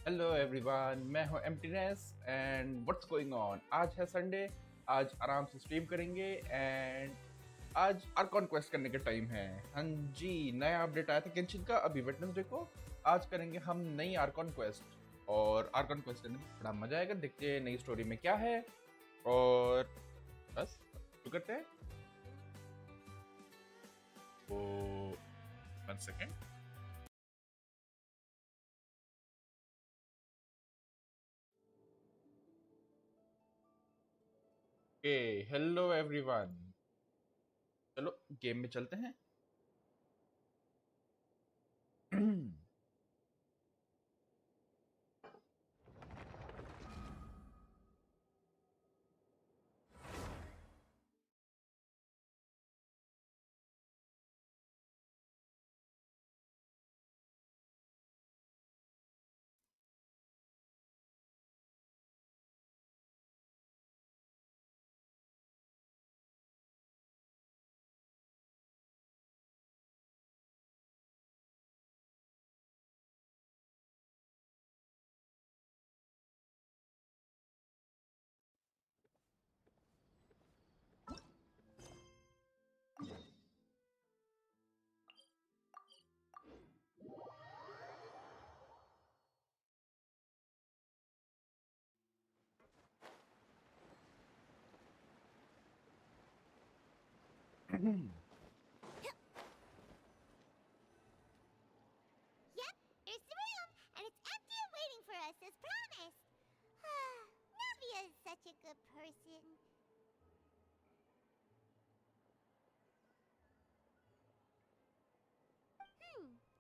Hello everyone, मैं हूं MTness and what's going on. आज है संडे। आज आराम से स्ट्रीम करेंगे एंड आज आर्कॉन क्वेस्ट करने का टाइम है। हाँ जी, नया अपडेट आया था गेंशिन का अभी वेडनेसडे को। आज करेंगे हम नई आर्कॉन क्वेस्ट और आर्कॉन क्वेस्ट करने में बड़ा मजा आएगा। देखते हैं नई स्टोरी में क्या है और बस शुरू करते हैं। तो 1 सेकेंड। ओके, हेलो एवरीवन, चलो गेम में चलते हैं। Yep, here's the room, and it's empty and waiting for us as promised. Navia is such a good person.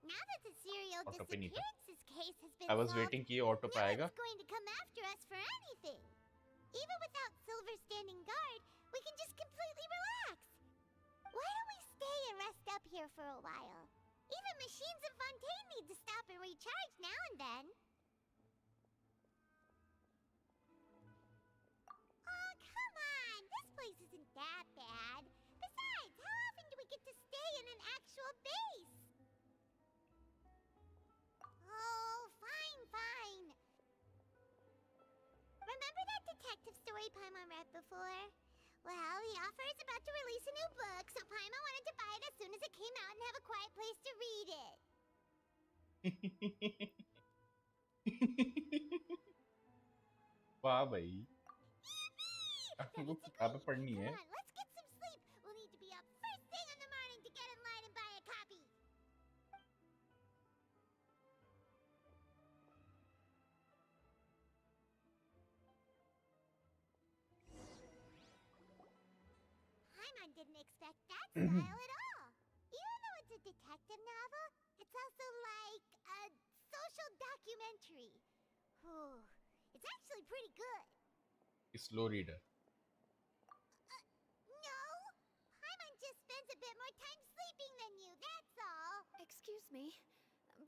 Now that the serial auto पे नहीं था। disappearances case has been I was solved, waiting कि ये auto no पे आएगा। one's going to come after us for anything. Even without Silver standing guard, we can just completely relax. Why don't we stay and rest up here for a while? Even machines in Fontaine need to stop and recharge now and then. Oh, come on! This place isn't that bad. Besides, how often do we get to stay in an actual base? Oh, fine. Remember that detective story Paimon read before? Well, the author is about to release a new book, so Paimon wanted to buy it as soon as it came out and have a quiet place to read it. वाह भाई, Ready वो to किताबें read? पढ़नी Come है। on, let's get some sleep. We'll need to be up first thing in the morning to get in line and buy a copy. Paimon didn't expect that style at all. Even though it's a detective novel, it's also like a social documentary. Whew. It's actually pretty good. Slow reader. No! Paimon just spends a bit more time sleeping than you, that's all. Excuse me,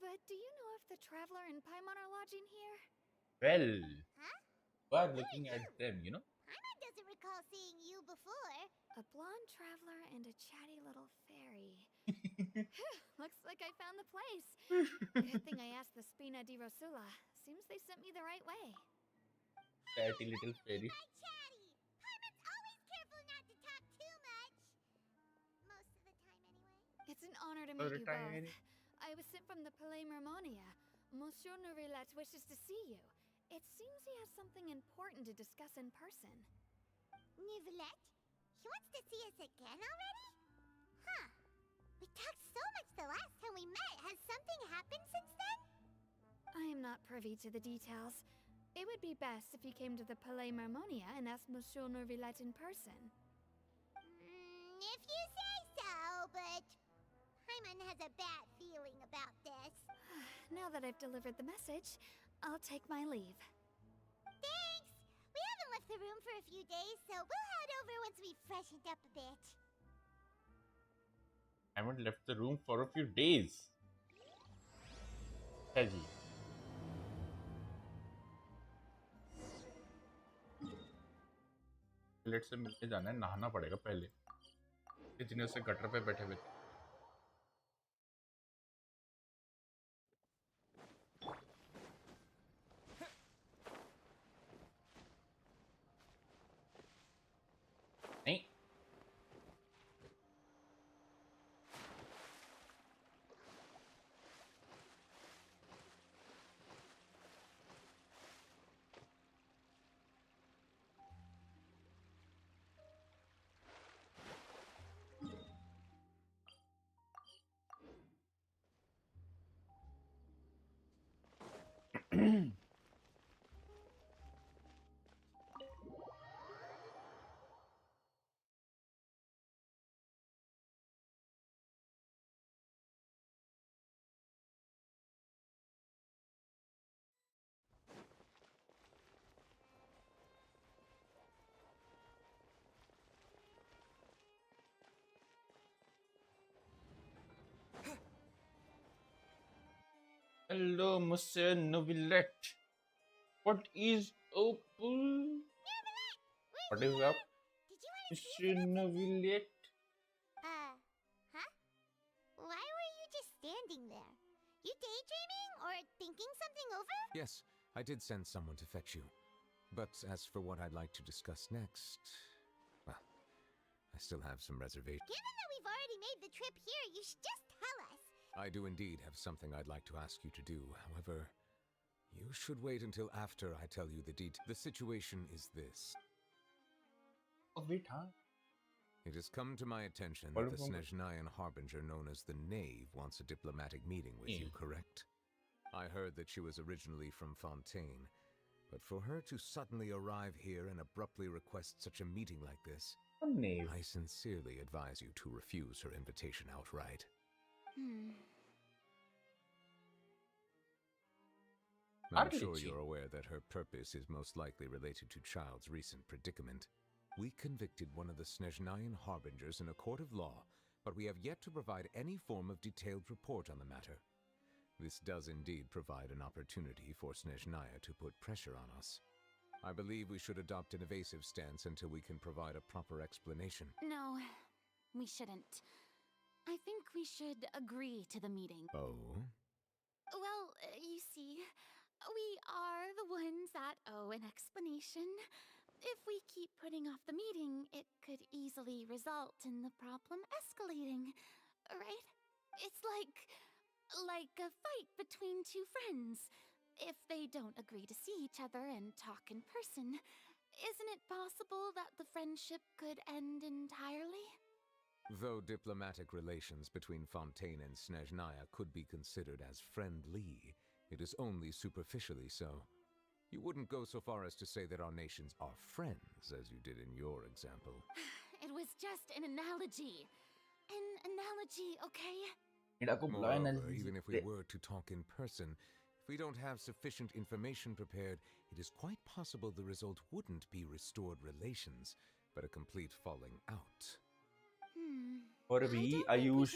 but do you know if the Traveler and Paimon are lodging here? Well, Huh? We are Who are looking you? At them, you know. Paimon doesn't recall seeing you before. A blonde traveler and a chatty little fairy. Looks like I found the place. Good thing I asked the Spina di Rosula. Seems they sent me the right way. Chatty What little do you mean fairy. by chatty? Paimon's always careful not to talk too much. Most of the time, anyway. It's an honor to meet you time both. I was sent from the Palais Mermonia. Monsieur Nourilet wishes to see you. It seems he has something important to discuss in person. Nivelette? He wants to see us again already? Huh. We talked so much the last time we met. Has something happened since then? I am not privy to the details. It would be best if you came to the Palais Mermonia and asked Monsieur Nourilet in person. If you say so, but Paimon has a bad feeling about this. Now that I've delivered the message, I'll take my leave. Thanks! We haven't left the room for a few days, so we'll head over once we've freshened up a bit. I haven't left the room for a few days. है जी। Late से मिलके जाना है, नहाना पड़ेगा पहले। इतने से गटर पे बैठे हुए थे। Hello, Monsieur Novelette. What is up? What is up, Did you want to see Monsieur something? Novelette? Huh? Why were you just standing there? You daydreaming or thinking something over? Yes, I did send someone to fetch you. But as for what I'd like to discuss next, well, I still have some reservations. Given that we've already made the trip here, you should just tell us. I do indeed have something I'd like to ask you to do. However, you should wait until after I tell you the details. The situation is this. Oh, wait, huh? It has come to my attention that the Snezhnayan Harbinger known as the Knave wants a diplomatic meeting with you, correct? I heard that she was originally from Fontaine, but for her to suddenly arrive here and abruptly request such a meeting like this, Knave. I sincerely advise you to refuse her invitation outright. I'm sure you're aware that her purpose is most likely related to Child's recent predicament. We convicted one of the Snezhnayan Harbingers in a court of law, but we have yet to provide any form of detailed report on the matter. This does indeed provide an opportunity for Snezhnaya to put pressure on us. I believe we should adopt an evasive stance until we can provide a proper explanation. No, we shouldn't. I think we should agree to the meeting. Oh? Well, you see, we are the ones that owe an explanation. If we keep putting off the meeting, it could easily result in the problem escalating, right? It's like a fight between two friends. If they don't agree to see each other and talk in person, isn't it possible that the friendship could end entirely? Though diplomatic relations between Fontaine and Snezhnaya could be considered as friendly, it is only superficially so. You wouldn't go so far as to say that our nations are friends, as you did in your example. It was just an analogy. An analogy, okay? Moreover, even if we were to talk in person, if we don't have sufficient information prepared, it is quite possible the result wouldn't be restored relations, but a complete falling out. और भी आयुष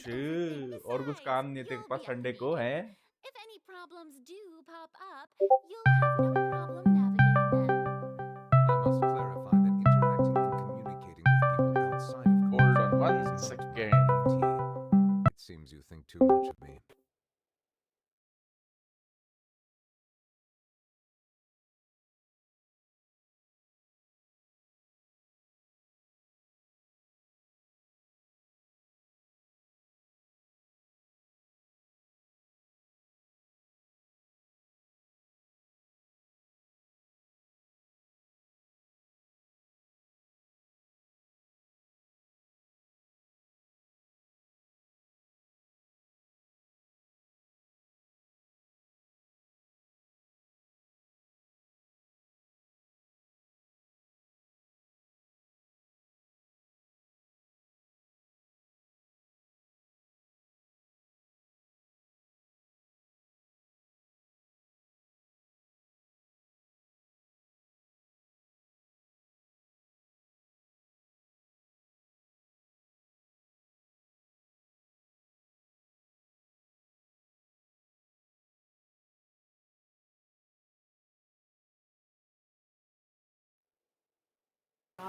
और कुछ काम नहीं तेरे पास Sunday को है? If any problems do pop up, you'll have no problem navigating them. I must clarify that interacting and communicating with people outside of Hold on one is not second. my routine. It seems you think too much of me.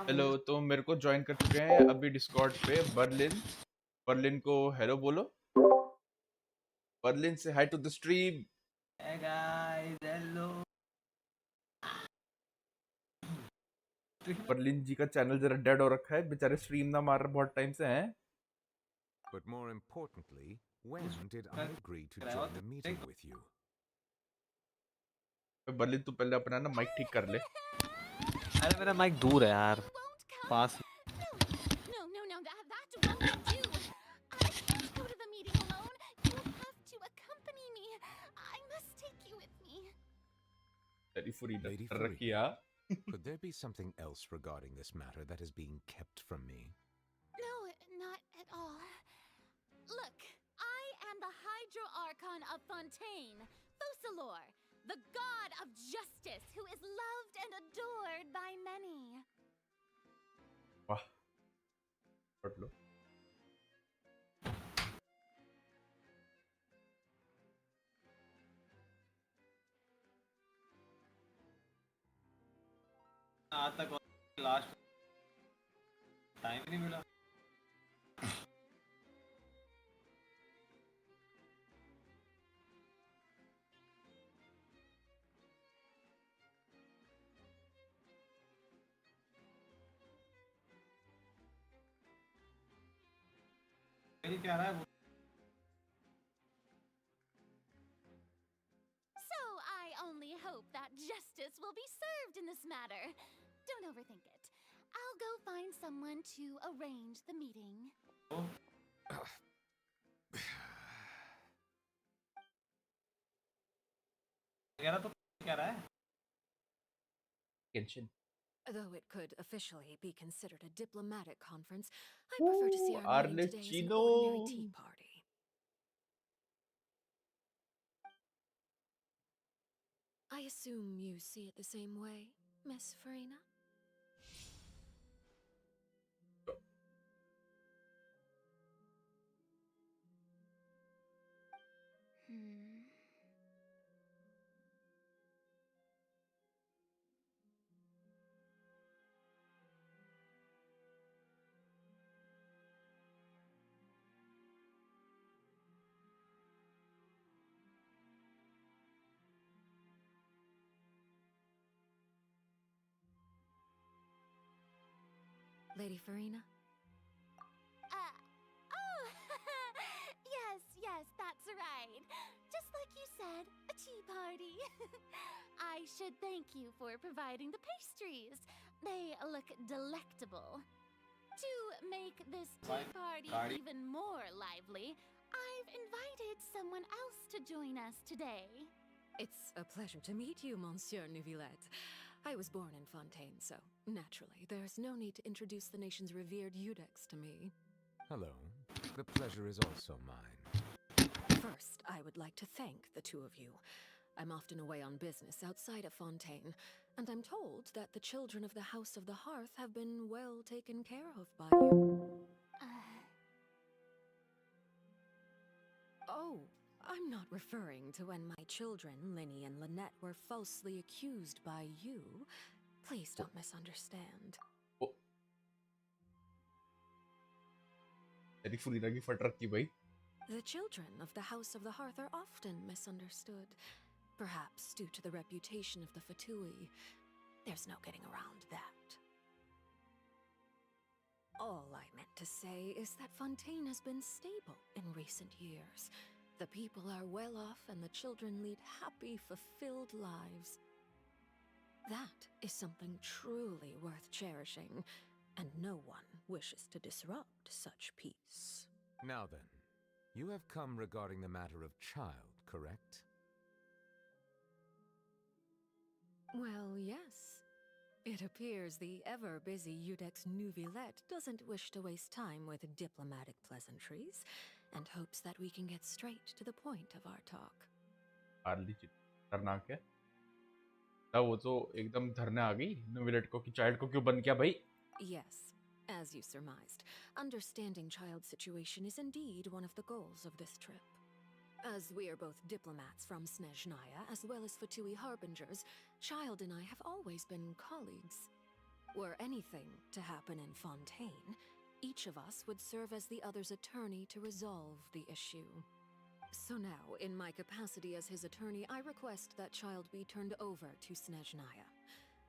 Hello, तो मेरे को join कर चुके हैं अभी Discord पे Berlin को hello बोलो। बर्लिन से hi to the stream. Hey guys, hello. Berlin ji का चैनल जरा डेड हो रखा है, बेचारे स्ट्रीम ना मार रहे बहुत टाइम से हैं। But more importantly, when did I agree to join the meeting with you? Berlin तू पहले अपना ना माइक ठीक कर ले। अरे मेरा माइक दूर है यार, पास। No, that won't do. I can't go to the meeting alone. You'll have to accompany me. I must take you with me. Lady Furina Lady Rakia. Could there be something else regarding this matter that is being kept from me? No, not at all. Look, I am the Hydro Archon of Fontaine, Focalor, the god of justice who is loved and adored by many. वाह पढ़ लो आज तक last time नहीं मिला क्या रहा है वो So I only hope that justice will be served in this matter. Don't overthink it. I'll go find someone to arrange the meeting. क्या रहा है Genshin Though it could officially be considered a diplomatic conference, I prefer to see our meeting today as an ordinary tea party. I assume you see it the same way, Miss Farina? Lady Farina? Oh, yes, that's right. Just like you said, a tea party. I should thank you for providing the pastries. They look delectable. To make this tea party even more lively, I've invited someone else to join us today. It's a pleasure to meet you, Monsieur Neuvillette. I was born in Fontaine, so naturally, there's no need to introduce the nation's revered Eudex to me. Hello. The pleasure is also mine. First, I would like to thank the two of you. I'm often away on business outside of Fontaine, and I'm told that the children of the House of the Hearth have been well taken care of by you. Oh, I'm not referring to when my children, Linny and Lynette, were falsely accused by you. Please don't misunderstand. Lady Furina की फट रखी भाई The children of the House of the Hearth are often misunderstood, perhaps due to the reputation of the Fatui. There's no getting around that. All I meant to say is that Fontaine has been stable in recent years. The people are well off and the children lead happy, fulfilled lives. That is something truly worth cherishing, and no one wishes to disrupt such peace. Now then, you have come regarding the matter of child, correct? Well, yes. It appears the ever-busy Eudex Neuvillette doesn't wish to waste time with diplomatic pleasantries, and hopes that we can get straight to the point of our talk. Harley खतरनाक है तब वो तो एकदम धरने आ गई नोविलेट को कि चाइल्ड को क्यों बंद किया भाई Yes, as you surmised, understanding child's situation is indeed one of the goals of this trip. As we are both diplomats from Snezhnaya as well as Fatui harbingers, Child and I have always been colleagues. Were anything to happen in Fontaine, each of us would serve as the other's attorney to resolve the issue. So now, in my capacity as his attorney, I request that Child be turned over to Snezhnaya.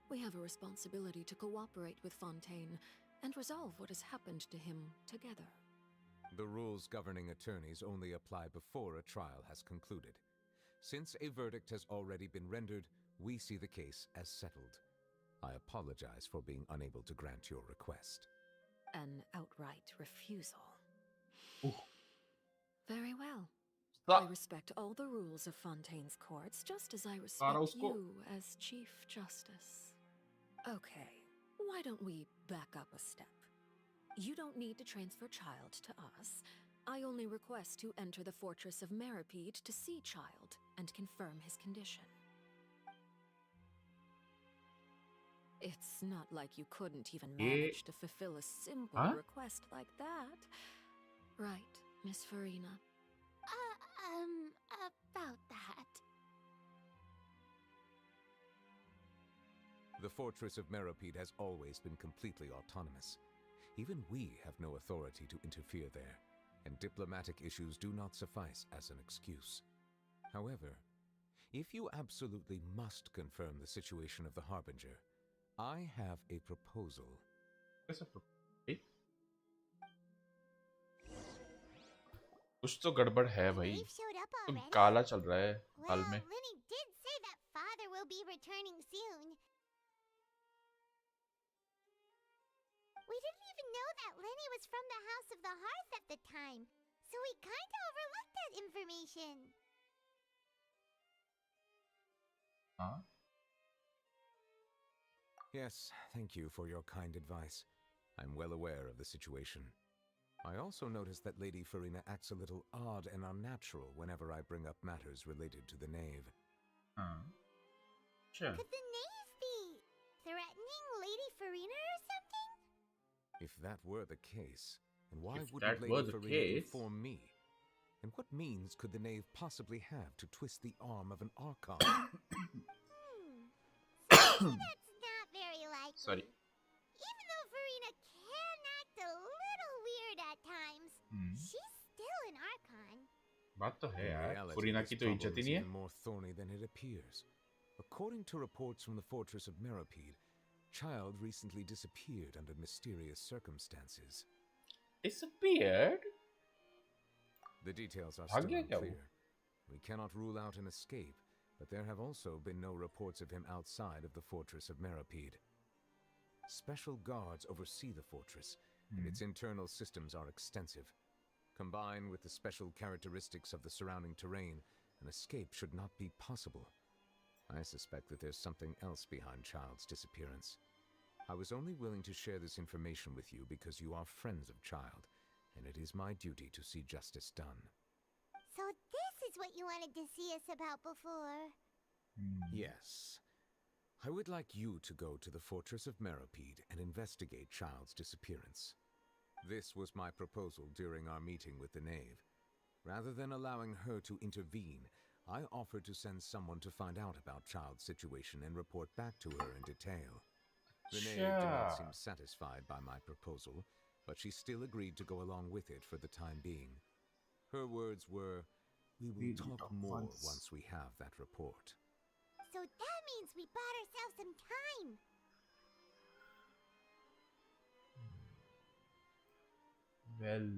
We have a responsibility to cooperate with Fontaine and resolve what has happened to him together. The rules governing attorneys only apply before a trial has concluded. Since a verdict has already been rendered, we see the case as settled. I apologize for being unable to grant your request. An outright refusal. Ooh. Very well. I respect all the rules of Fontaine's courts, just as I respect you as Chief Justice. Okay, why don't we back up a step? You don't need to transfer Child to us. I only request to enter the Fortress of Meripede to see Child and confirm his condition. It's not like you couldn't even manage to fulfill a simple request like that. Right, Miss Farina? About that. The Fortress of Meripede has always been completely autonomous. Even we have no authority to interfere there, and diplomatic issues do not suffice as an excuse. However, if you absolutely must confirm the situation of the Harbinger, I have a proposal. कुछ तो गड़बड़ है भाई, तो काला चल रहा है हाल में. Lenny did say that father will be returning soon. We didn't even know that Lenny was from the House of the Hearth at the time, so we kinda overlooked that information. Huh? Yes, thank you for your kind advice. I'm well aware of the situation. I also noticed that Lady Farina acts a little odd and unnatural whenever I bring up matters related to the Knave. Sure. Could the Knave be threatening Lady Farina or something? If that were the case, then why If wouldn't that were Lady the Farina case- inform me? And what means could the Knave possibly have to twist the arm of an Archon? So that's not very likely. Sorry. Even though Farina can act a little weird at times, she's still an Archon. बात तो है In यार, reality, फुरीना this की तो problem इज्जत ही is नहीं है. even more thorny than it appears. According to reports from the Fortress of Meripede, Child recently disappeared under mysterious circumstances. Disappeared? The details are भाग still गया क्या वो? unclear. We cannot rule out an escape, but there have also been no reports of him outside of the Fortress of Meripede. Special guards oversee the fortress, and its internal systems are extensive. Combined with the special characteristics of the surrounding terrain, an escape should not be possible. I suspect that there's something else behind Child's disappearance. I was only willing to share this information with you because you are friends of Child, and it is my duty to see justice done. So this is what you wanted to see us about before. Yes. I would like you to go to the Fortress of Meripede and investigate Child's disappearance. This was my proposal during our meeting with the Knave. Rather than allowing her to intervene, I offered to send someone to find out about Child's situation and report back to her in detail. The Knave did not seem satisfied by my proposal, but she still agreed to go along with it for the time being. Her words were, "We will talk more once we have that report." So that means we bought ourselves some time. Well,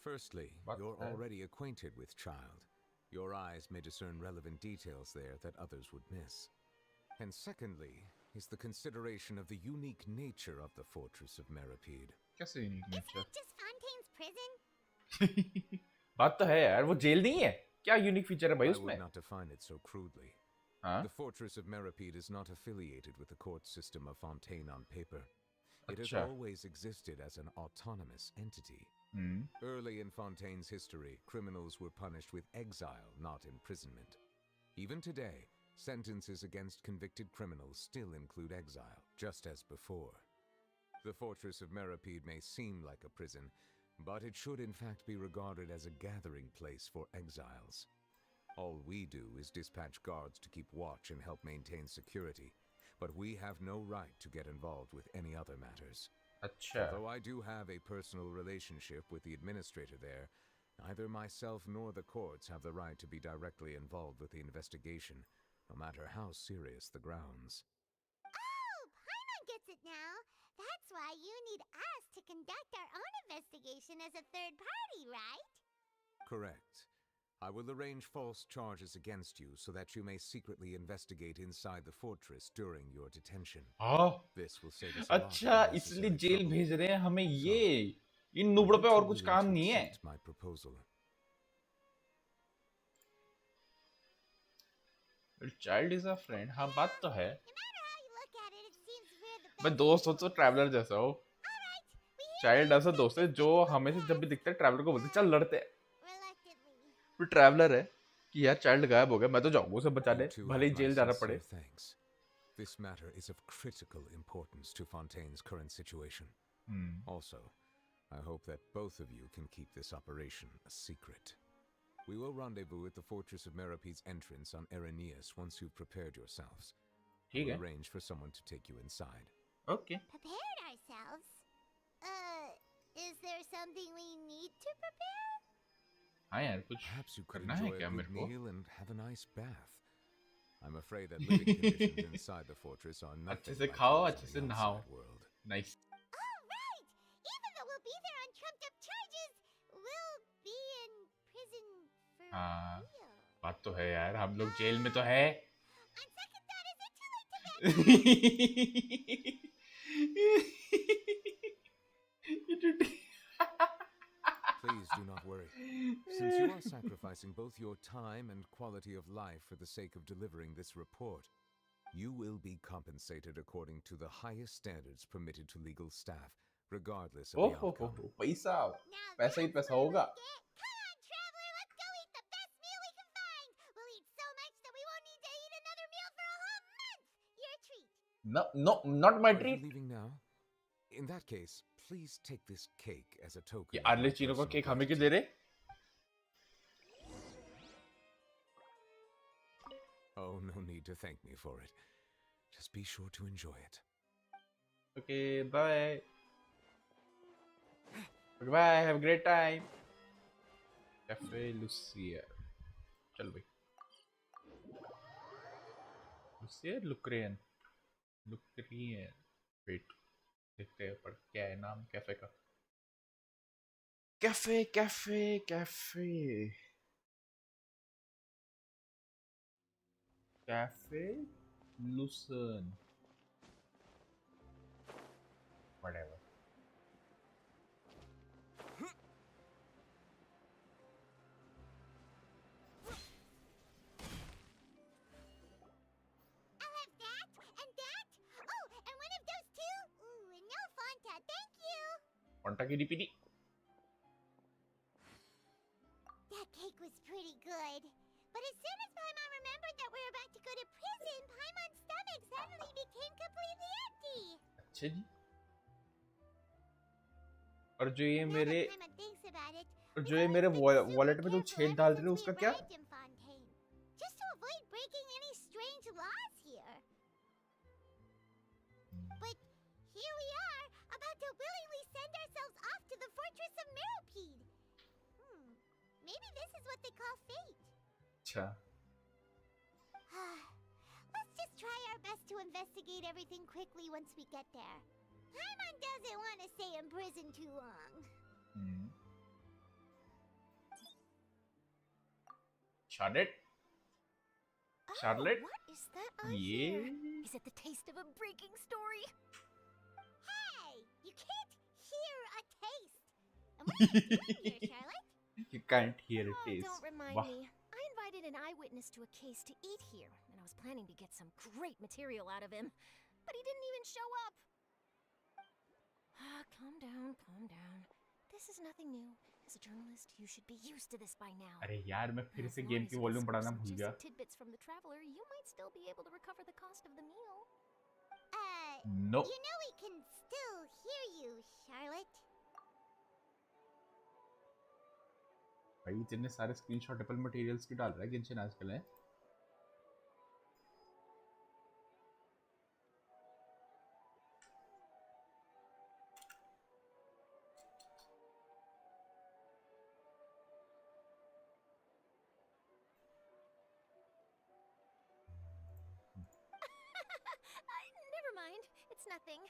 Firstly, But, you're already acquainted with Child. Your eyes may discern relevant details there that others would miss. And secondly, is the consideration of the unique nature of the Fortress of Meripede. कैसे unique Isn't nature? it just Fontaine's prison? बात तो है यार, वो jail नहीं है क्या? Unique feature है भाई I उसमें. would not define it so crudely. हाँ? The Fortress of Meripede is not affiliated with the court system of Fontaine on paper. It has अच्छा. always existed as an autonomous entity. Hmm. Early in Fontaine's history, criminals were punished with exile, not imprisonment. Even today, sentences against convicted criminals still include exile, just as before. The Fortress of Meripede may seem like a prison, but it should in fact be regarded as a gathering place for exiles. All we do is dispatch guards to keep watch and help maintain security, but we have no right to get involved with any other matters. अच्छा. Although I do have a personal relationship with the administrator there, neither myself nor the courts have the right to be directly involved with the investigation, no matter how serious the grounds. Oh, Paimon gets it now. That's why you need us to conduct our own investigation as a third party, right? Correct. I will arrange false charges against you so that you may secretly investigate inside the fortress during your detention. हाँ. This will save us a lot of अच्छा, unnecessary इसलिए jail trouble. भेज रहे हैं हमें ये. इन Are नुबड़ों you पे और two कुछ willing काम to नहीं है. accept my proposal? Child is a friend, हाँ बात तो है। No matter how you look at it, it seems we're the भाई best दोस्त हो friends तो in ट्रैवलर town. जैसा हो। Alright, we चाइल्ड hereby ऐसा accept दोस्त है this जो physical हमें से जब भी task. दिखता है ट्रैवलर को बोलते चल लड़ते हैं। Reluctantly. फिर ट्रैवलर है कि यार चाइल्ड गायब हो गया, मैं तो जाऊंगा उसे You बचाने, two भले ही have my जेल जाना पड़े। sincere thanks. This matter is of critical importance to Fontaine's current situation. Also, I hope that both of you can keep this operation a secret. We will rendezvous at the Fortress of Merope's entrance on Irenaeus once you've prepared yourselves. ठीक We'll है, arrange for someone to take you inside. Okay. Prepared ourselves? Is there something we need to prepare? हाँ यार कुछ Perhaps you could करना है enjoy a क्या good मेरे को? meal and have a nice bath. I'm afraid that living conditions inside the fortress are अच्छे nothing से like खाओ, those अच्छे in से the नहाओ। outside world. Nice. Alright! Even though we'll be there on trumped up charges, we'll be in prison for हाँ real. बात तो है यार, हम लोग जेल में तो है। On second thought, is it too late to Please do not worry. Since you are sacrificing both your time and quality of life for the sake of delivering this report, you will be compensated according to the highest standards permitted to legal staff, regardless of the outcome. पैसा Now पैसा ही that's पैसा what I होगा। like it. Come on, traveler, let's go eat the best meal we can find. We'll eat so much that we won't need to eat another meal for a whole month. Your treat. No, no, not my Are you treat। leaving now? In that case, please take this cake as a token ये of my early Chino का personal cake हमें क्यों दे gratitude. रहे? Oh, no need to thank me for it. Just be sure to enjoy it. Okay, bye. Goodbye, have a great time. Cafe Lucia. चल भाई। Lucia Lucrean. Lucrean. Wait, देखते हैं पर क्या है नाम कैफे का। कैफे कैफे कैफे कैफे लूसन whatever. I'll have that and that. Oh, and one of those two. Ooh, and no Fanta, thank you. Fanta की DPD. That cake was pretty good. But as soon as Paimon remembered that we were about to go to prison, Paimon's stomach suddenly became completely empty. अच्छा जी। और जो ये Now मेरे that Paimon thinks about it, और we've जो ये always मेरे been super wallet में जो careful छेद ever डाल रहे हैं since we उसका क्या? arrived in Fontaine, just to avoid breaking any strange laws here. But here we are, about to willingly send ourselves off to the fortress of Meropide. Maybe this is what they call fate. अच्छा। Let's just try our best to investigate everything quickly once we get there. Paimon doesn't want to stay in prison too long. Charlotte? Charlotte? What is that I Yeah. hear? Is it the taste of a breaking story? Hey, you can't hear a taste. And what are you doing here, Charlotte? You can't hear a Oh, taste. don't remind Wow. me. I invited an eyewitness to a case to eat here, and I was planning to get some great material out of him, but he didn't even show up. Calm down, calm down. This is nothing new. As a journalist, you should be used to this by now. अरे यार मैं फिर As से long game as की you volume discover बढ़ाना some भूल गया। juicy tidbits from the traveler, you might still be able to recover the cost of the meal. No. You know we can still hear you, Charlotte. भाई इतने सारे screenshot Apple materials की डाल रहा है गेंशिन आजकल है। Never mind. It's nothing.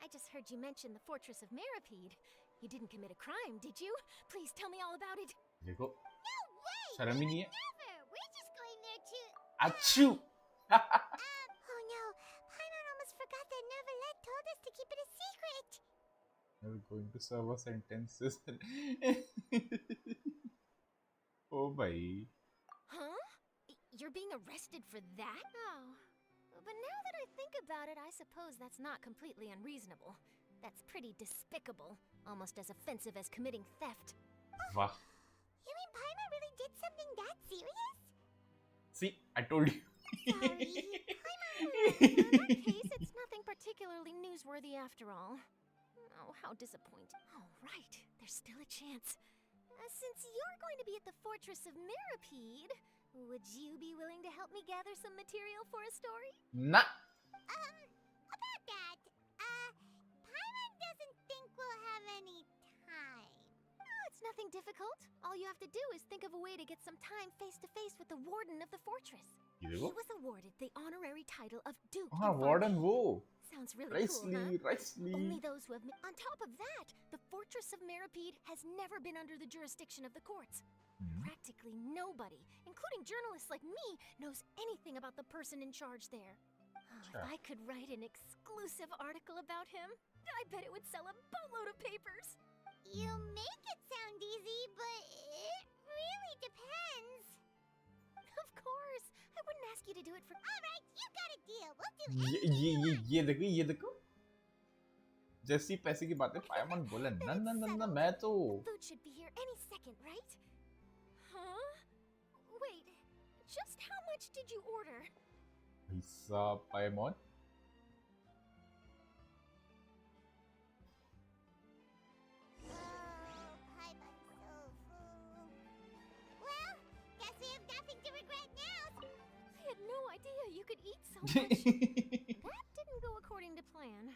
I just heard you mention the Fortress of Meropide. You didn't commit a crime, did you? Please tell me all about it. देखो No way! शर्म ही नहीं है। Never! We're just going there to... अच्छू। Oh no, Paimon almost forgot that Neverlet told us to keep it a secret. We're going to serve our sentences. Oh भाई। Huh? You're being arrested for that? Oh. But now that I think about it, I suppose that's not completely unreasonable. That's pretty despicable. Almost as offensive as committing theft. Wow. You mean Paimon really did something that serious? See, I told you. Sorry. In that case, it's nothing particularly newsworthy after all. Oh, how disappointing. Oh, right. There's still a chance. Since you're going to be at the Fortress of Mirapede, would you be willing to help me gather some material for a story? Nah. About that, Paimon doesn't think we'll have any time. Oh, it's nothing difficult. All you have to do is think of a way to get some time face-to-face with the Warden of the Fortress. ये He देखो. was awarded the honorary title of Duke. हाँ, in Warden Farmville. वो. Sounds really cool, huh? Rightly. Only those who have... On top of that, the Fortress of Mirapede has never been under the jurisdiction of the courts. Practically nobody, including journalists like me, knows anything about the person in charge there. If I could write an exclusive article about him, I bet it would sell a boatload of papers. You make it sound easy, but it really depends. Of course, I wouldn't ask you to do it for... Alright, you got a deal. We'll do it. ये देखो. जैसी पैसे की बातें पायमन बोले ना मैं तो. Food should be here any second, right? Huh? Wait, just how much did you order? हिस्सा पायमन. Paimon's so full. Well, guess we have nothing to regret now. I had no idea you could eat so much. That didn't go according to plan.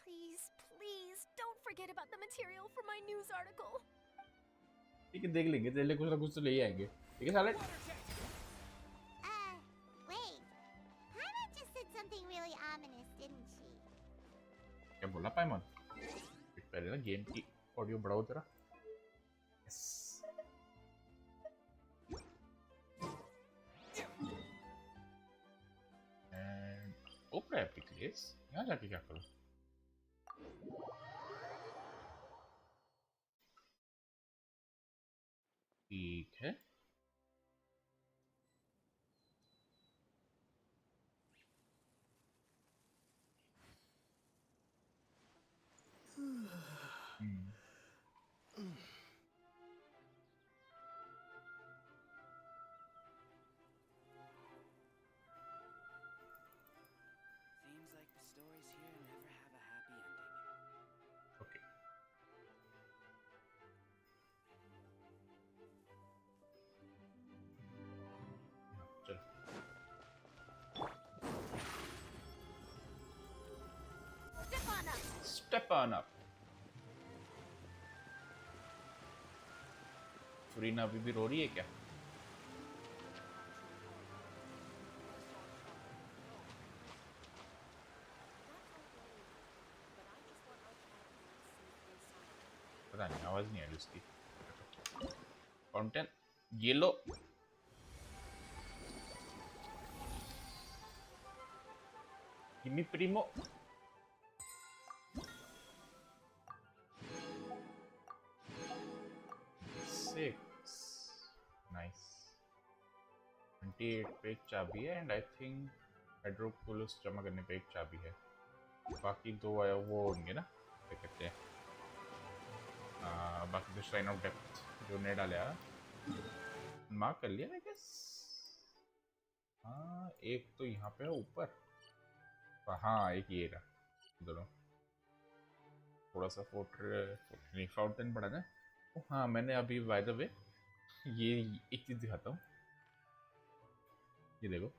Please, please, don't forget about the material for my news article. ठीक है, देख लेंगे. तेरे लिए कुछ ना कुछ तो ले ही आएंगे. ठीक है साले. Wait. Paimon just said something really ominous, didn't she? क्या बोला पायमन? पहले ना गेम की ऑडियो बढ़ाओ जरा. Yes. And open epic place. यहाँ जाके क्या करूँ? ठीक है. Seems like the stories here never have a happy ending. Okay. चलो. Step on up. Step on up. Farina अभी भी रो रही है क्या? पता नहीं, आवाज नहीं आ रही उसकी. फाउंटेन ये लो. Gimme primo. Six. Nice. 28 पे एक चाबी है एंड आई थिंक हाइड्रोकुलस जमा करने पे एक चाबी है. बाकी दो आया वो होंगे ना, क्या कहते हैं, बाकी तो श्राइन ऑफ डेप्थ जो ने डाला मार्क कर लिया आई गेस. हाँ, एक तो यहाँ पे है ऊपर. हाँ, एक ये रहा. दोनों थोड़ा सा फाउंटेन पड़ा ना. हाँ, मैंने अभी बाय द वे ये एक चीज दिखाता हूँ. ये देखो,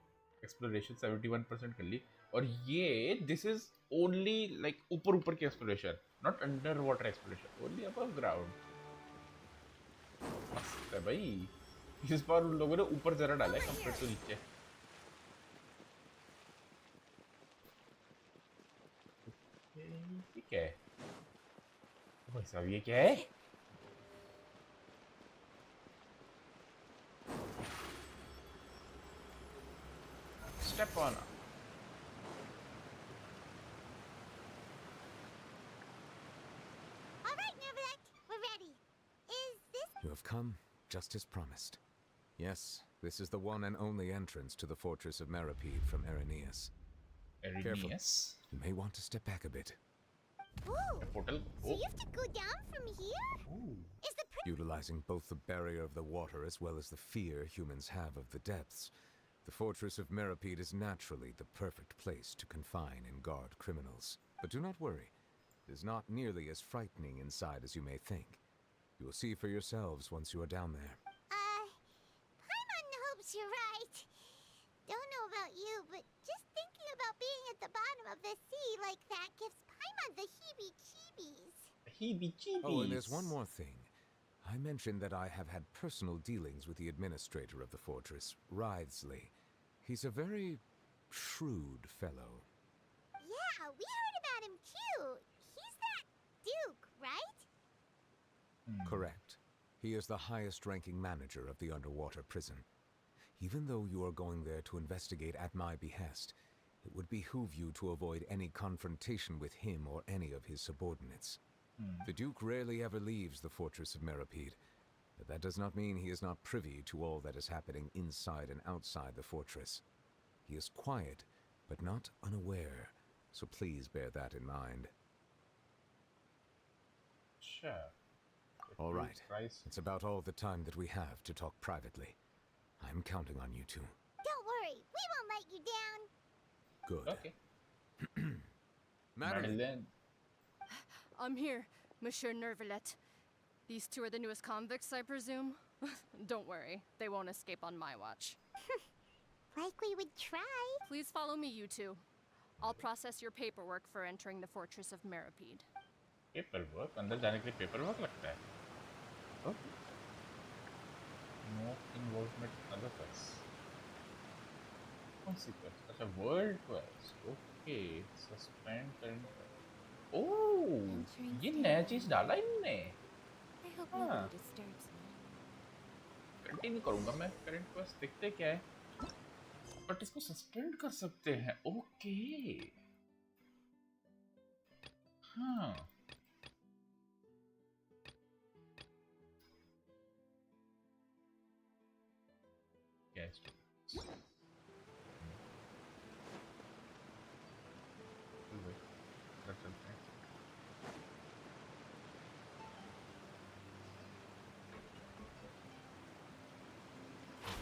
एक्सप्लोरेशन 71% कर ली. और ये दिस इज ओनली लाइक ऊपर की exploration, not under water exploration, only above ground. मस्त है भाई. इस बार उन लोगों ने ऊपर जरा डाला है कंपेयर टू नीचे. ये क्या है भाई साहब? ये क्या है? Step on up. Alright, Neverland, we're ready. Is this... You have come, just as promised. Yes, This is the one and only entrance to the fortress of Meripede from Arrhenius. Careful. Arrhenius. You may want to step back a bit. Ooh, Portal. so you have to go down from here? Ooh. Is the Utilizing both the barrier of the water as well as the fear humans have of the depths, the fortress of Meripede is naturally the perfect place to confine and guard criminals. But do not worry. It is not nearly as frightening inside as you may think. You will see for yourselves once you are down there. Paimon hopes you're right. Don't know about you, but just thinking about being at the bottom of the sea like that gives Paimon the heebie-jeebies. Heebie-jeebies. Oh, and there's one more thing. I mentioned that I have had personal dealings with the administrator of the fortress, Writhsley. He's a very shrewd fellow. Yeah, we heard about him too. He's that Duke, right? Correct. He is the highest-ranking manager of the underwater prison. Even though you are going there to investigate at my behest, it would behoove you to avoid any confrontation with him or any of his subordinates. The Duke rarely ever leaves the fortress of Meripede, but that does not mean he is not privy to all that is happening inside and outside the fortress. He is quiet, but not unaware, so please bear that in mind. Sure. All right. Christ. It's about all the time that we have to talk privately. I'm counting on you two. Don't worry, we won't let you down. Good. Okay. Madeline. Madeline. I'm here, Monsieur Nervalet. These two are the newest convicts, I presume? Don't worry, they won't escape on my watch. Like we would try. Please follow me, you two. I'll process your paperwork for entering the fortress of Meripede. Paperwork. अंदर जाने के लिए paperwork लगता है. Okay. No involvement others. Consequence. अच्छा, world quest. Okay. Suspend current. Oh, ये नया चीज डाला इनने. I hope Ah. nobody disturbs me. Continue करूंगा मैं. करंट क्वेस्ट देखते क्या है. बट इसको सस्पेंड कर सकते हैं. ओके. हाँ. क्या है इसको? चलते हैं.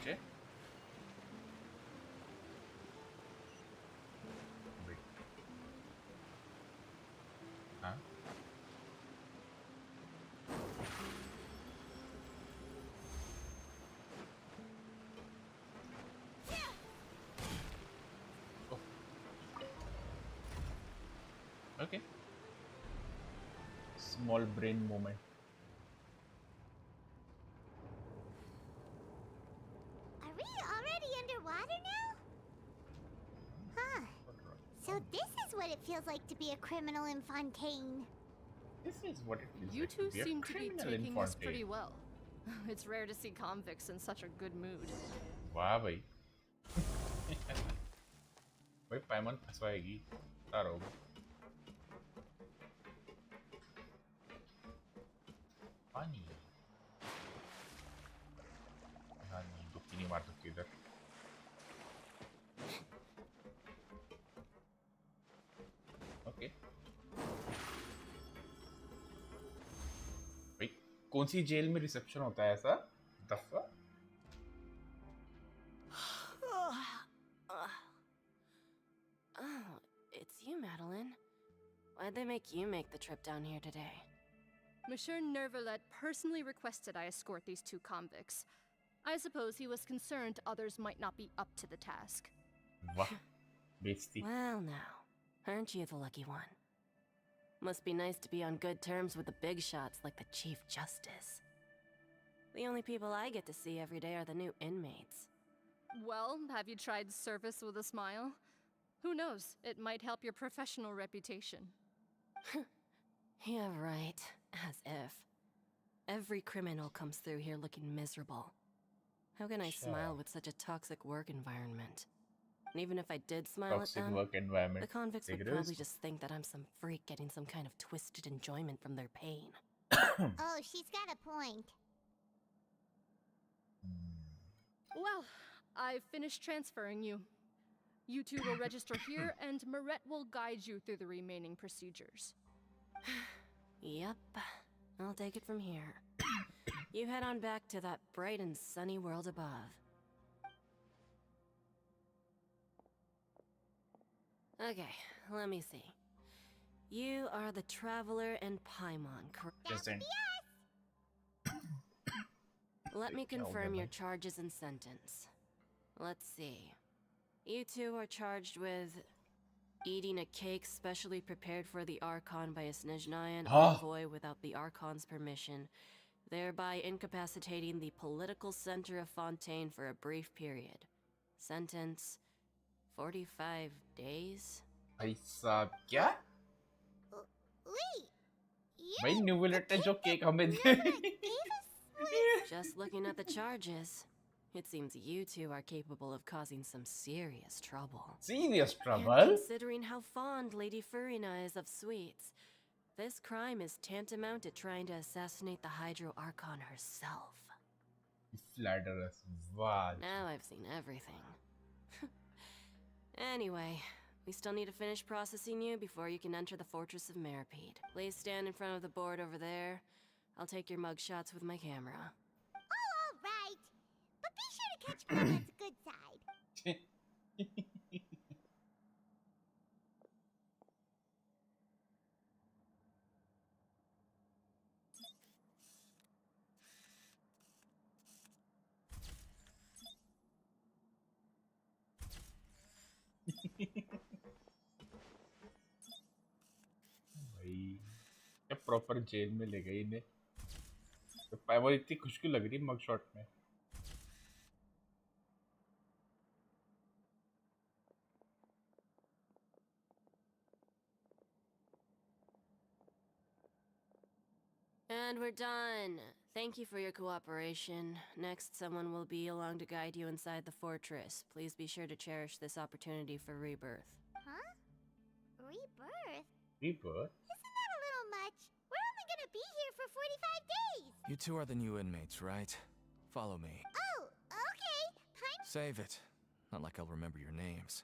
Okay. Wait. Huh? Oh. Okay. Small brain moment. Are we already underwater now? Huh. So this is what it feels like to be a criminal in Fontaine. This is what it feels You like two to be a seem to be criminal in taking this Fontaine. pretty well. It's rare to see convicts in such a good mood. वाह भाई. भाई पाइमन फंसवाएगी. तार होगा. पानी. हाँ नहीं डुबकी नहीं मार सकती इधर. ओके. भाई कौन सी जेल में रिसेप्शन होता है ऐसा? दफा. Oh, it's you, Madeline. Why'd they make you make the trip down here today? Monsieur Nervalet personally requested I escort these two convicts. I suppose he was concerned others might not be up to the task. वाह. बेइज्जती. Well, now, aren't you the lucky one? Must be nice to be on good terms with the big shots like the Chief Justice. The only people I get to see every day are the new inmates. Well, have you tried service with a smile? Who knows, it might help your professional reputation. Yeah, right. As if. Every criminal comes through here looking miserable. How can I smile with such a toxic work environment? And even if I did smile Toxic at them, work environment. the convicts would Take it probably easy. just think that I'm some freak getting some kind of twisted enjoyment from their pain. Oh, she's got a point. Well, I've finished transferring you. You two will register here, and Marette will guide you through the remaining procedures. Yep. I'll take it from here. You head on back to that bright and sunny world above. Okay, let me see. You are the Traveler and Paimon, correct? Interesting. Let me confirm your charges and sentence. Let's see. You two are charged with eating a cake specially prepared for the Archon by a Snezhnayan envoy without the Archon's permission, thereby incapacitating the political center of Fontaine for a brief period. Sentence: 45 days? भाई साहब क्या? Wait, you भाई mean न्यूवलेट ने the जो cake cake that हमें Nerva they gave us was... Just looking at the charges, it seems you two are capable of causing some serious trouble. serious And trouble. considering how fond Lady Furina is of sweets, this crime is tantamount to trying to assassinate the Hydro Archon herself. Flatterous. Wow. Now I've seen everything. Anyway, we still need to finish processing you before you can enter the Fortress of Meripede. Please stand in front of the board over there. I'll take your mug shots with my camera. Oh, all right. But be sure to catch Corvette's good side. भाई क्या proper jail में ले गई इन्हें तो पाइमर इतनी खुशकी लग रही मग शॉट में And we're done. Thank you for your cooperation. Next, someone will be along to guide you inside the fortress. Please be sure to cherish this opportunity for rebirth. Huh? Rebirth? rebirth Isn't that a little much? We're only gonna be here for 45 days! You two are the new inmates, right? Follow me. Oh, okay. Save it. Not like I'll remember your names.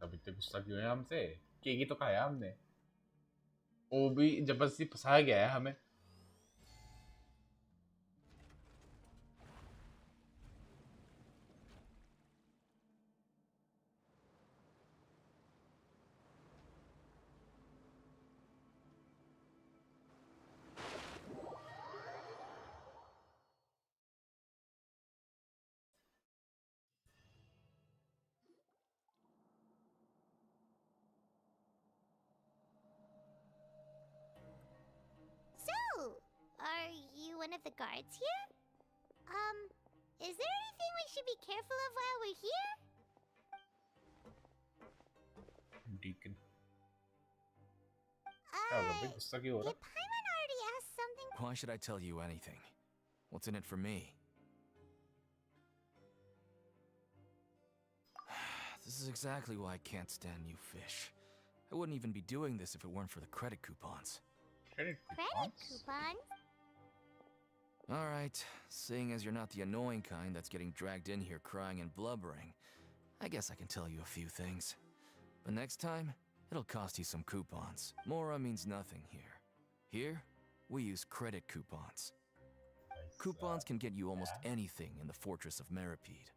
अभी तक गुस्सा क्यों है हमसे cake ही तो खाया हमने वो भी जबरदस्ती फंसाया गया है हमें So, are you one of the guards here? Is there anything we should be careful of while we're here? Deacon क्या होगा भाई गुस्सा क्यों हो Did रहा Paimon already ask something? Why should I tell you anything? What's in it for me? This is exactly why I can't stand you fish. I wouldn't even be doing this if it weren't for the credit coupons. credit Credit coupons coupons? Alright, seeing as you're not the annoying kind that's getting dragged in here crying and blubbering, I guess I can tell you a few things. But next time, it'll cost you some coupons. Mora means nothing here. Here, we use credit coupons. Coupons can get you almost anything in the Fortress of Meripede.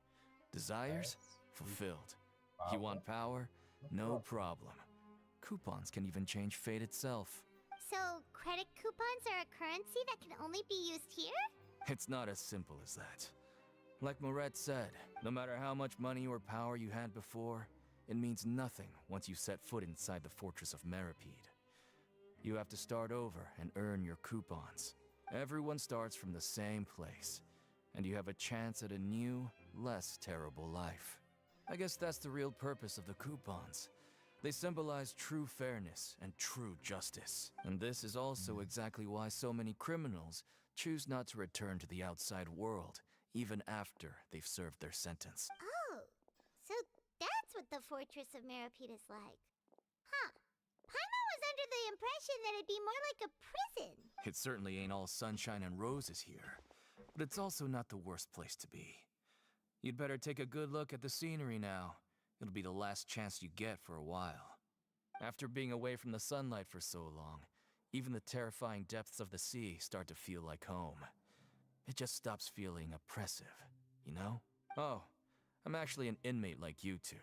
Desires? Fulfilled. You want power? No problem. Coupons can even change fate itself. So, credit coupons are a currency that can only be used here? It's not as simple as that. Like Moret said, no matter how much money or power you had before, it means nothing once you set foot inside the Fortress of Meripede. You have to start over and earn your coupons. Everyone starts from the same place, and you have a chance at a new, less terrible life. I guess that's the real purpose of the coupons. They symbolize true fairness and true justice. And this is also exactly why so many criminals choose not to return to the outside world, even after they've served their sentence. Oh, so that's what the Fortress of Meripede is like. Huh. Paimon was under the impression that it'd be more like a prison. It certainly ain't all sunshine and roses here. but it's also not the worst place to be. You'd better take a good look at the scenery now. It'll be the last chance you get for a while. After being away from the sunlight for so long, even the terrifying depths of the sea start to feel like home. It just stops feeling oppressive, you know? Oh, I'm actually an inmate like you two.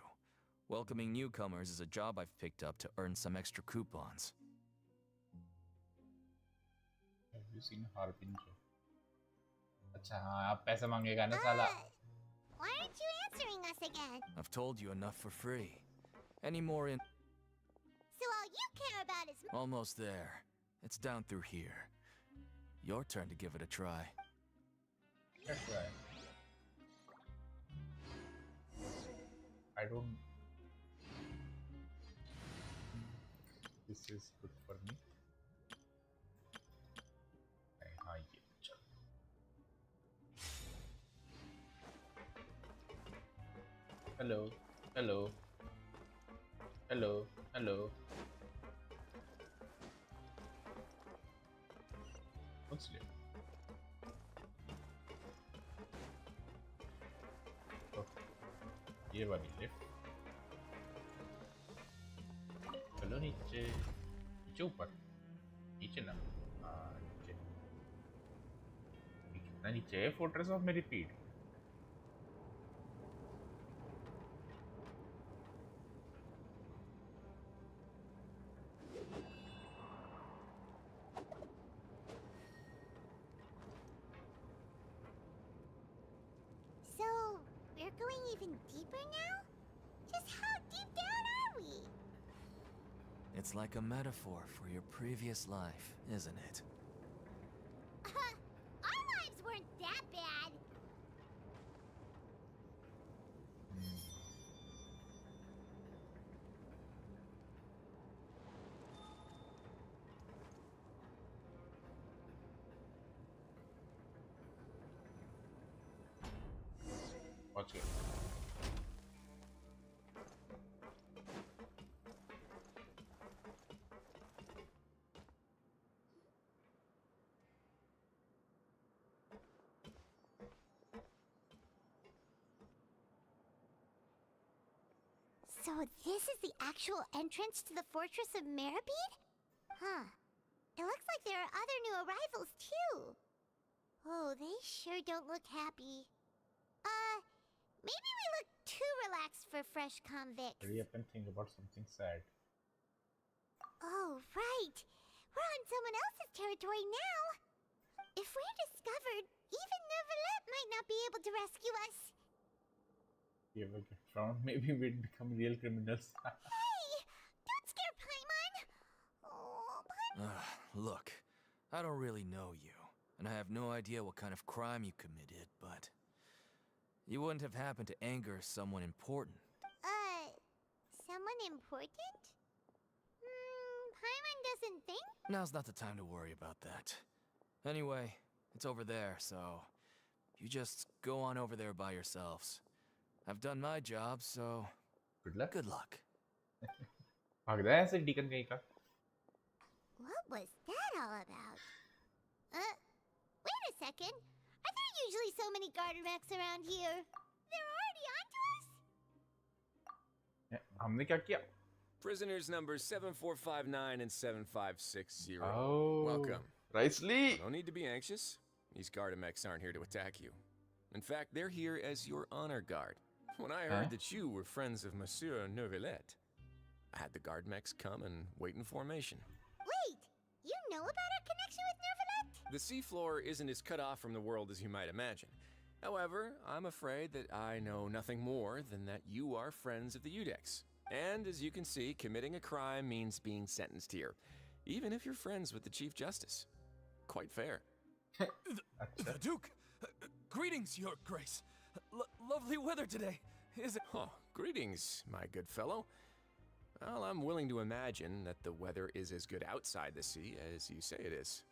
Welcoming newcomers is a job I've picked up to earn some extra coupons. Have you seen Harbinger? अच्छा हाँ आप पैसे मांगेगा ना साला. Why aren't you answering us again? I've told you enough for free. Any more in... So all you care about is... Almost there. It's down through here. Your turn to give it a try. That's right. I don't... This is good for me. हाँ ये चल. Hello, hello, hello, hello. What's it? Oh, ये वाली lift. चलो नीचे, नीचे ऊपर, नीचे ना. हाँ नीचे. कितना नीचे है फोर्ट्रेस ऑफ मेरीपीड? So, we're going even deeper now? Just how deep down are we? It's like a metaphor for your previous life, isn't it? Our lives weren't that bad. Watch it. So this is the actual entrance to the Fortress of Meripede? Huh. It looks like there are other new arrivals too. Oh, they sure don't look happy. Maybe we look too relaxed for fresh convicts. Hurry up and think about something sad. Oh, right. We're on someone else's territory now. If we're discovered, even Neuvillette might not be able to rescue us. If you ever get found, maybe we'd become real criminals. Hey! Don't scare Paimon! Oh, Paimon... Look, I don't really know you, and I have no idea what kind of crime you committed, but... You wouldn't have happened to anger someone important. Someone important? Paimon doesn't think? Now's not the time to worry about that. Anyway, it's over there, so... You just go on over there by yourselves. I've done my job, so... Good luck. Good luck. भाग जाए ऐसे deacon कहीं का. What was that all about? Wait a second. Are there usually so many Garderex around here? They're already onto us? हमने क्या किया? Prisoners numbers 7459 and 7560. Oh, welcome. Nicely. No need to be anxious. These Gardemex aren't here to attack you. In fact, they're here as your honor guard. When I heard that you were friends of Monsieur Neuvillette, I had the Gardemex come and wait in formation. Wait, you know about our connection with Neuvillette? The seafloor isn't as cut off from the world as you might imagine. However, I'm afraid that I know nothing more than that you are friends of the Udex. And as you can see, committing a crime means being sentenced here, even if you're friends with the Chief Justice. Quite fair. The Duke! Greetings, Your Grace. Lovely weather today, is it? Oh, greetings, my good fellow. Well, I'm willing to imagine that the weather is as good outside the sea as you say it is.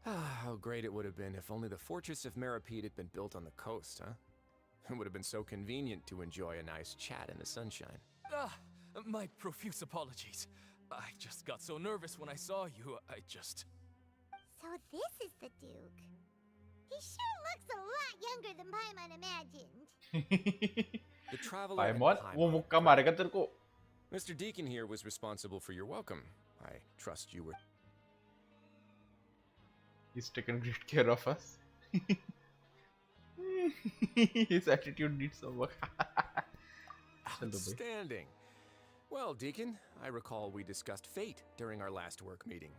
How great it would have been if only the Fortress of Meripede had been built on the coast, huh? It would have been so convenient to enjoy a nice chat in the sunshine. My profuse apologies. I just got so nervous when I saw you, So this is the Duke. He sure looks a lot younger than Paimon imagined. The traveler and पाइमॉन वो Paimon, मुक्का मारेगा तेरे को. Mr. Deacon here was responsible for your welcome. I trust you were. He's taken great care of us. His attitude needs some work. Outstanding. Well, Deacon, I recall we discussed fate during our last work meeting.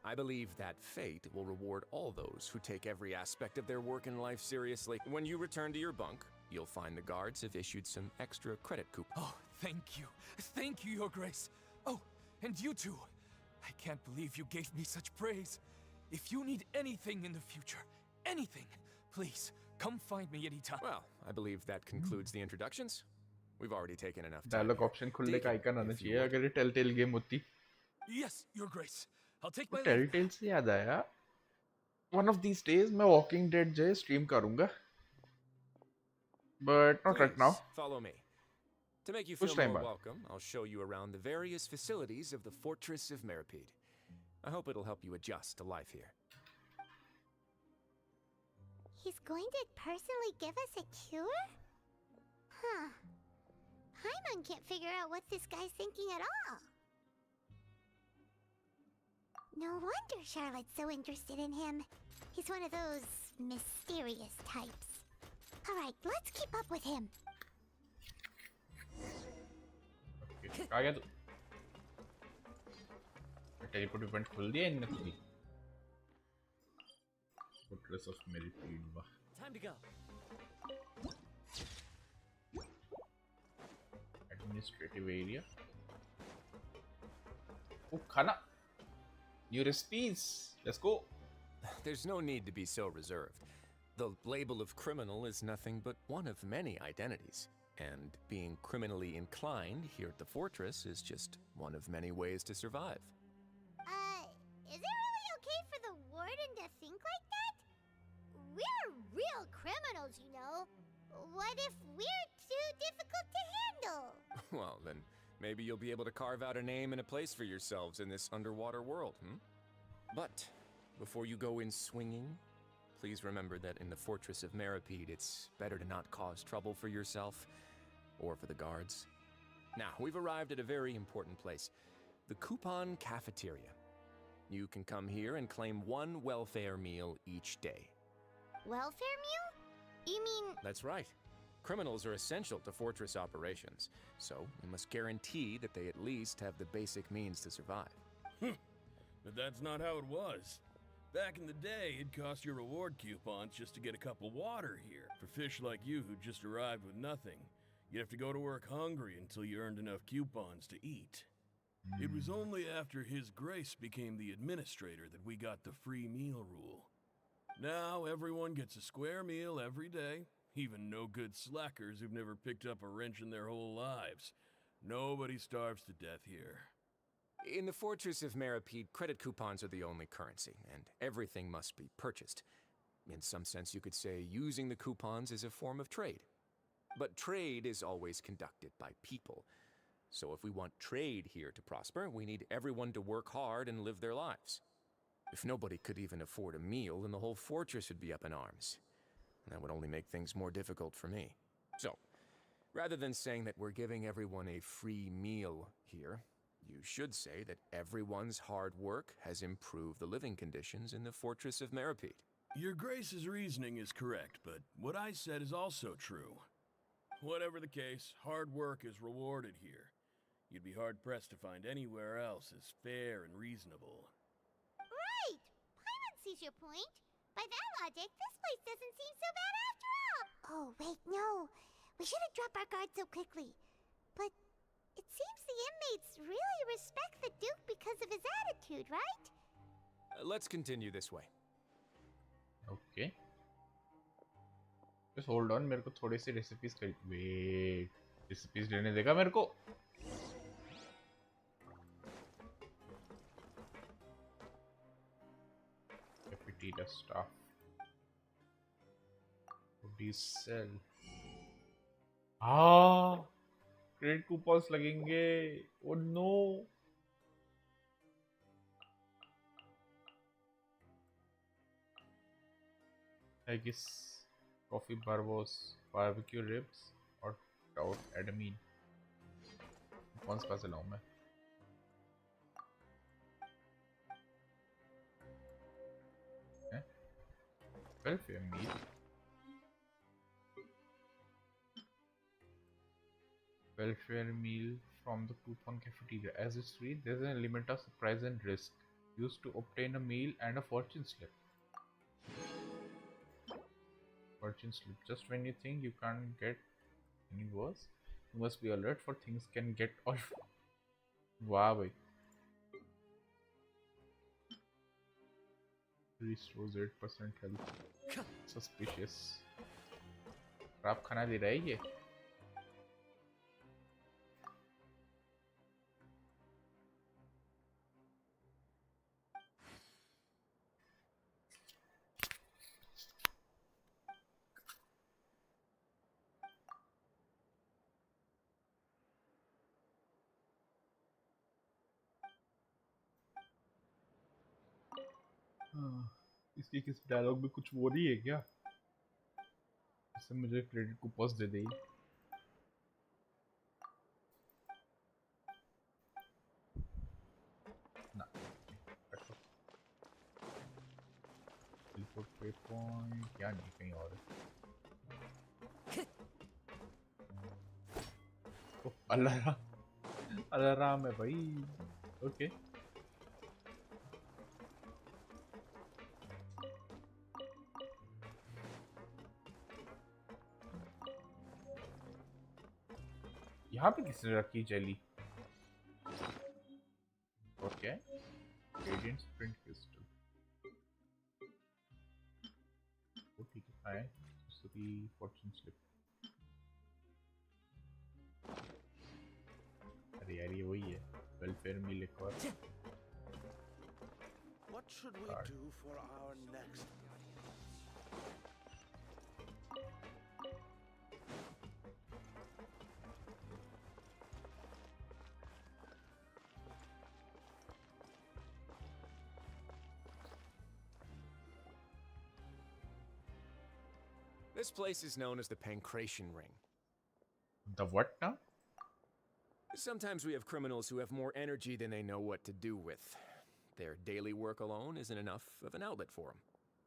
I believe that fate will reward all those who take every aspect of their work in life seriously. When you return to your bunk, you'll find the guards have issued some extra credit coupons. Oh, thank you. Thank you, Your Grace. Oh, and you too. I can't believe you gave me such praise. If you need anything in the future, anything, please, come find me anytime. Well, I believe that concludes the introductions. We've already taken enough time. Dialogue option खुलने का icon आना चाहिए अगर ये Telltale game होती. Yes, Your Grace. I'll take my leave. Telltale से याद आया. One of these days मैं Walking Dead जो stream करूँगा. But not right now. Follow me. To make you feel more welcome, I'll show you around the various facilities of the Fortress of Meripede. I hope it'll help you adjust to life here. He's going to personally give us a cure? Huh. Paimon can't figure out what this guy's thinking at all. No wonder Charlotte's so interested in him. He's one of those mysterious types. Alright, let's keep up with him. Okay, आ गया तू. Teleport event खुल दिया इनने खुद ही. Fortress of Meripede. Time to go. Administrative area. Oh, खाना. New recipes. Let's go. There's no need to be so reserved. The label of criminal is nothing but one of many identities. And being criminally inclined here at the fortress is just one of many ways to survive. Is it really okay for the warden to think like that? We're real criminals, you know. What if we're too difficult to handle? Well, then maybe you'll be able to carve out a name and a place for yourselves in this underwater world, But before you go in swinging, please remember that in the Fortress of Meripede, it's better to not cause trouble for yourself or for the guards. Now, we've arrived at a very important place, the Coupon Cafeteria. You can come here and claim one welfare meal each day. Welfare meal? You mean... That's right. Criminals are essential to fortress operations, so we must guarantee that they at least have the basic means to survive. But that's not how it was. Back in the day, it cost your reward coupons just to get a cup of water here. For fish like you who just arrived with nothing, you'd have to go to work hungry until you earned enough coupons to eat. It was only after His Grace became the administrator that we got the free meal rule. Now everyone gets a square meal every day, even no good slackers who've never picked up a wrench in their whole lives. Nobody starves to death here. In the Fortress of Meripede, credit coupons are the only currency, and everything must be purchased. In some sense, you could say using the coupons is a form of trade. But trade is always conducted by people. So if we want trade here to prosper, we need everyone to work hard and live their lives. If nobody could even afford a meal, then the whole fortress would be up in arms. That would only make things more difficult for me. So, rather than saying that we're giving everyone a free meal here, you should say that everyone's hard work has improved the living conditions in the Fortress of Meripede. Your Grace's reasoning is correct, but what I said is also true. Whatever the case, hard work is rewarded here. You'd be hard-pressed to find anywhere else as fair and reasonable. Right! Paimon sees your point. By that logic, this place doesn't seem so bad after all. Oh, wait, no. We shouldn't drop our guard so quickly. But it seems the inmates really respect the Duke because of his attitude, right? Let's continue this way. Okay. Just hold on, मेरे को थोड़ी सी recipes कर. Wait, recipes लेने देगा मेरे को. Cafeteria staff. Diesel. Credit coupons लगेंगे. Oh no. I guess coffee bar was barbecue ribs or trout edamame. कौन सा पैसे लाऊं मैं? Welfare meal. Welfare meal from the coupon cafeteria. As it's free, there's an element of surprise and risk. Used to obtain a meal and a fortune slip. Fortune slip. Just when you think you can't get any worse, you must be alert for things can get off. Wow, bhai. Restores 8% health. Suspicious. खराब खाना दे रहा है ये. इसके किस dialogue में कुछ वो नहीं है क्या? इससे मुझे क्रेडिट को पॉज दे देगी. ना. रिपोर्ट पे पॉइंट या नहीं कहीं और. अलार्म है भाई. ओके. यहाँ पे किसने रखी jelly? Okay. Radiant sprint crystal. वो ठीक है. फाइन. दूसरी फॉर्चून स्लिप. अरे यार ये वही है. वेलफेयर मिल एक और. What should we do for our next? This place is known as the Pancration Ring. The what now? Sometimes we have criminals who have more energy than they know what to do with. Their daily work alone isn't enough of an outlet for them.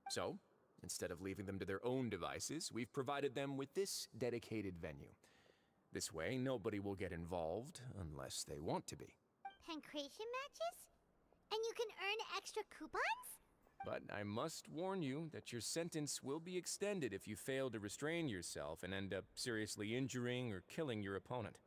So, instead of leaving them to their own devices, we've provided them with this dedicated venue. This way, nobody will get involved unless they want to be. Pancration matches? And you can earn extra coupons? But I must warn you that your sentence will be extended if you fail to restrain yourself and end up seriously injuring or killing your opponent.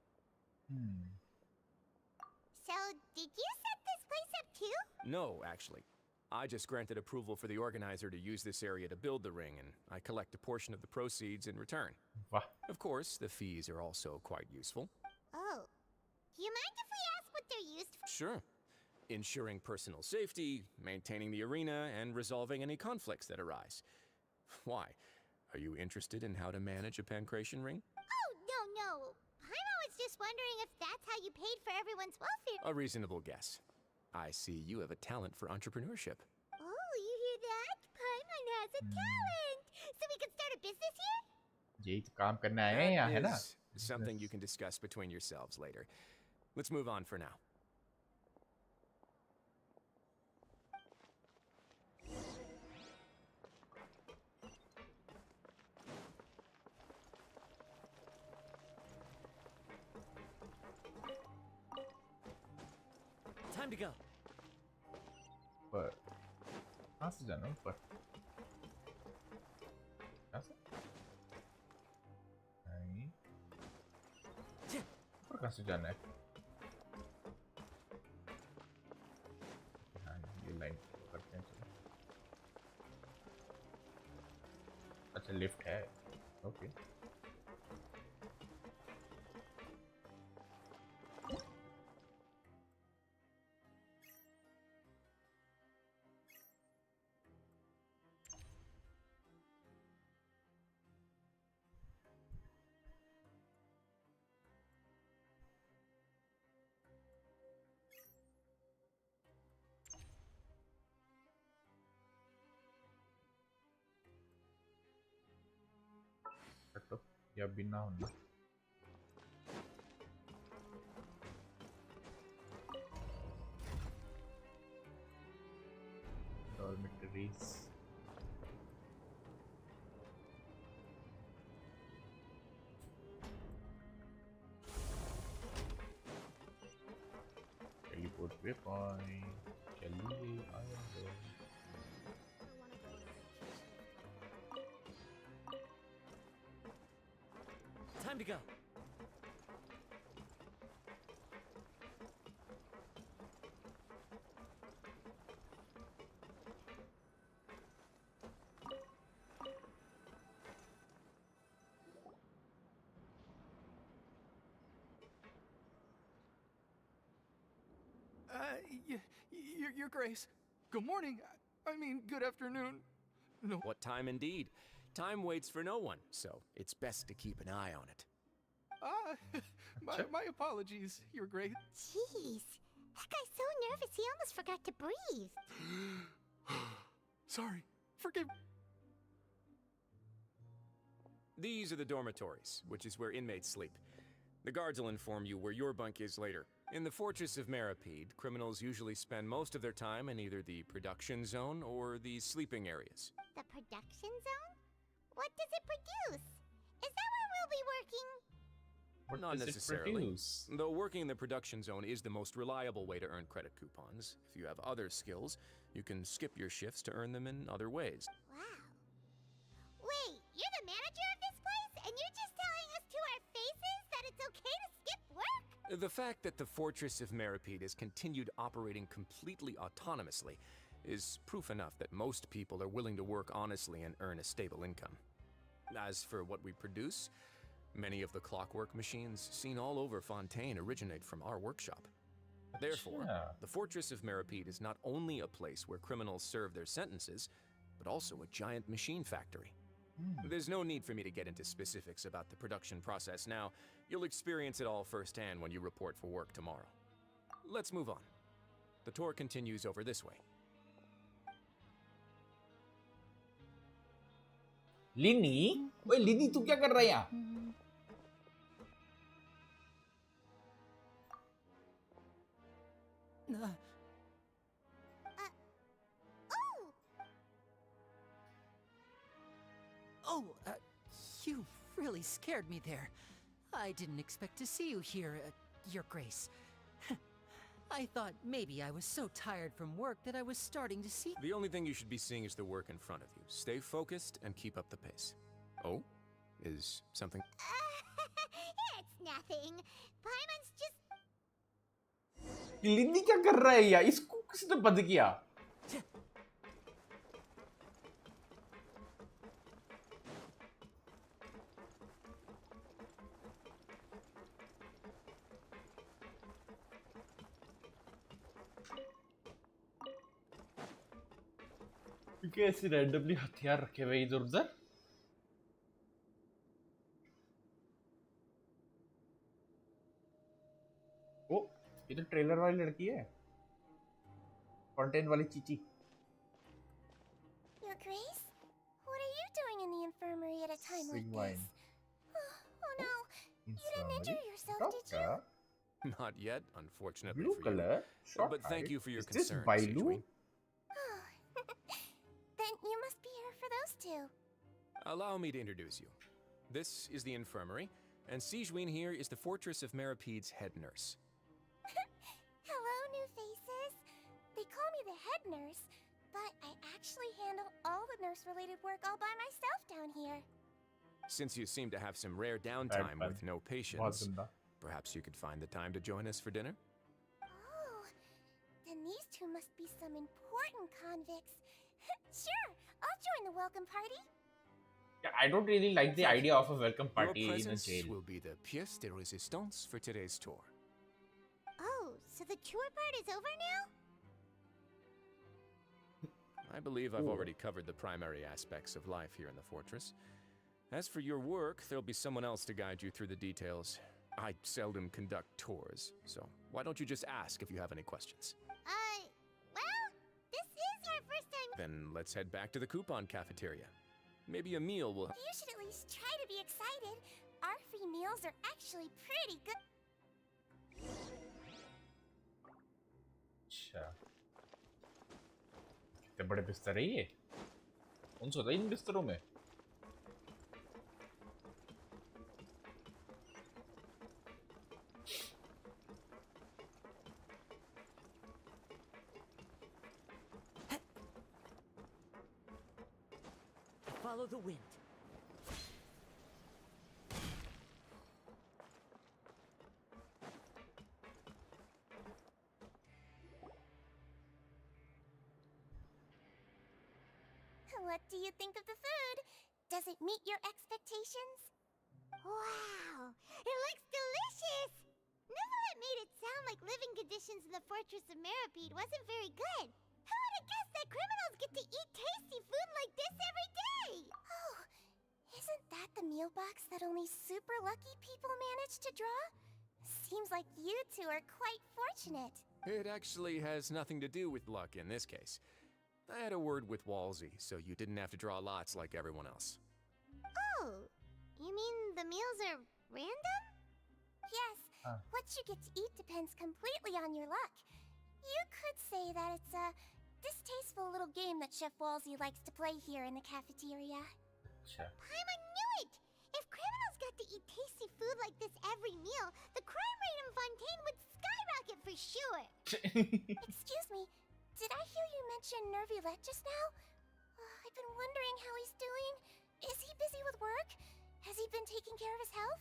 So, did you set this place up too? No, actually. I just granted approval for the organizer to use this area to build the ring, and I collect a portion of the proceeds in return. Of course, the fees are also quite useful. Oh. Do you mind if we ask what they're used for? Sure. Ensuring personal safety, maintaining the arena, and resolving any conflicts that arise. Why? Are you interested in how to manage a pancration ring? Oh, no. Paimon was just wondering if that's how you paid for everyone's welfare. A reasonable guess. I see you have a talent for entrepreneurship. Oh, you hear that? Paimon has a talent. So we can start a business here? यही तो काम करना है यहाँ है ना? Something you can discuss between yourselves later. Let's move on for now. Time to go. पर कहाँ से जाना ऊपर? कहाँ से? नहीं. ऊपर कहाँ से जाना है? हाँ ये लाइन करते हैं चलो. अच्छा लिफ्ट है. ओके. या बिना होना dormitories. Teleport waypoint. चलिए आया है. Time to go. Your Grace. Good morning. I mean, good afternoon. No. What time indeed? Time waits for no one, so it's best to keep an eye on it. My apologies, Your Grace. Jeez, that guy's so nervous he almost forgot to breathe. Sorry. Forgive. These are the dormitories, which is where inmates sleep. The guards will inform you where your bunk is later. In the Fortress of Meripede, criminals usually spend most of their time in either the production zone or the sleeping areas. The production zone? What does it produce? Is that where we'll be working? What Not does necessarily. it produce? Though working in the production zone is the most reliable way to earn credit coupons. If you have other skills, you can skip your shifts to earn them in other ways. Wow. Wait, you're the manager of this place? And you're just telling us to our faces that it's okay to skip work? The fact that the Fortress of Meripede has continued operating completely autonomously is proof enough that most people are willing to work honestly and earn a stable income. As for what we produce, many of the clockwork machines seen all over Fontaine originate from our workshop. Therefore, the Fortress of Meripede is not only a place where criminals serve their sentences, but also a giant machine factory. There's no need for me to get into specifics about the production process now. You'll experience it all firsthand when you report for work tomorrow. Let's move on. The tour continues over this way. लिनी? ओए लिनी तू क्या कर रहा है यहाँ? You really scared me there. I didn't expect to see you here, Your Grace. I thought maybe I was so tired from work that I was starting to see. The only thing you should be seeing is the work in front of you. Stay focused and keep up the pace. Oh? Is something... It's nothing. Paimon's just... लिनी क्या कर रहा है यार? इसको किसने बंद किया? क्योंकि ऐसे रैंडमली हथियार रखे हुए इधर उधर. ओ, ये तो ट्रेलर वाली लड़की है. फॉन्टेन वाली Chichi. Your Grace? What are you doing in the infirmary at a time like this? Oh no, you didn't injure yourself, did you? Not yet, unfortunately Blue for color, you. short But thank height. you for your Is this concern, Bailu? Sijui. Then you must be here for those two. Allow me to introduce you. This is the infirmary, and Sijui here is the Fortress of Meripede's head nurse. Hello, new faces. They call me the head nurse, but I actually handle all the nurse-related work all by myself down here. Since you seem to have some rare downtime with no patients, perhaps you could find the time to join us for dinner? Oh, then these two must be some important convicts. Sure, I'll join the welcome party. Yeah, I don't really like the idea of a welcome party Your in a presence jail. will be the pièce de résistance for today's tour. Oh, so the tour part is over now? I believe I've already covered the primary aspects of life here in the fortress. As for your work, there'll be someone else to guide you through the details. I seldom conduct tours, so why don't you just ask if you have any questions? Well, this is our first time. Then let's head back to the coupon cafeteria. Maybe a meal will... You should at least try to be excited. our free meals are actually pretty good. अच्छा, कितने बड़े बिस्तर है ये? कौन सोता है इन बिस्तरों में? Follow the wind. What do you think of the food? Does it meet your expectations? Wow, it looks delicious! Neverlet made it sound like living conditions in the Fortress of Meripede wasn't very good. Who would have guessed that criminals get to eat tasty food like this every day? Oh, isn't that the meal box that only super lucky people manage to draw? Seems like you two are quite fortunate. It actually has nothing to do with luck in this case. I had a word with Walsey, so you didn't have to draw lots like everyone else. Oh, you mean the meals are random? Yes, what you get to eat depends completely on your luck. You could say that it's a distasteful little game that Chef Walsey likes to play here in the cafeteria. Paimon knew it! If criminals got to eat tasty food like this every meal, the crime rate in Fontaine would skyrocket for sure! Excuse me, did I hear you mention Nervylette just now? I've been wondering how he's doing. Is he busy with work? Has he been taking care of his health?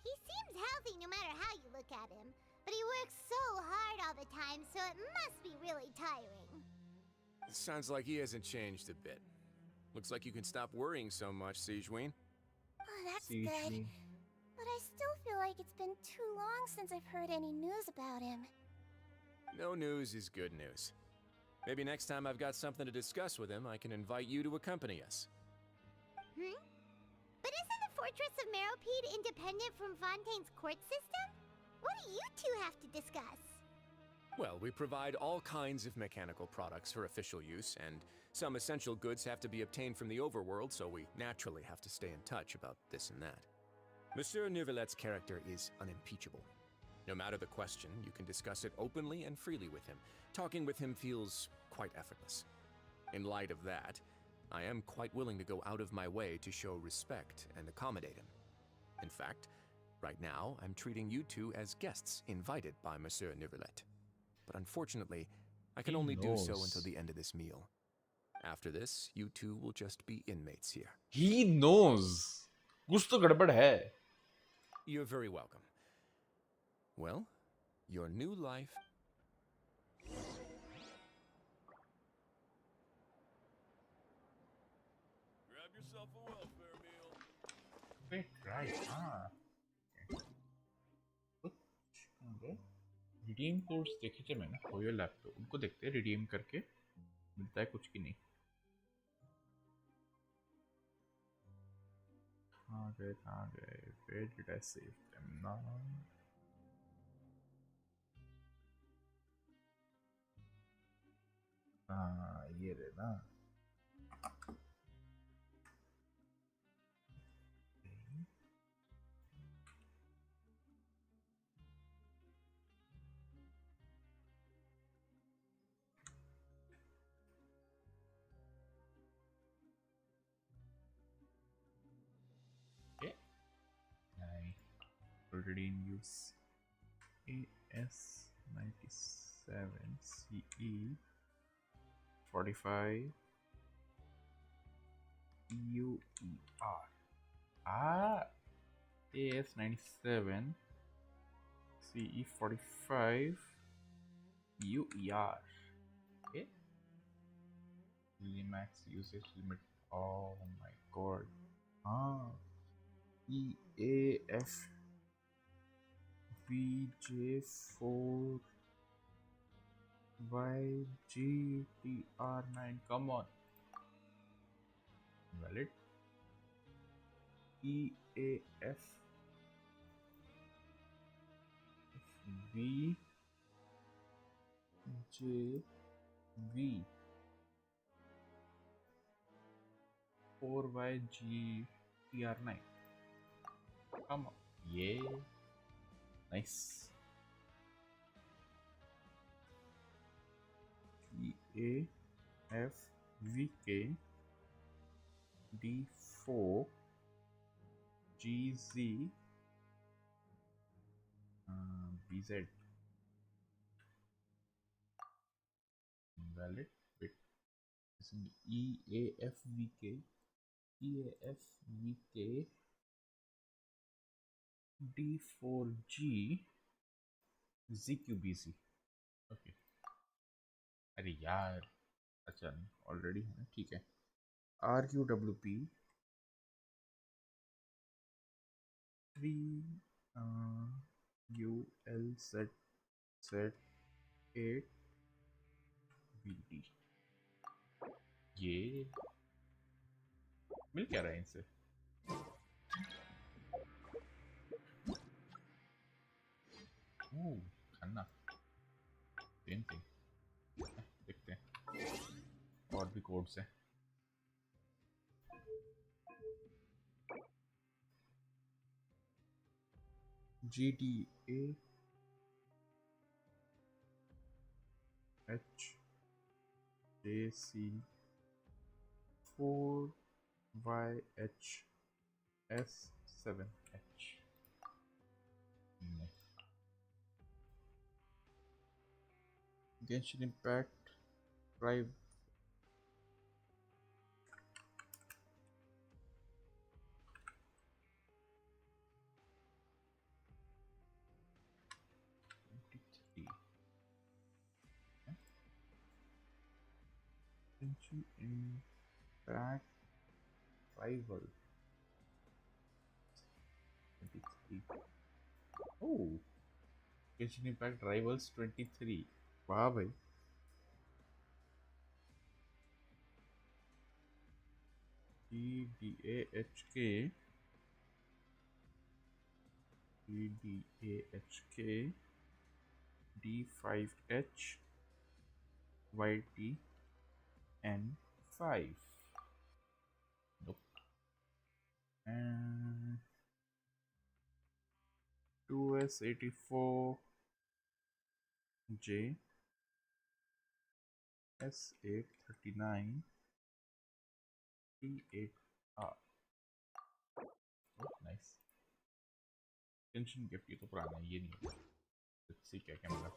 He seems healthy no matter how you look at him, but he works so hard all the time, so it must be really tiring. Sounds like he hasn't changed a bit. Looks like you can stop worrying so much, Sijween. Oh, that's good. But I still feel like it's been too long since I've heard any news about him. No news is good news. Maybe next time I've got something to discuss with him, I can invite you to accompany us. But isn't the Fortress of Meripede independent from Fontaine's court system? What do you two have to discuss? Well, we provide all kinds of mechanical products for official use, and some essential goods have to be obtained from the overworld, so we naturally have to stay in touch about this and that. Monsieur Nervylette's character is unimpeachable. No matter the question, you can discuss it openly and freely with him. Talking with him feels quite effortless. In light of that, I am quite willing to go out of my way to show respect and accommodate him. In fact, right now, I'm treating you two as guests invited by Monsieur Nervylette. But unfortunately, I can only do so until the end of this meal. After this, you two will just be inmates here. He knows. कुछ तो गड़बड़ है. You're very welcome. Well, your new life... Grab yourself a welfare meal. Wait, right, redeem codes देखे थे मैंने होयो lab पे, उनको देखते हैं रिडीम करके मिलता है कुछ की नहीं. कहाँ गए where did I save them now? हाँ ये रहे ना. Already in use. AS97 CE 45 UER. AS97 CE 45 UER. Okay. Limax usage limit. Oh my god. EAF VJ4 YGTR9. Come on. Valid. EAF VJV 4YGTR9. Come on. Yeah. Nice. EAFVK D4 GZ BZ. Valid bit. EAFVK D4G ZQBC. Okay अरे यार अच्छा already है ना ठीक है RQWP 3 ULZ8 BD ये मिल क्या रहा है इनसे खन्ना सेम थिंग देखते हैं और भी कोड्स हैं GDA HJC 4YHS7H Genshin Impact Drive Genshin Impact Rival 23 Oh Genshin Impact Rivals 23 वाह भाई DDAHK D5H YTN5 nope and 2S84 J S839 T8R oh nice Genshin gift ये तो पुराना है ये नहीं है let's see क्या क्या मिला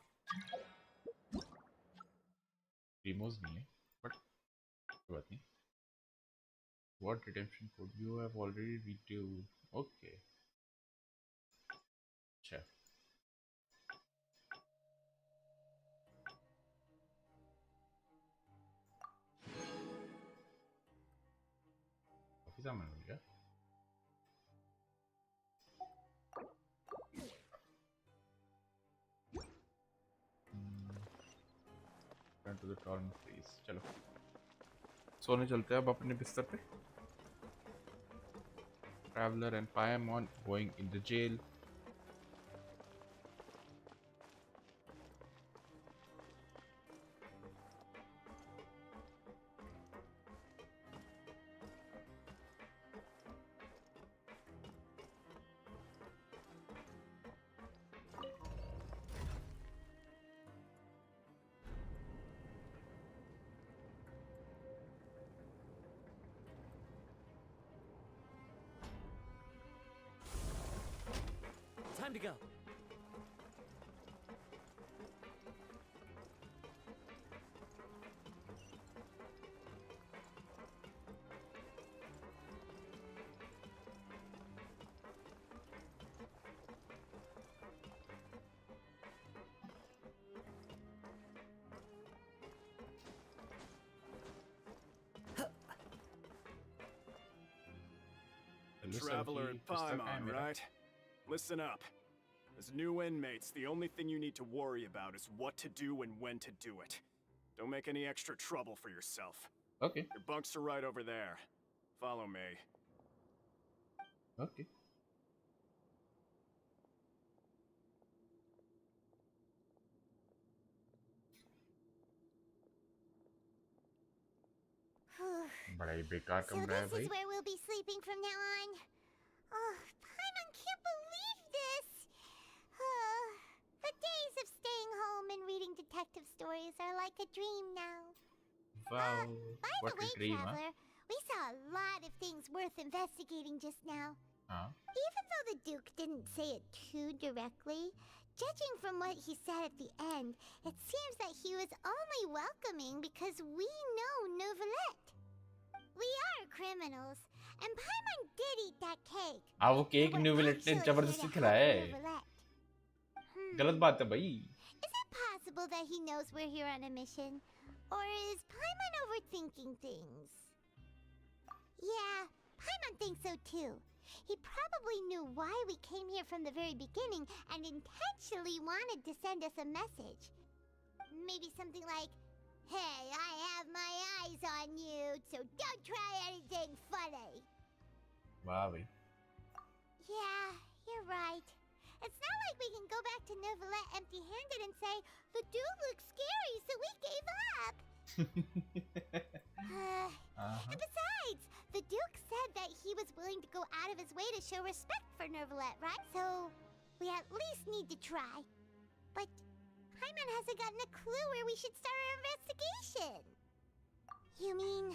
Demos नहीं है but कोई बात नहीं What redemption code you have already redeemed okay अच्छा काफी सामान मिल गया Turn to the torn please चलो सोने चलते हैं अब अपने बिस्तर पे Traveler and Paimon going in the jail Time to go. Traveler and Paimon, right? Listen up. As new inmates, the only thing you need to worry about is what to do and when to do it. Don't make any extra trouble for yourself. Okay. Your bunks are right over there. Follow me. Okay. बड़ा ही बेकार So कमरा है this भाई is where we'll be sleeping from now on. Oh, Paimon can't detective stories are like a dream now. Wow, By the what way, a dream, huh? Traveler, we saw a lot of things worth investigating just now. Huh? Even though the Duke didn't say it too directly, judging from what he said at the end, it seems that he was only welcoming because we know Novelette. We are criminals, and Paimon did eat that cake. हाँ वो cake न्यूविलेट ने जबरदस्ती खिलाया है. गलत बात है भाई. Is it possible that he knows we're here on a mission? Or is Paimon overthinking things? Yeah, Paimon thinks so too. He probably knew why we came here from the very beginning and intentionally wanted to send us a message. Maybe something like, "Hey, I have my eyes on you, so don't try anything funny." वाह भाई. Yeah, you're right. It's not like we can go back to Novelette empty-handed and say, "The dude looks scary, so we gave up." And besides, the Duke said that he was willing to go out of his way to show respect for Novelette, right? So, we at least need to try. But Paimon hasn't gotten a clue where we should start our investigation. You mean...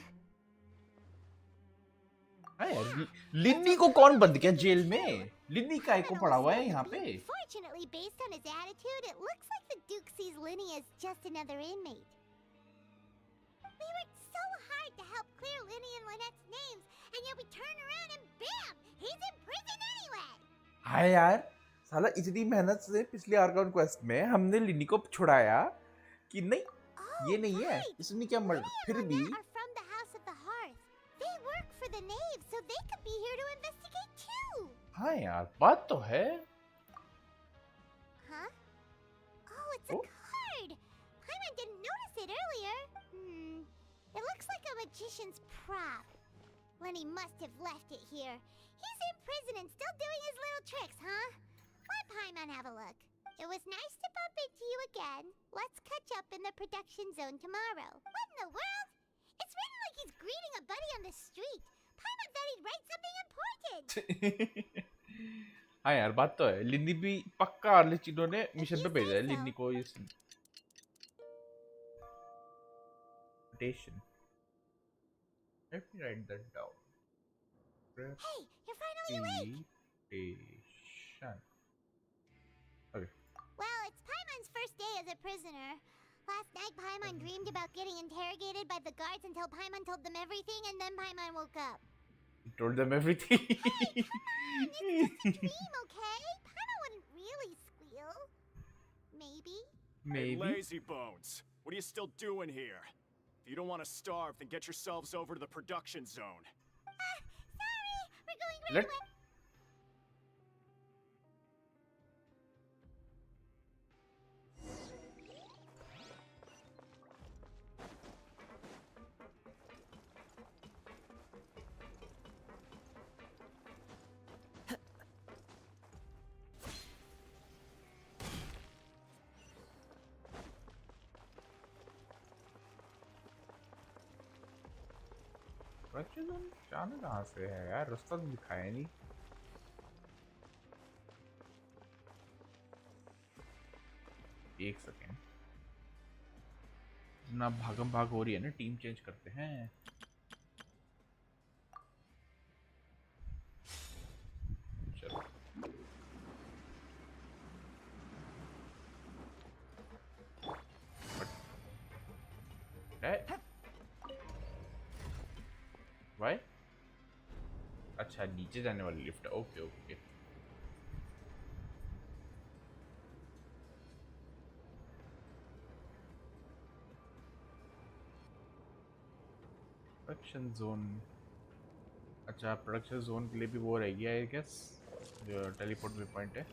हाँ यार, लिन्नी को कौन बंद किया jail में? लिन्नी काय को पड़ा हुआ है यहाँ पे? Fortunately, based on his attitude, it looks like the Duke sees Linny as just another inmate. We worked so hard to help clear Linny and Lynette's names, and yet we turn around and bam! He's in prison anyway! हाँ यार, साला इतनी मेहनत से पिछले Arcon quest में हमने लिन्नी को छुड़ाया कि नहीं, ये नहीं है, इसने क्या मर फिर भी They work for the Knave, so they could be here to investigate too. हाँ यार, बात तो है. Huh? Oh, it's a card. Paimon didn't notice it earlier. It looks like a magician's prop. Lenny must have left it here. He's in prison and still doing his little tricks, huh? Let Paimon have a look. It was nice to bump into you again. Let's catch up in the production zone tomorrow. What in the world? It's written like he's greeting a buddy on the street. Paimon thought he'd write something important. हाँ यार, बात तो है. लिन्नी भी पक्का आर्लेचिनो ने mission पे भेजा है लिन्नी को ये invitation. Let me write that down. Hey, you're finally awake. Invitation. Okay. Well, it's Paimon's first day as a prisoner. Last night, Paimon dreamed about getting interrogated by the guards until Paimon told them everything, and then Paimon woke up. You told them everything? Hey, come on! It's just a dream, okay? Paimon wouldn't really squeal. Maybe? Hey, lazy bones. What are you still doing here? If you don't want to starve, then get yourselves over to the production zone. Sorry! We're going right away. जाने कहाँ से है यार, रास्ता तो दिखाया नहीं. एक सेकेंड, ना भागम भाग हो रही है ना, टीम चेंज करते हैं. चलो भाई, अच्छा नीचे जाने वाली lift. Okay okay. Production zone. अच्छा, प्रोडक्शन जोन के लिए भी वो रहेगी आई गेस, जो टेलीपोर्ट वे पॉइंट है.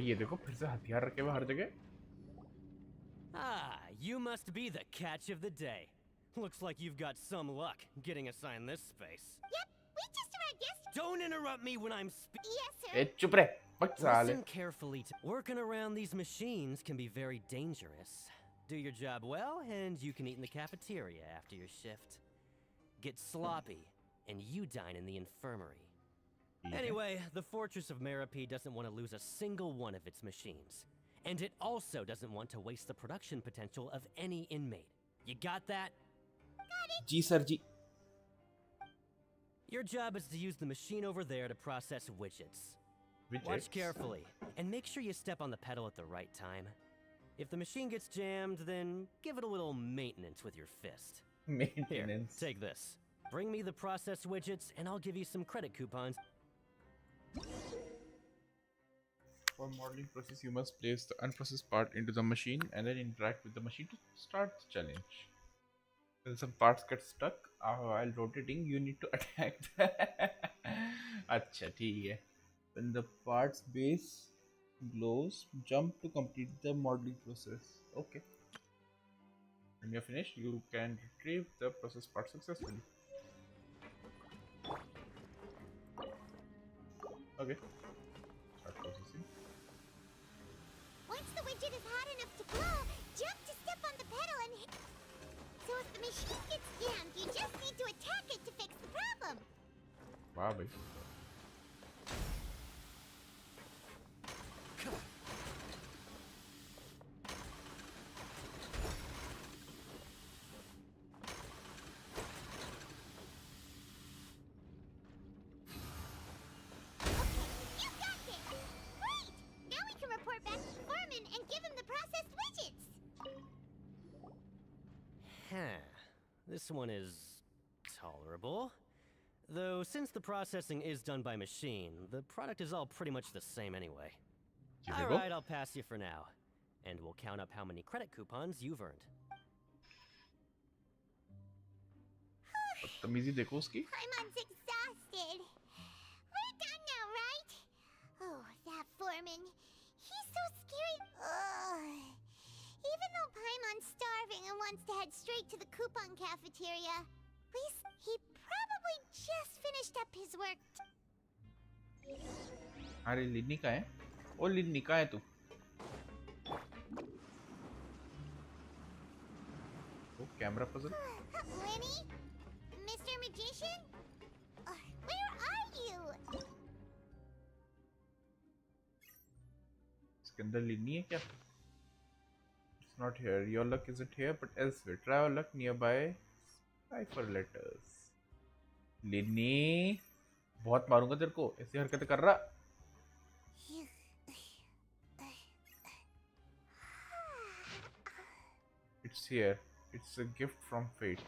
ये देखो फिर से हथियार रखे हुए हर जगह. Ah, you must be the catch of the day. Looks like you've got some luck getting assigned this space. Yep, we just arrived yesterday. Don't interrupt me when I'm Yes, sir. ए चुप रहे. Listen carefully. Working around these machines can be very dangerous. Do your job well, and you can eat in the cafeteria after your shift. Get sloppy, and you dine in the infirmary. Anyway, the Fortress of Meripede doesn't want to lose a single one of its machines. And it also doesn't want to waste the production potential of any inmate. You got that? Got it. Ji sir ji. Your job is to use the machine over there to process widgets. Watch carefully, and make sure you step on the pedal at the right time. If the machine gets jammed, then give it a little maintenance with your fist. Maintenance. Here, take this. Bring me the process widgets, and I'll give you some credit coupons. For modeling process, you must place the unprocessed part into the machine and then interact with the machine to start the challenge. When some parts get stuck while rotating, you need to attack them. अच्छा ठीक है. When the part's base glows, jump to complete the modeling process. Okay. When you're finished, you can retrieve the process part successfully. Okay. Start processing. Once the widget is hot enough to glow, jump to step on the pedal and hit. So if the machine gets jammed, you just need to attack it to fix the problem. Wow, bhai. This one is tolerable. Though since the processing is done by machine, the product is all pretty much the same anyway. Alright, I'll pass you for now. And we'll count up how many credit coupons you've earned. बदतमीजी देखो उसकी. Paimon's exhausted. We're done now, right? Oh, that foreman. He's so scary. Ugh. Even though Paimon's starving and wants to head straight to the coupon cafeteria, he probably just finished up his work. अरे लिन्नी का है? ओ लिन्नी का है तू? ओ camera puzzle? Linny? Mr. Magician? Where are you? इसके अंदर लिन्नी है क्या? It's not here. Your luck isn't here, but elsewhere. Try your luck nearby. Cipher letters. लिन्नी, बहुत मारूंगा तेरे को. ऐसी हरकतें कर रहा. It's here. It's a gift from fate.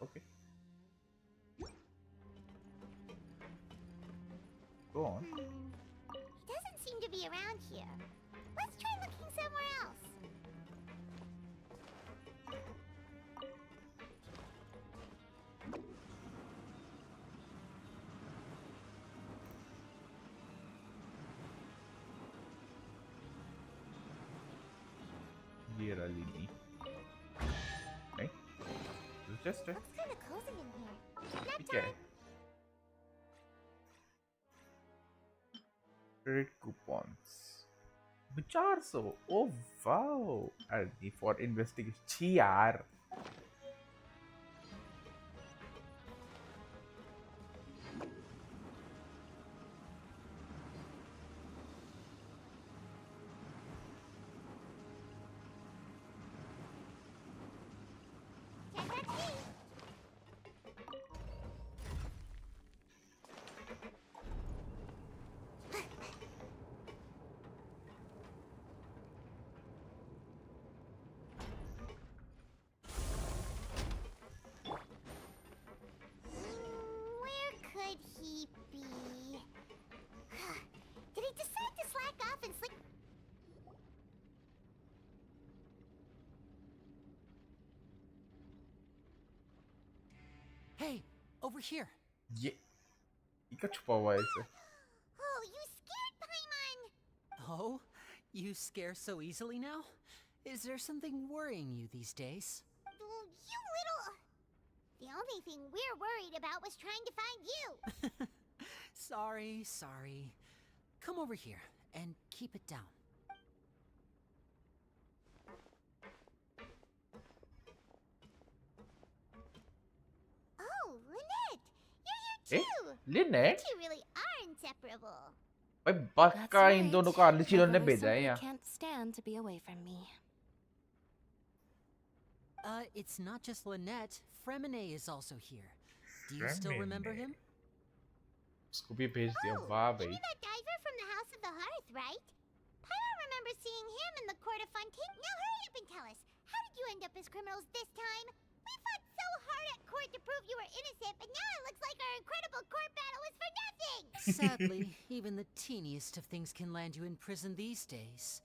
Okay. Go on. He doesn't seem to be around here. Let's try looking somewhere else. ये रहा लिन्नी. Okay. It's just a. Looks kind of cozy in here. Nap ठीक है. time. Credit coupons. 400. Oh wow. Arni for investigation. छी यार. Where could he be? Did he decide to slack off and sleep? Hey, over here. ये इका छुपा हुआ है इसे. Oh, you scared Paimon! Oh, you scare so easily now? Is there something worrying you these days? Oh, you little... The only thing we're worried about was trying to find you. Sorry. come over here and keep it down. Oh, Lynette! You're here too! Lynette? You two really are inseparable. भाई पक्का इन दोनों को early चिलों ने My brother भेजा है simply यहाँ. can't stand to be away from me. It's not just Lynette. Fremine is also here. Do you still remember him? उसको भी भेज दिया. वाह भाई. You're that diver from the House of the Hearth, right? Paimon remembers seeing him in the Court of Fontaine. Now hurry up and tell us. How did you end up as criminals this time? We fought so hard at court to prove you were innocent, but now it looks like our incredible court battle was for nothing! Sadly, even the teeniest of things can land you in prison these days.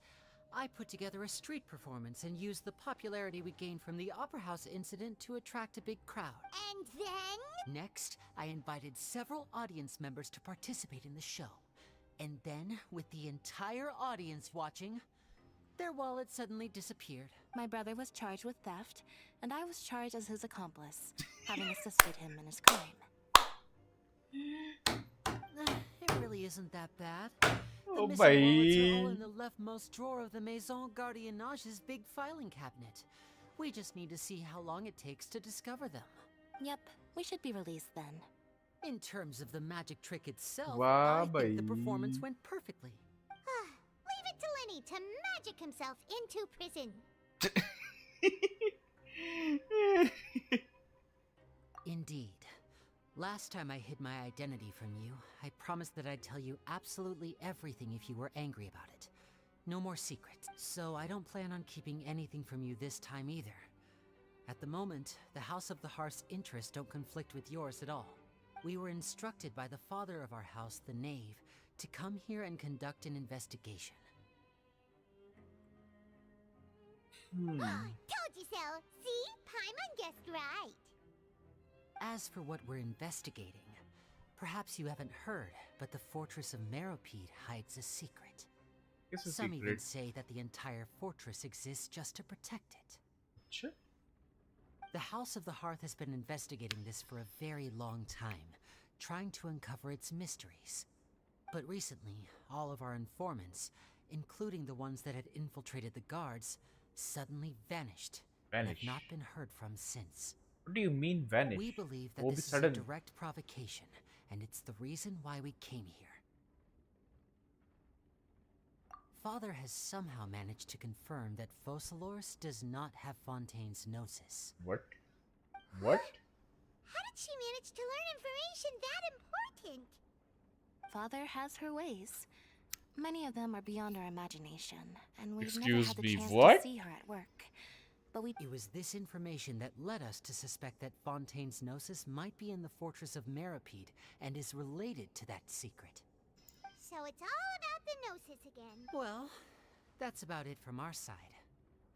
I put together a street performance and used the popularity we gained from the Opera House incident to attract a big crowd. And then? Next, I invited several audience members to participate in the show. And then, with the entire audience watching, their wallet suddenly disappeared. My brother was charged with theft, and I was charged as his accomplice, having assisted him in his crime. It really isn't that bad. The Oh, missing wallets are all bhai. in the leftmost drawer of the Maison Gardiennage's big filing cabinet. We just need to see how long it takes to discover them. Yep, we should be released then. In terms of the magic trick itself, Wow, I think the bhai. performance went perfectly. Leave it to Lenny to magic himself into prison. Indeed. Last time I hid my identity from you, I promised that I'd tell you absolutely everything if you were angry about it. No more secrets. So I don't plan on keeping anything from you this time either. At the moment, the House of the Hearth's interests don't conflict with yours at all. We were instructed by the father of our house, the Knave, to come here and conduct an investigation. Told you so. See? Paimon guessed right. As for what we're investigating, perhaps you haven't heard, but the fortress of Meropide hides a secret. It's a Some even secret. say that the entire fortress exists just to protect it. Sure. The House of the Hearth has been investigating this for a very long time, trying to uncover its mysteries. But recently, all of our informants, including the ones that had infiltrated the guards, suddenly vanished. And have Vanish. not been heard from since. What do you mean vanish? We believe that वो भी this is a sudden. direct provocation, and it's the reason why we came here. Father has somehow managed to confirm that Focalors does not have Fontaine's Gnosis. What? What? How did she manage to learn information that important? Father has her ways. Many of them are beyond our imagination, and we've never Excuse had the me, chance what? to see her at work. But It was this information that led us to suspect that Fontaine's Gnosis might be in the fortress of Meropide and is related to that secret. So it's all about the Gnosis again. Well, that's about it from our side.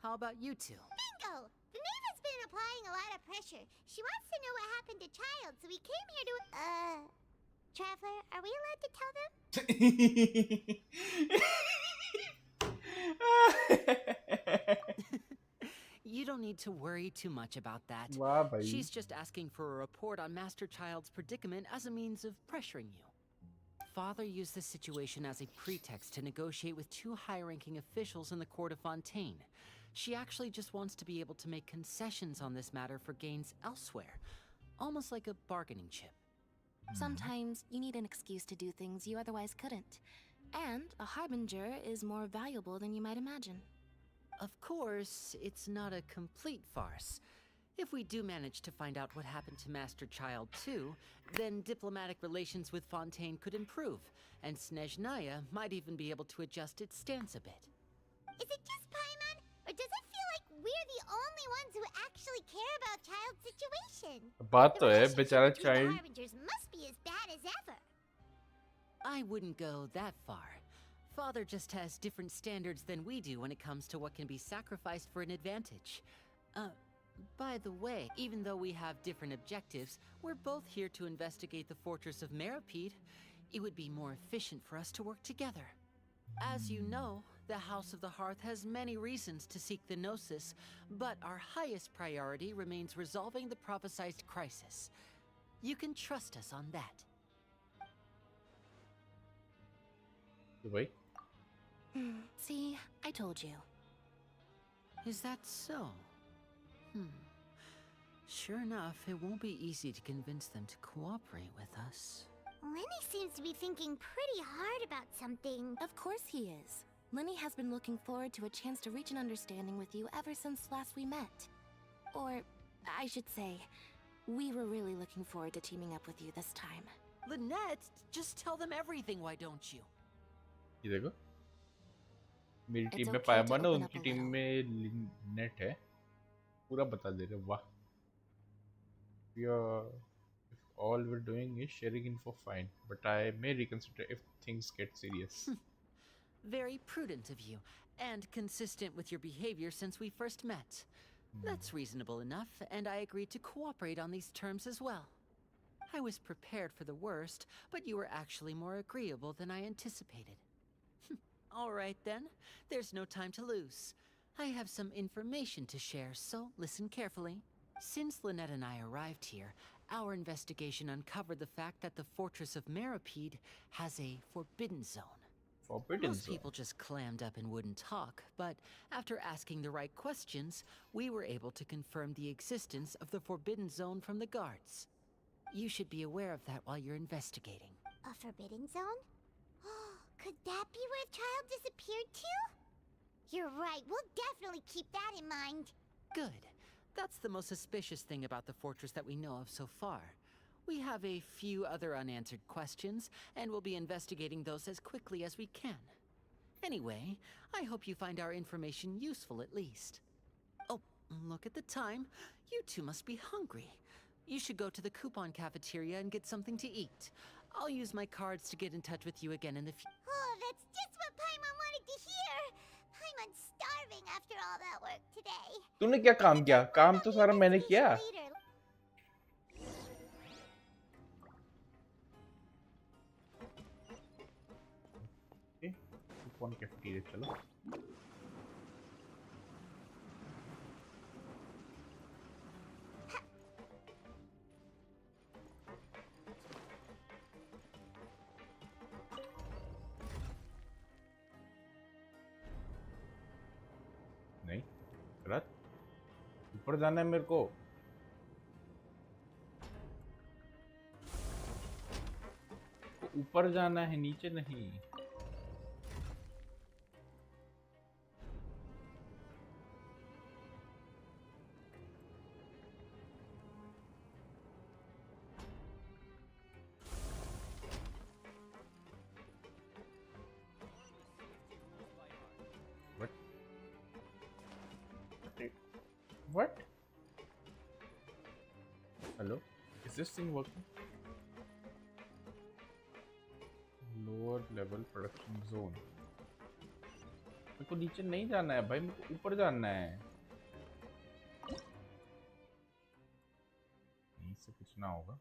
How about you two? Bingo! The Knave has been applying a lot of pressure. She wants to know what happened to Child, so we came here to... Traveler, are we allowed to tell them? You don't need to worry too much about that. वाह भाई. She's just asking for a report on Master Child's predicament as a means of pressuring you. Father used this situation as a pretext to negotiate with two high-ranking officials in the court of Fontaine. She actually just wants to be able to make concessions on this matter for gains elsewhere, almost like a bargaining chip. sometimes you need an excuse to do things you otherwise couldn't. And a harbinger is more valuable than you might imagine. Of course, it's not a complete farce. If we do manage to find out what happened to Master Child too, then diplomatic relations with Fontaine could improve, and Snezhnaya might even be able to adjust its stance a bit. Is it just Paimon, or does it feel like we're the only ones who actually care about Child's situation? बात तो है relationship बेचारा between the child. harbingers must be as bad as ever. I wouldn't go that far. Father just has different standards than we do when it comes to what can be sacrificed for an advantage. By the way, even though we have different objectives, we're both here to investigate the fortress of Meropide. It would be more efficient for us to work together. As you know, the House of the Hearth has many reasons to seek the Gnosis, but our highest priority remains resolving the prophesized crisis. You can trust us on that. भाई See, I told you. Is that so? Sure enough, it won't be easy to convince them to cooperate with us. Lenny seems to be thinking pretty hard about something. Of course he is. Lenny has been looking forward to a chance to reach an understanding with you ever since last we met. Or, I should say, we were really looking forward to teaming up with you this time. Lynette, just tell them everything, why don't you? ये देखो मेरी It's team में okay पायामा to ना open उनकी up a team little. में Lynette है पूरा बता दे रहे वाह we are if all we're doing is sharing info fine but I may reconsider if things get serious. Very prudent of you, and consistent with your behavior since we first met. That's reasonable enough, and I agreed to cooperate on these terms as well. I was prepared for the worst, but you were actually more agreeable than I anticipated. All right then, there's no time to lose. I have some information to share, so listen carefully. Since Lynette and I arrived here, our investigation uncovered the fact that the Fortress of Meripede has a forbidden zone. Most people just clammed up and wouldn't talk, but after asking the right questions, we were able to confirm the existence of the forbidden zone from the guards. You should be aware of that while you're investigating. A forbidden zone? Could that be where the child disappeared to? You're right, we'll definitely keep that in mind. Good. That's the most suspicious thing about the fortress that we know of so far. We have a few other unanswered questions, and we'll be investigating those as quickly as we can. Anyway, I hope you find our information useful at least. Oh, look at the time. You two must be hungry. You should go to the coupon cafeteria and get something to eat. I'll use my cards to get in touch with you again in the future. Oh, that's just what Paimon wanted to hear. Paimon's starving after all that work today. तूने क्या काम किया काम तो सारा मैंने किया कौन कैफेटेरिया चलो नहीं गलत ऊपर जाना है मेरे को ऊपर जाना है नीचे नहीं What? Hello? Is this thing working? Lower level production zone. मेरे को नीचे नहीं जाना है भाई मेरे को ऊपर जाना है यहीं से कुछ ना होगा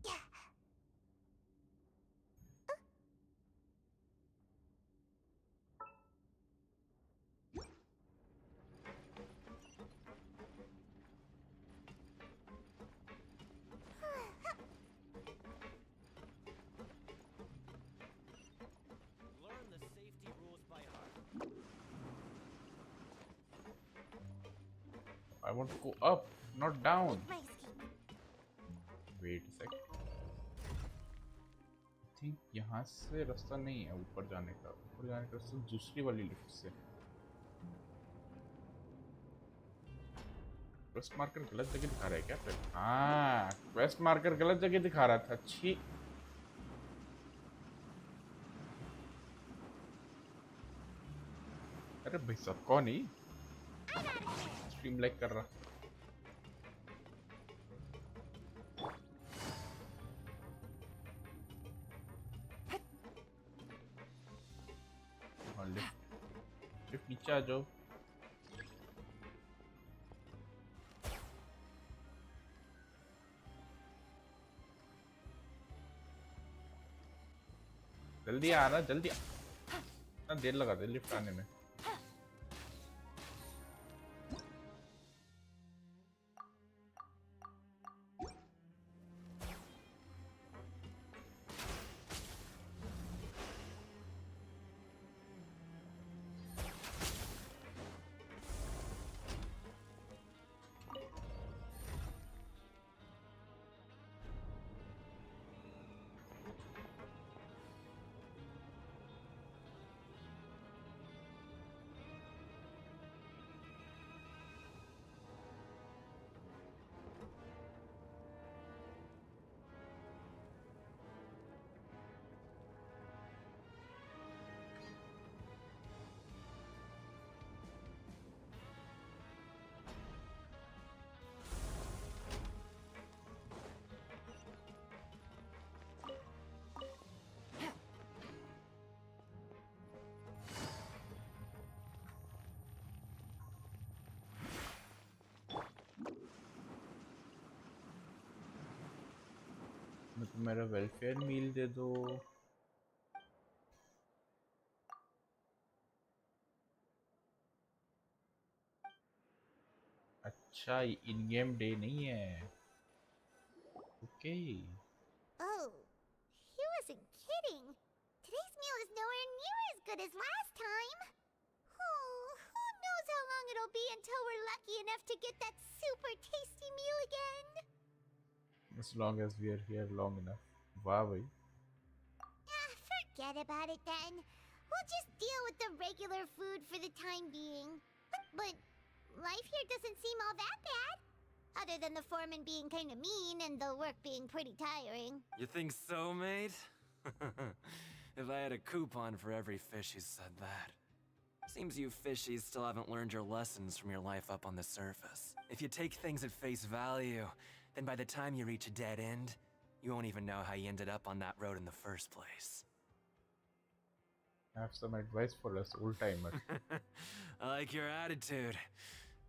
Yeah. Learn the safety rules by heart. I want to go up not down wait a sec I think यहाँ से रास्ता नहीं है ऊपर जाने का रास्ता दूसरी वाली लिफ्ट से क्वेस्ट मार्कर गलत जगह दिखा रहा है क्या फिर हाँ क्वेस्ट मार्कर गलत जगह दिखा रहा था अच्छी अरे भाई सब कौन ही स्ट्रीम लाइक कर रहा लिफ्ट नीचे आ जाओ जल्दी आना, जल्दी ना, देर लगा दे लिफ्ट आने में। तो मेरा वेलफेयर मील दे दो। अच्छा, ये इन गेम डे नहीं है। Okay. Oh, he wasn't kidding. Today's meal is nowhere near as good as last time. Oh, who knows how long it'll be until we're lucky enough to get that super tasty meal again. As long as we are here long enough. वाह भाई। Forget about it then. We'll just deal with the regular food for the time being. But life here doesn't seem all that bad. Other than the foreman being kind of mean and the work being pretty tiring. You think so, mate? If I had a coupon for every fish who said that. Seems you fishies still haven't learned your lessons from your life up on the surface. If you take things at face value, then by the time you reach a dead end, you won't even know how you ended up on that road in the first place. I have some advice for us old-timer. I like your attitude.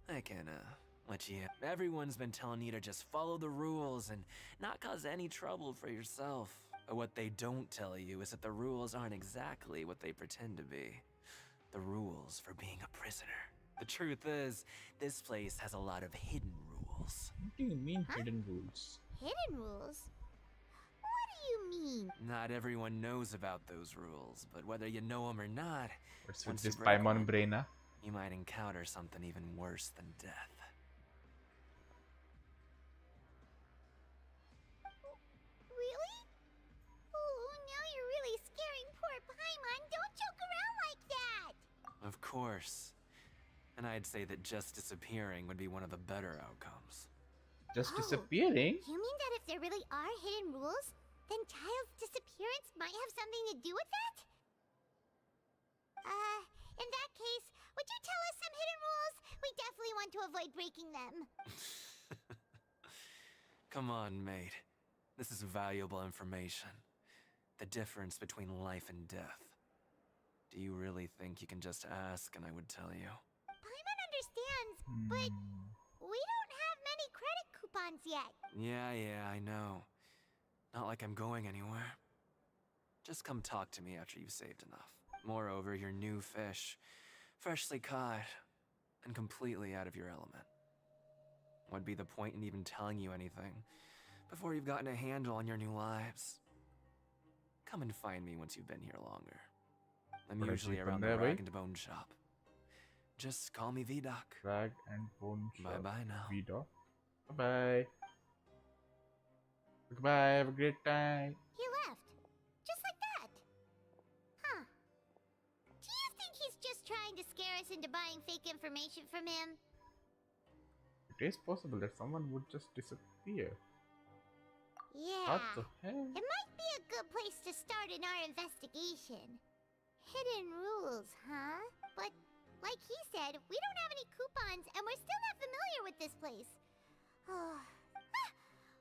I can, let you in. Everyone's been telling you to just follow the rules and not cause any trouble for yourself. But what they don't tell you is that the rules aren't exactly what they pretend to be. The rules for being a prisoner. The truth is, this place has a lot of hidden rules. What do you mean, hidden rules? Hidden rules? What do you mean? Not everyone knows about those rules, but whether you know them or not, What's with once you this break Paimon one, brain, huh? you might encounter something even worse than death. Really? Oh, now you're really scaring poor Paimon. Don't joke around like that. Of course. And I'd say that just disappearing would be one of the better outcomes. Just disappearing? You mean that if there really are hidden rules, then Child's disappearance might have something to do with that? In that case, would you tell us some hidden rules? We definitely want to avoid breaking them. Come on, mate. This is valuable information. The difference between life and death. Do you really think you can just ask and I would tell you? Paimon understands, but we don't have many credit coupons yet. Yeah, I know. Not like I'm going anywhere. Just come talk to me after you've saved enough. Moreover, you're new fish, freshly caught, and completely out of your element. What'd be the point in even telling you anything before you've gotten a handle on your new lives? Come and find me once you've been here longer. I'm usually around the Rag and Bone shop. Just call me V-Doc. Rag and Bone shop. Bye-bye now. V-Doc. Bye-bye. Goodbye, have a great time. He left. Just like that. Huh. Do you think he's just trying to scare us into buying fake information from him? It is possible that someone would just disappear. Yeah. What the hell? It might be a good place to start in our investigation. Hidden rules, huh? But, like he said, we don't have any coupons, and we're still not familiar with this place.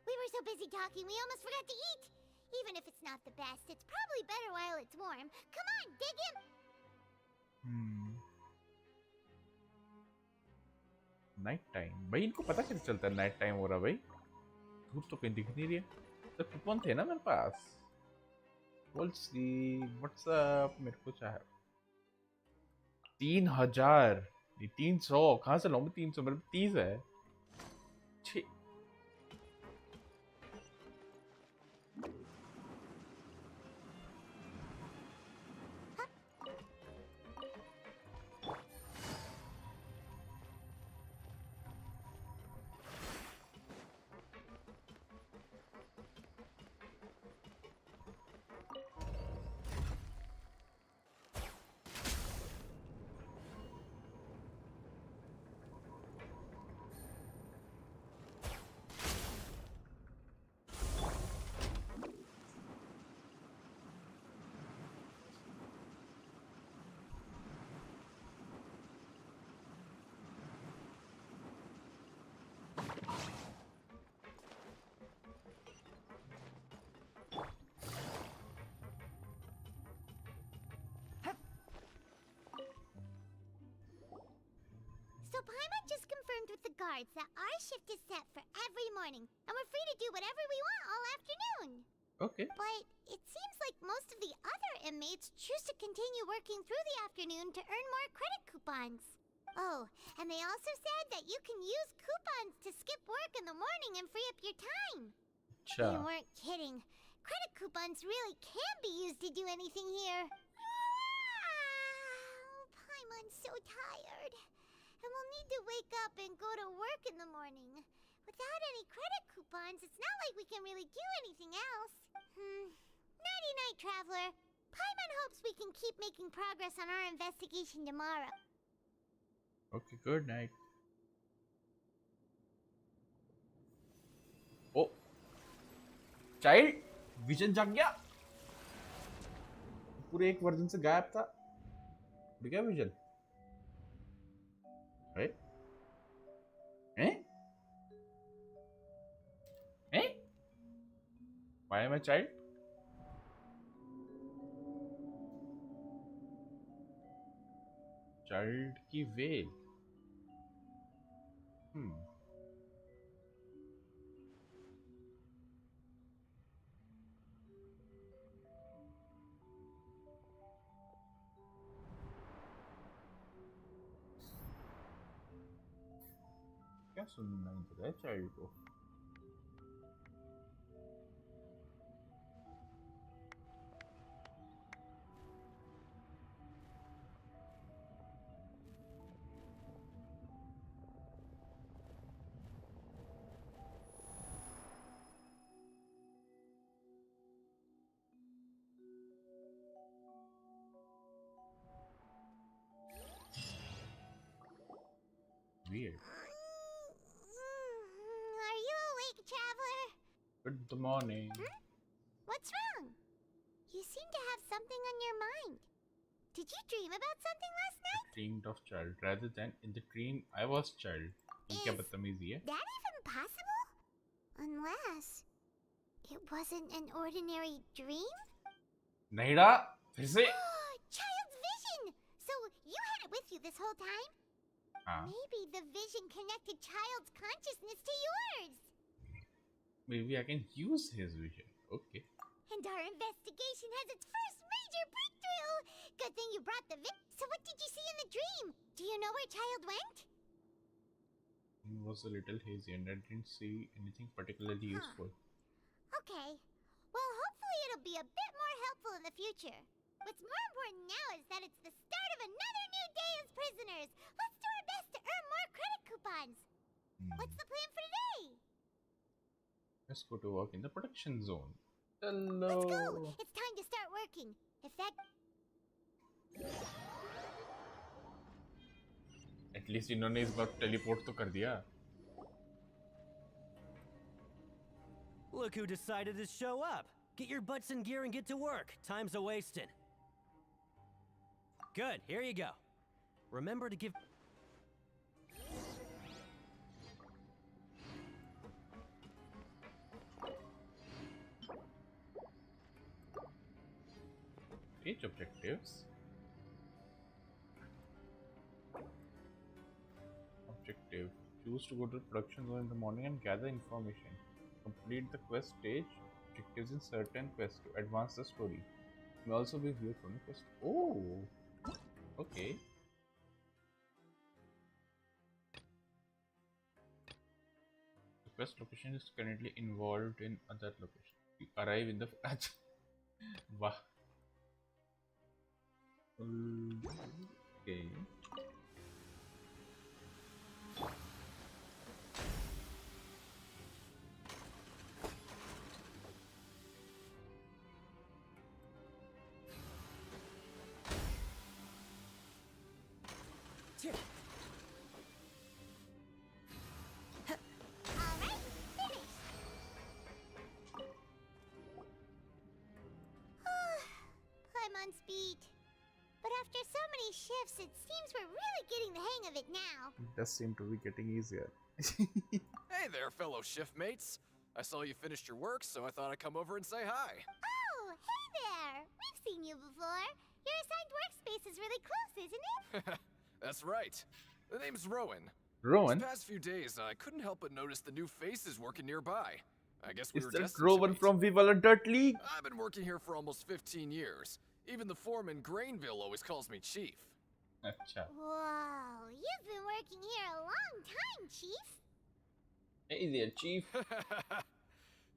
We were so busy talking, we almost forgot to eat. Even if it's not the best, it's probably better while it's warm. Come on, dig in! Night time भाई, इनको पता कैसे चलता है night time हो रहा? भाई धूप तो कहीं दिख नहीं रही है। तो कूपन थे ना मेरे पास। We'll see. What's up? मेरे को चाहे 3000 नहीं 300 कहाँ से लाऊं मैं 300 मेरे पास 30 है छी So Paimon just confirmed with the guards that our shift is set for every morning, and we're free to do whatever we want all afternoon. Okay. But it seems like most of the other inmates choose to continue working through the afternoon to earn more credit coupons. Oh, and they also said that you can use coupons to skip work in the morning and free up your time. They weren't kidding. Credit coupons really can be used to do anything here. Paimon's so tired. And we'll need to wake up and go to work in the morning. Without any credit coupons, it's not like we can really do anything else. Nighty-night, Traveler. Paimon hopes we can keep making progress on our investigation tomorrow. Okay, good night. Oh, child vision जाग गया पूरे एक version से गायब था उड़ गया vision Right? Eh? Eh? Why am I a child? Child की veil. क्या सुनना है चाइल्ड को Weird. Are you awake, Traveler? Good morning. What's wrong? You seem to have something on your mind. Did you dream about something last night? I dreamed of child. Rather than in the dream, I was child. ये क्या बदतमीजी है? That even possible? Unless it wasn't an ordinary dream? नहींडा फिर से Child's vision! So you had it with you this whole time? Maybe the vision connected Child's consciousness to yours. Maybe I can use his vision. Okay. And our investigation has its first major breakthrough. Good thing you brought the So what did you see in the dream? Do you know where Child went? It was a little hazy and I didn't see anything particularly useful. Okay. Well, hopefully it'll be a bit more helpful in the future. What's more important now is that it's the start of another new day as prisoners. Let's do our best to earn more credit coupons. What's the plan for today? Let's go to work in the production zone. Hello. Let's go. It's time to start working. If that... At least इन्होंने इस बार teleport तो कर दिया. Look who decided to show up. Get your butts in gear and get to work. Time's a wasting. Good, here you go. Remember to give... Each objectives. Objective. Choose to go to the production zone in the morning and gather information. Complete the quest stage. Objectives in certain quests to advance the story. may also be viewed from the quest. Oh, okay. The quest location is currently involved in other location. You arrive in the wow. Okay. Paimon's beat. But after so many shifts, it seems we're really getting the hang of it now. It does seem to be getting easier. Hey there, fellow shift mates. I saw you finished your work, so I thought I'd come over and say hi. Oh, hey there! We've seen you before. Your assigned workspace is really close, isn't it? That's right. The name's Rowan. Rowan? These past few days, I couldn't help but notice the new faces working nearby. I guess we Is were that destined Rowan to meet. from Viva La Dirt League? I've been working here for almost 15 years. Even the foreman, Grainville, always calls me Chief. Acha. Whoa, you've been working here a long time, Chief. Hey there, Chief.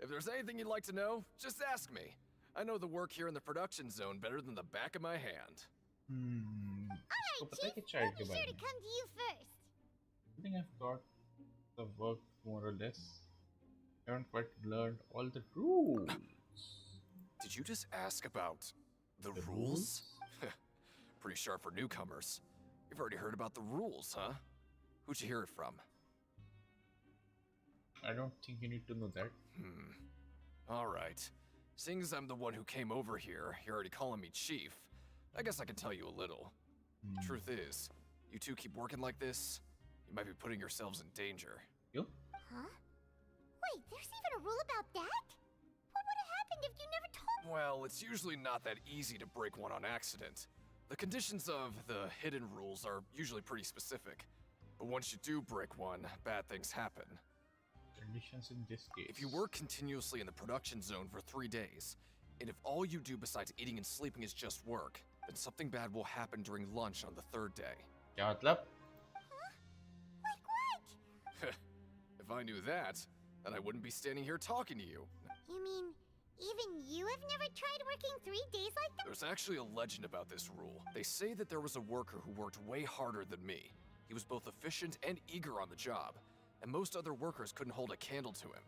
If there's anything you'd like to know, just ask me. I know the work here in the production zone better than the back of my hand. इसको पता है कि child के बारे में? Come to you first. I think I've got the work more or less. I haven't quite learned all the rules. Did you just ask about the rules? Pretty sharp for newcomers. You've already heard about the rules, huh? Who'd you hear it from? I don't think you need to know that. Alright. Seeing as I'm the one who came over here, you're already calling me Chief. I guess I can tell you a little. Truth is, you two keep working like this, you might be putting yourselves in danger. You? Huh? Wait, there's even a rule about that? What would have happened if you never told me? Well, it's usually not that easy to break one on accident. The conditions of the hidden rules are usually pretty specific. But once you do break one, bad things happen. Conditions in this case. If you work continuously in the production zone for 3 days, and if all you do besides eating and sleeping is just work, then something bad will happen during lunch on the 3rd day. क्या मतलब? Like what? If I knew that, then I wouldn't be standing here talking to you. You mean, even you have never tried working 3 days like that? There's actually a legend about this rule. They say that there was a worker who worked way harder than me. He was both efficient and eager on the job, and most other workers couldn't hold a candle to him.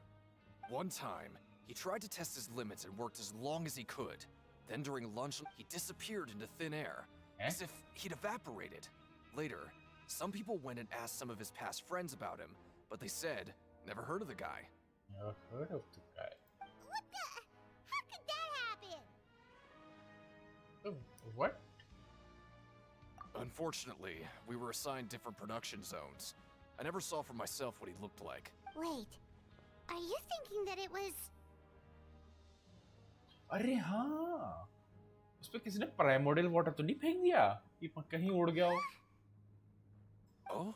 One time, he tried to test his limits and worked as long as he could. Then during lunch, he disappeared into thin air, as if he'd evaporated. Later, some people went and asked some of his past friends about him, but they said, never heard of the guy. Never heard of the guy. What the? How could that happen? What? Unfortunately, we were assigned different production zones. I never saw for myself what he looked like. Wait, are you thinking that it was... अरे हाँ, उस पे किसी ने primordial water तो नहीं फेंक दिया कि कहीं उड़ गया हो? Oh?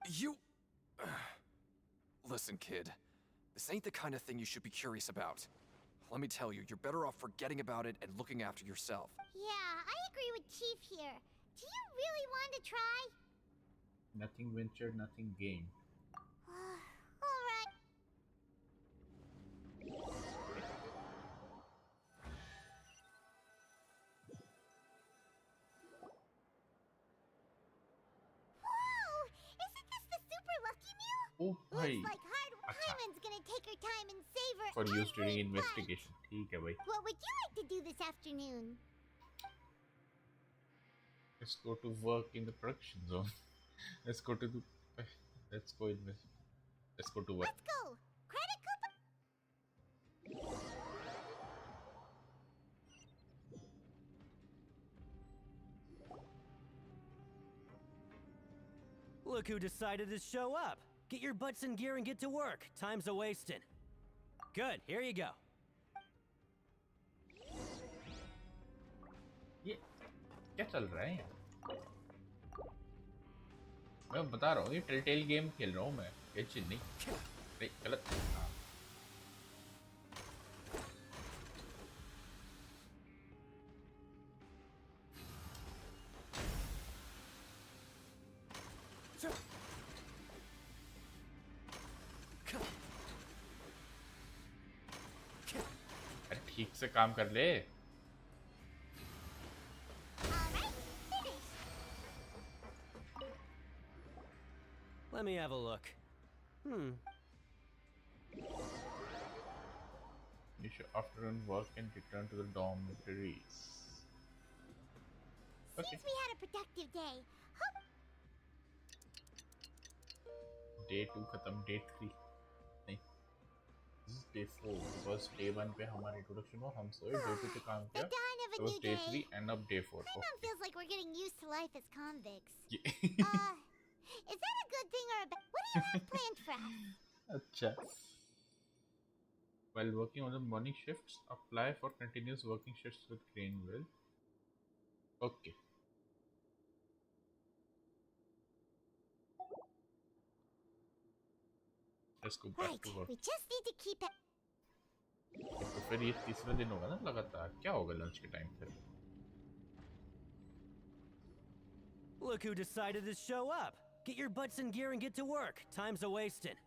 You... Listen, kid. This ain't the kind of thing you should be curious about. Let me tell you, you're better off forgetting about it and looking after yourself. Yeah, I agree with Chief here. Do you really want to try? Nothing ventured, nothing gained. Alright. Whoa! Isn't this the super lucky meal? Oh, भाई. Looks like Paimon's gonna take her time and savor For use during every bite. investigation. ठीक है भाई. What would you like to do this afternoon? Let's go to work in the production zone. Let's go to the. Let's go invest. Let's go to work. Let's go. Credit coupon. Look who decided to show up. Get your butts in gear and get to work. Time's a-wasting. Good, here you go. ये क्या चल रहा है? मैं बता रहा हूँ ये टेलटेल गेम खेल रहा हूँ मैं. गेंशिन नहीं. नहीं गलत. हाँ. ठीक से काम कर ले। Let me have a look. Finish your afternoon work and return to the dormitories. Okay. Since we had a productive day, Day 2 खत्म, Day 3 नहीं, this is Day 4 because Day 1 पे हमारा introduction हुआ, हम सोए, Day 2 पे काम किया, dawn of a so new Day day. 3 and up Day 4. Paimon feels like we're getting used to life as convicts. Yeah. Is that a good thing or a bad? What do you have planned for us? अच्छा. While working on the morning shifts, apply for continuous working shifts with Greenville. Okay. Let's go back to work. We just need to keep it. तो फिर ये तीसरा दिन होगा ना लगातार, क्या होगा लंच के टाइम फिर? Look who decided to show up. Get your butts in gear and get to work. Time's a wasting.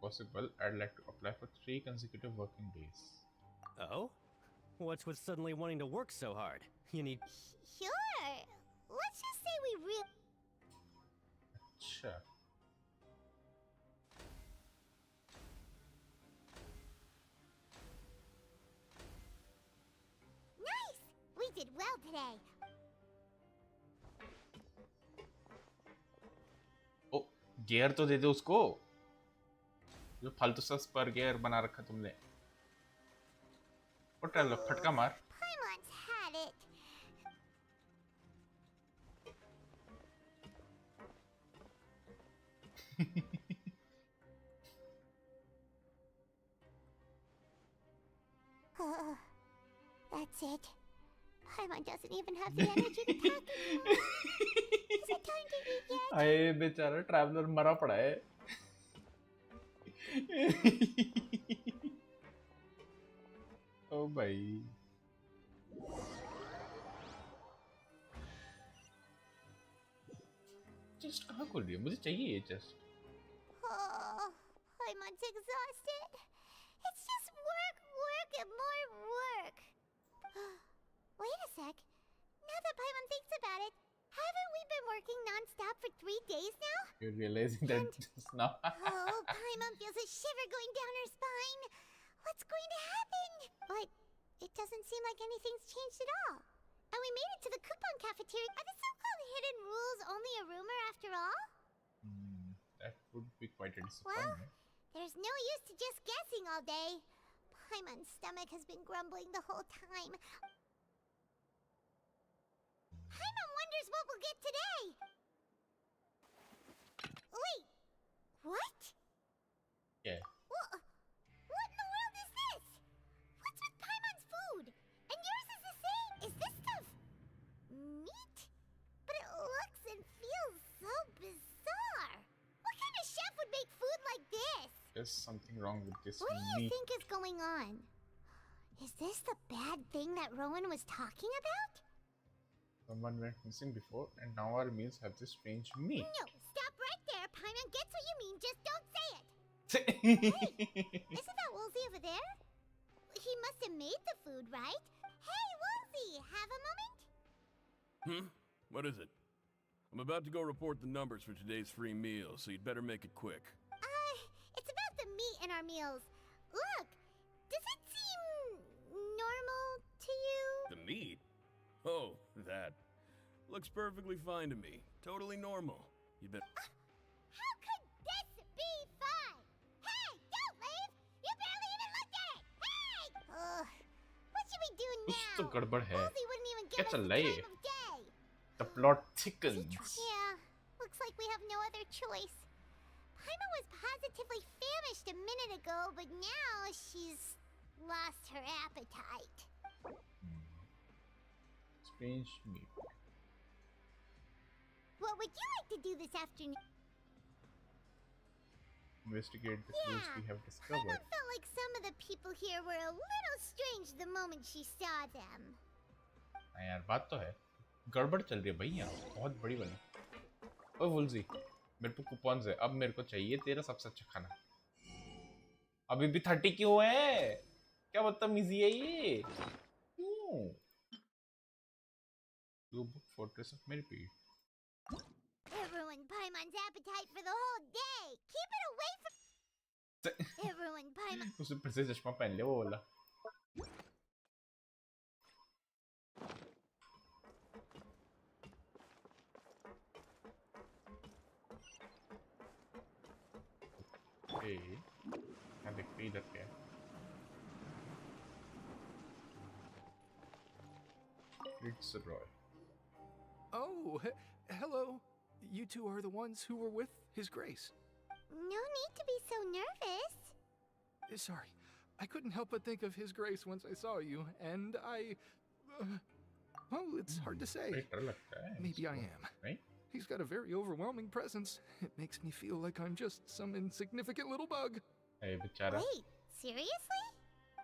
Possible. I'd like to apply for 3 consecutive working days. Oh? What's with suddenly wanting to work so hard? You need... Sure. Let's just say we really... अच्छा. Nice! We did well today. ओ, gear तो दे दे उसको. जो फालतू सा spur gear बना रखा तुमने. उठा लो, फटका मार. Paimon's had it. That's it. Paimon doesn't even have the energy to talk anymore. Is it time to eat yet? आए बेचारा ट्रैवलर मरा पड़ा है. ओ भाई. चेस्ट कहाँ खोल रही है? मुझे चाहिए ये chest. Oh, Paimon's exhausted. It's just work, work, and more work. Wait a sec. Now that Paimon thinks about it, haven't we been working non-stop for 3 days now? You're realizing that just now. Oh, Paimon feels a shiver going down her spine. What's going to happen? But it doesn't seem like anything's changed at all. And we made it to the coupon cafeteria. Are the so-called hidden rules only a rumor after all? That would be quite a Well, disappointment. there's no use to just guessing all day. Paimon's stomach has been grumbling the whole time. Paimon wonders what we'll get today. Wait, what? Yeah. What in the world is this? What's with Paimon's food? And yours is the same. Is this stuff meat? But it looks and feels so bizarre. What kind of chef would make food like this? There's something wrong with this What do you meat. think is going on? Is this the bad thing that Rowan was talking about? Someone went missing before, and now our meals have this strange meat. No, stop right there. Paimon gets what you mean, just don't say it. Hey, isn't that Woolsey over there? He must have made the food, right? Hey, Woolsey, have a moment? What is it? I'm about to go report the numbers for today's free meal, so you'd better make it quick. It's about the meat in our meals. Look, does it seem normal to you? The meat? Oh, that. Looks perfectly fine to me. Totally normal. You bet. How could this be fine? Hey, don't leave! You barely even looked at it! Hey! What should we do कुछ now? तो गड़बड़ है. Woolsey wouldn't even क्या give us चल the रहा है ये? time of day. The plot thickens. Yeah, looks like we have no other choice. Paimon was positively famished a minute ago, but now she's lost her appetite. Strange meat. What would you like to do this afternoon? Investigate the clues we have discovered. Paimon felt like some of the people here were a little strange the moment she saw them. हाँ यार बात तो है. गड़बड़ चल रही है भाई यहाँ. बहुत बड़ी बनी. ओए वुल्जी, मेरे पे कूपन्स है. अब मेरे को चाहिए तेरा सबसे अच्छा खाना. अभी भी 30 क्यों है? क्या बदतमीजी है ये? क्यों? You book Fortress of Millipede. Everyone Paimon's appetite for the whole day. Keep it away from everyone Paimon. उसने फिर से चश्मा पहन लिया वो वाला. क्या देखते हैं इधर क्या है? It's Roy. Oh, hello. You two are the ones who were with His Grace. No need to be so nervous. Sorry, I couldn't help but think of His Grace once I saw you, and I... well, it's hard to say. Maybe I am. Right? He's got a very overwhelming presence. It makes me feel like I'm just some insignificant little bug. Hey, bechara. Wait, seriously?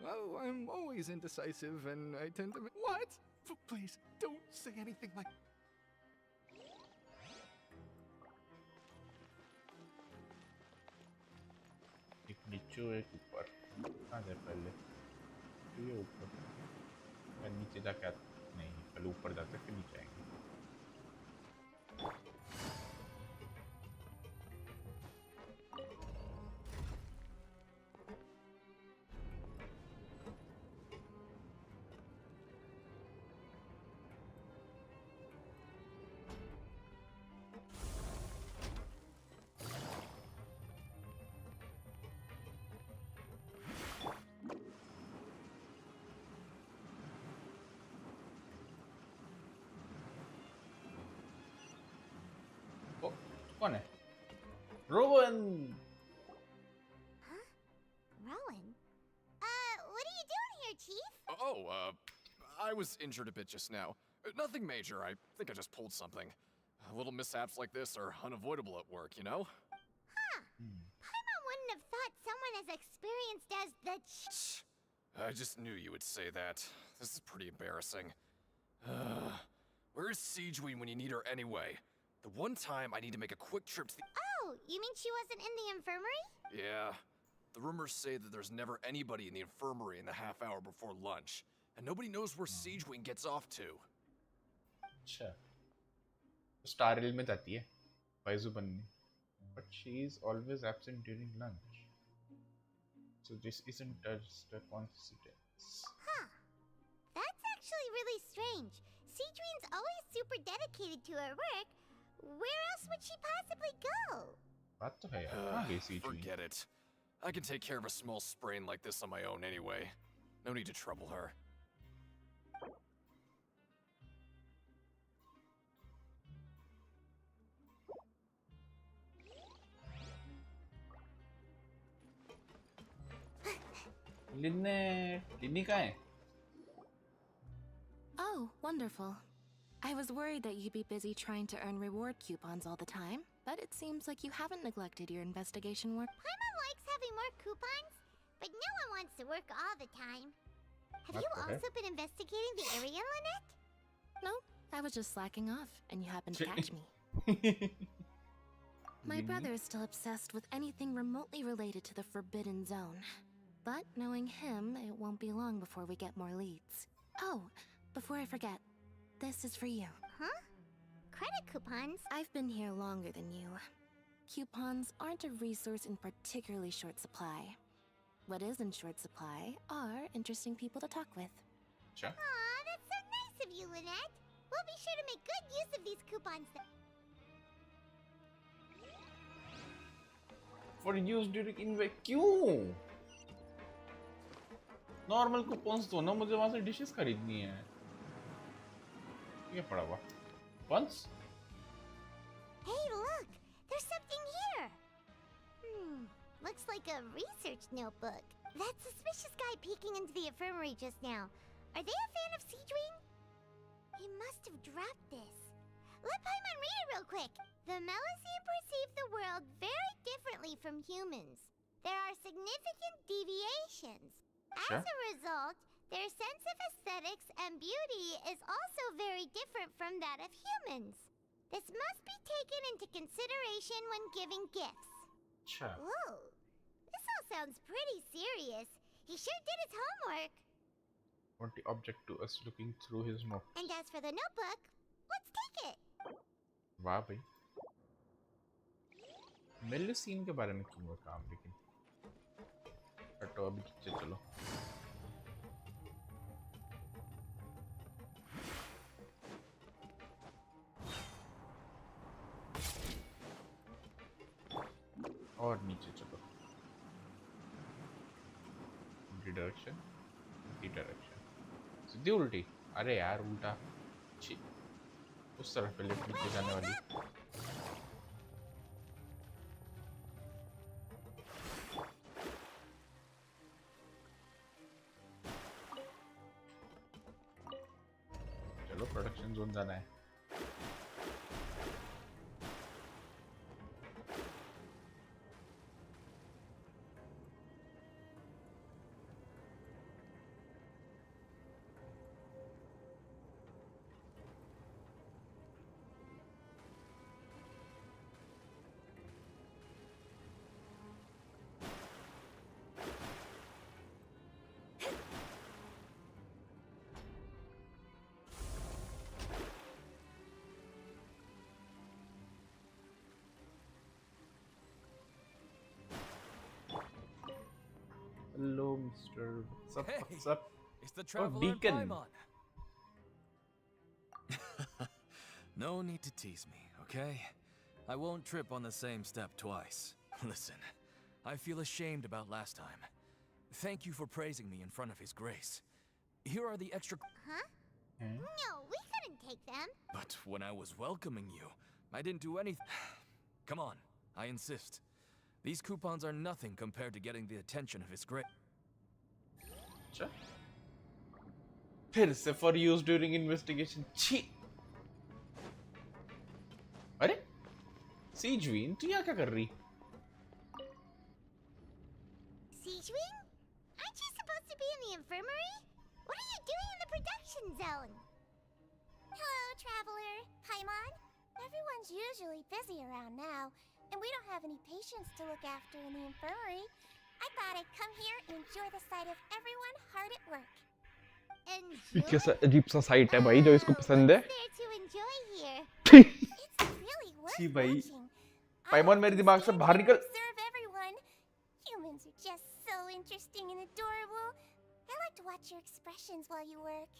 Oh, I'm always indecisive, and I tend to... What? Please, don't say anything like... एक नीचे एक ऊपर. कहाँ जाए पहले? ये ऊपर. या नीचे जाके नहीं, पहले ऊपर जाते फिर नीचे आएंगे. कौन है? Rowan. Huh? Rowan? What are you doing here, Chief? Oh, I was injured a bit just now. Nothing major. I think I just pulled something. Little mishaps like this are unavoidable at work, you know? Huh. Paimon wouldn't have thought someone as experienced as the I just knew you would say that. This is pretty embarrassing. Where is Siegeween when you need her anyway? The one time I need to make a quick trip to the... Oh, you mean she wasn't in the infirmary? Yeah. The rumors say that there's never anybody in the infirmary in the half hour before lunch. And nobody knows where Siegeween gets off to. अच्छा. Star Rail में जाती है. Paizu बनने. But she is always absent during lunch. So this isn't just a coincidence. Huh. That's actually really strange. Siegeween's always super dedicated to her work. Where else would she possibly go? बात तो है यार. कहाँ गई Siegeween? Forget it. I can take care of a small sprain like this on my own anyway. No need to trouble her. लिन्नी कहाँ है? Oh, wonderful. I was worried that you'd be busy trying to earn reward coupons all the time, but it seems like you haven't neglected your investigation work. Paimon likes having more coupons, but no one wants to work all the time. Have you also been investigating the area, Lynette? No, I was just slacking off, and you happened to catch me. My brother is still obsessed with anything remotely related to the Forbidden Zone. But knowing him, it won't be long before we get more leads. Oh, before I forget, this is for you. Huh? Credit coupons? I've been here longer than you. Coupons aren't a resource in particularly short supply. What is in short supply are interesting people to talk with. Sure. Aw, that's so nice of you, Lynette. We'll be sure to make good use of these coupons. For use during invite. क्यों? Normal coupons दो ना, मुझे वहाँ से dishes खरीदनी है. ये पड़ा हुआ. Once? Hey, look! There's something here! Looks like a research notebook. That suspicious guy peeking into the infirmary just now. Are they a fan of Siegeween? He must have dropped this. Let Paimon read it real quick. The Melusine perceive the world very differently from humans. There are significant deviations. As a result, their sense of aesthetics and beauty is also very different from that of humans. This must be taken into consideration when giving gifts. Sure. Whoa, this all sounds pretty serious. He sure did his homework. What the object to us looking through his note? And as for the notebook, let's take it. वाह भाई मेलुसीन के बारे में क्यों हुआ काम लेकिन हटो अभी नीचे चलो और नीचे चलो डायरेक्शन सीधी उल्टी अरे यार उल्टा छी उस तरफ पे लिफ्ट नीचे जाने वाली चलो प्रोडक्शन जोन जाना है Hello, Mr. What's up? Hey, What's up? It's the Oh, traveler Deacon. Paimon. No need to tease me, okay? I won't trip on the same step twice. Listen, I feel ashamed about last time. Thank you for praising me in front of His Grace. Here are the extra... Huh? No, we couldn't take them. But when I was welcoming you, I didn't do anything. Come on, I insist. These coupons are nothing compared to getting the attention of His Grace. अच्छा फिर से for use during investigation छी अरे सीजवीन तू यहाँ क्या कर रही Sijuin? Aren't you supposed to be in the infirmary? What are you doing in the production zone? Hello, traveler. Paimon. Everyone's usually busy around now, and we don't have any patients to look after in the infirmary. I thought I'd come here and enjoy the sight of everyone hard at work. कैसा अजीब सा site है भाई जो इसको पसंद है There to enjoy here. छी Really worth भाई watching. पाइमॉन मेरे दिमाग से बाहर निकल Observe everyone. Humans are just so interesting and adorable. I like to watch your expressions while you work.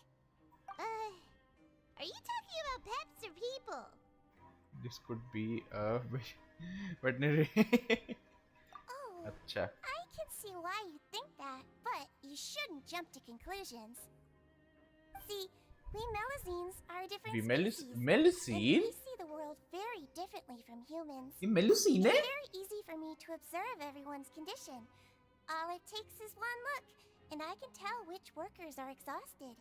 Are you talking about pets or people? This could be a veterinary अच्छा I can see why you think that, but you shouldn't jump to conclusions. See, we Melusines are a different We species. Melusine? And we see the world very differently from humans. ये Melusine है? It's very easy for me to observe everyone's condition. All it takes is one look, and I can tell which workers are exhausted.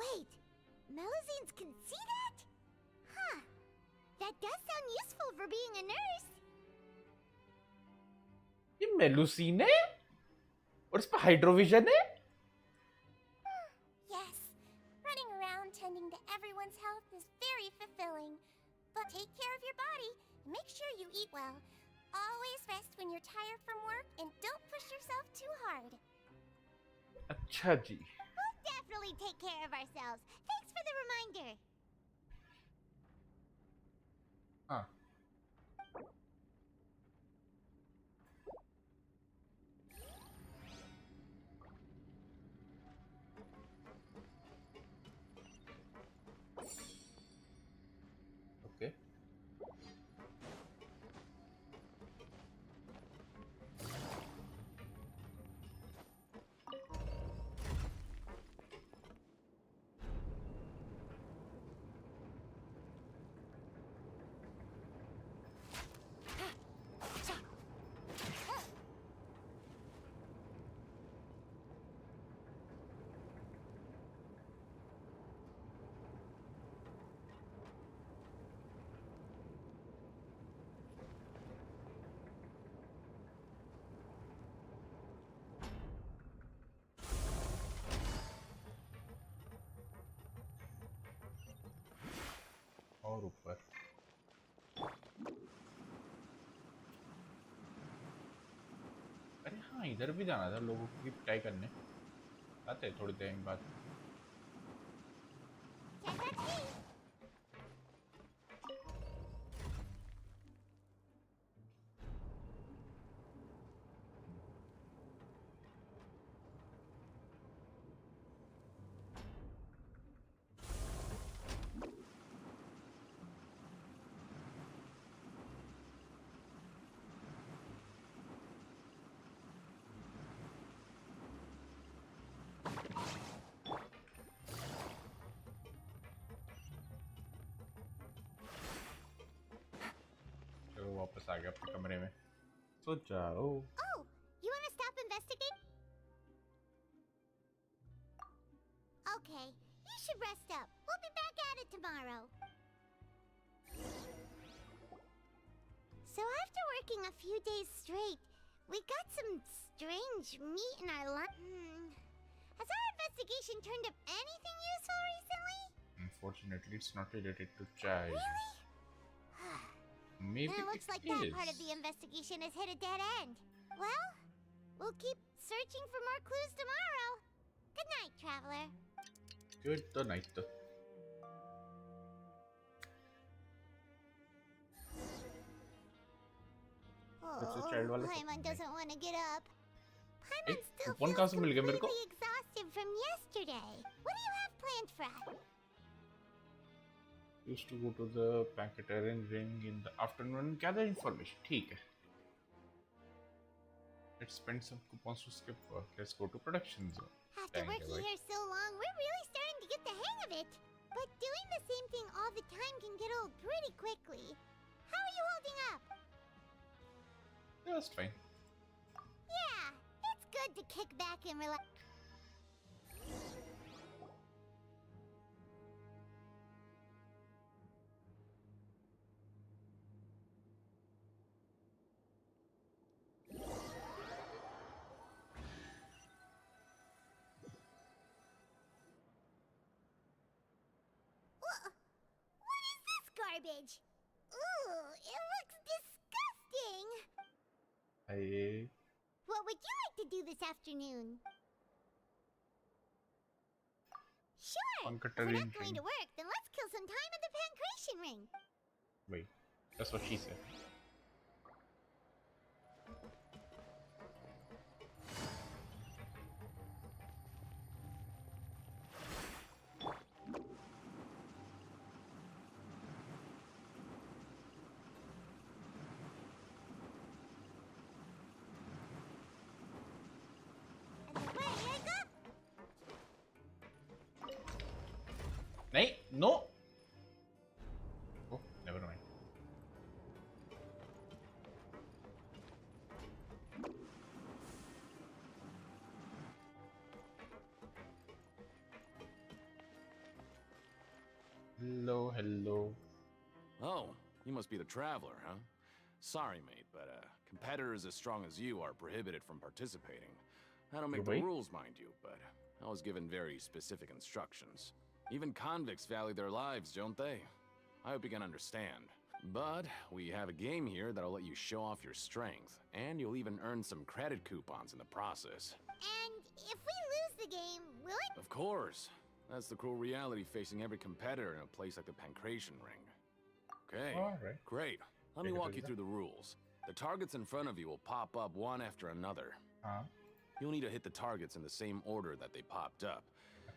Wait, Melusines can see that? Huh. That does sound useful for being a nurse. ये Melusine है और इस पे हाइड्रोविजन है Yes, running around tending to everyone's health is very fulfilling. But take care of your body and make sure you eat well. Always rest when you're tired from work and don't push yourself too hard. अच्छा जी We'll definitely take care of ourselves. Thanks for the reminder. हाँ Okay. और ऊपर अरे हाँ इधर भी जाना था लोगों की पिटाई करने। आते हैं थोड़ी देर बाद। चलो वापस आ गया अपने कमरे में। सो जाओ। Oh, you want to stop investigating? Okay, you should rest up. We'll be back at it tomorrow. So after working a few days straight, we got some strange meat in our lunch. Has our investigation turned up anything useful recently? Unfortunately, it's not related to chai. Really? Maybe Then it looks like that part of the investigation has hit a dead end. Well, we'll keep searching for more clues tomorrow. Good night, traveler. Good night. Paimon doesn't want to get up. Paimon still coupon feels कहाँ से मिल गया मेरे को? completely exhausted from yesterday. What do you have planned for us? Used to go to the Pankatarian ring in the afternoon and gather information. ठीक है. Let's spend some coupons to skip work. Let's go to production zone. After working here so long, we're really starting to get the hang of it. But doing the same thing all the time can get old pretty quickly. How are you holding up? Just fine. Yeah, it's good to kick back and relax. What is this garbage? Ooh, it looks disgusting. Hey. What would you like to do this afternoon? Sure. If we're Pankatarian not going ring. to work, then let's kill some time at the Pancration ring. Wait, that's what she said. नहीं, no. Oh, never mind. Hello. Oh, you must be the traveler, huh? Sorry, mate, but competitors as strong as you are prohibited from participating. I don't make the Wait. rules, mind you, but I was given very specific instructions. Even convicts value their lives, don't they? I hope you can understand. But we have a game here that'll let you show off your strength, and you'll even earn some credit coupons in the process. And if we lose the game, will it? Of course. That's the cruel reality facing every competitor in a place like the Pancration Ring. Okay, Alright. great. Let me walk you through the rules. The targets in front of you will pop up one after another. You'll need to hit the targets in the same order that they popped up.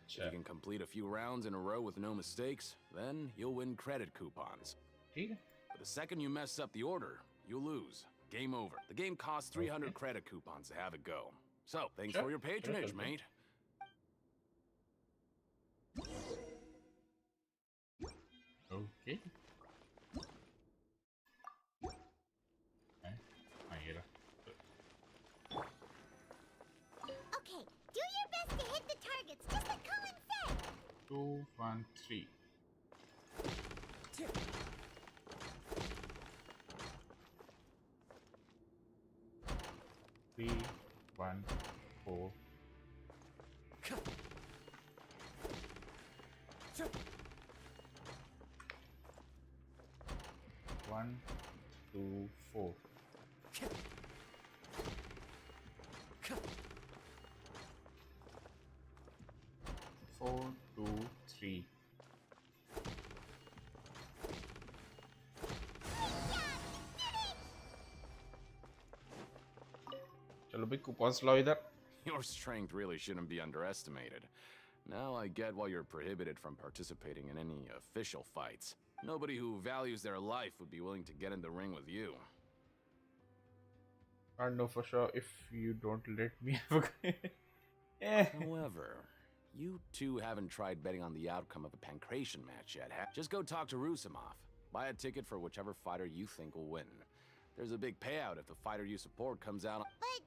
If you can complete a few rounds in a row with no mistakes, then you'll win credit coupons. But the second you mess up the order, you'll lose. Game over. The game costs 300 credit coupons to have it go. So, thanks for your patronage, mate. Okay. Okay, do your best to hit the targets, just like Colin said. 2, 1, 3. Three, 1, 4. One, 2, 4. 4, 2, 3. चलो भाई coupons लाओ इधर. Your strength really shouldn't be underestimated. Now I get why you're prohibited from participating in any official fights. Nobody who values their life would be willing to get in the ring with you. I know for sure if you don't let me. However, you two haven't tried betting on the outcome of a pancration match yet, Just go talk to Rusimov. Buy a ticket for whichever fighter you think will win. There's a big payout if the fighter you support comes out. But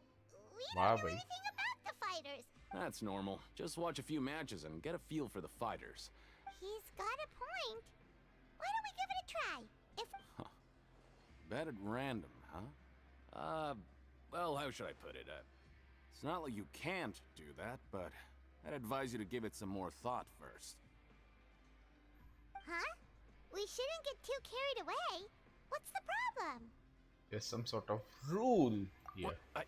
we don't know anything about the fighters. That's normal. Just watch a few matches and get a feel for the fighters. He's got a point. Why don't we give it a try? If Bet at random, huh? Well, how should I put it? It's not like you can't do that, but I'd advise you to give it some more thought first. Huh? We shouldn't get too carried away. What's the problem? There's some sort of rule here. I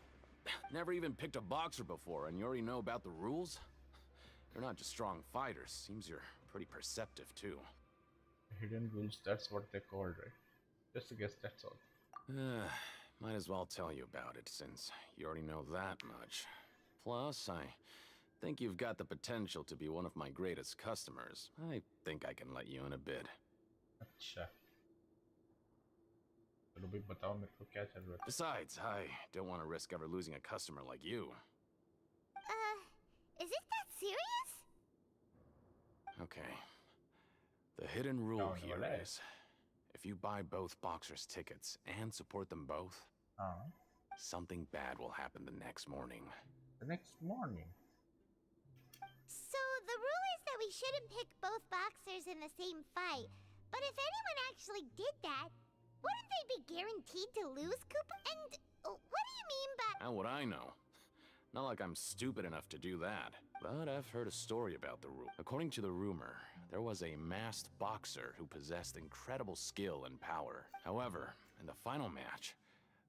never even picked a boxer before, and you already know about the rules? You're not just strong fighters. Seems you're pretty perceptive, too. Hidden rules, that's what they're called, right? Just a guess, that's all. Might as well tell you about it, since you already know that much. Plus, I think you've got the potential to be one of my greatest customers. I think I can let you in a bid. अच्छा. चलो भाई बताओ मेरे को क्या चल रहा है? Besides, I don't want to risk ever losing a customer like you. Is it that serious? Okay. The hidden rule here is, if you buy both boxers' tickets and support them both, something bad will happen the next morning. The next morning? So the rule is that we shouldn't pick both boxers in the same fight. But if anyone actually did that, wouldn't they be guaranteed to lose, Cooper? And what do you mean by... How would I know? Not like I'm stupid enough to do that. But I've heard a story about the rule. According to the rumor, there was a masked boxer who possessed incredible skill and power. However, in the final match,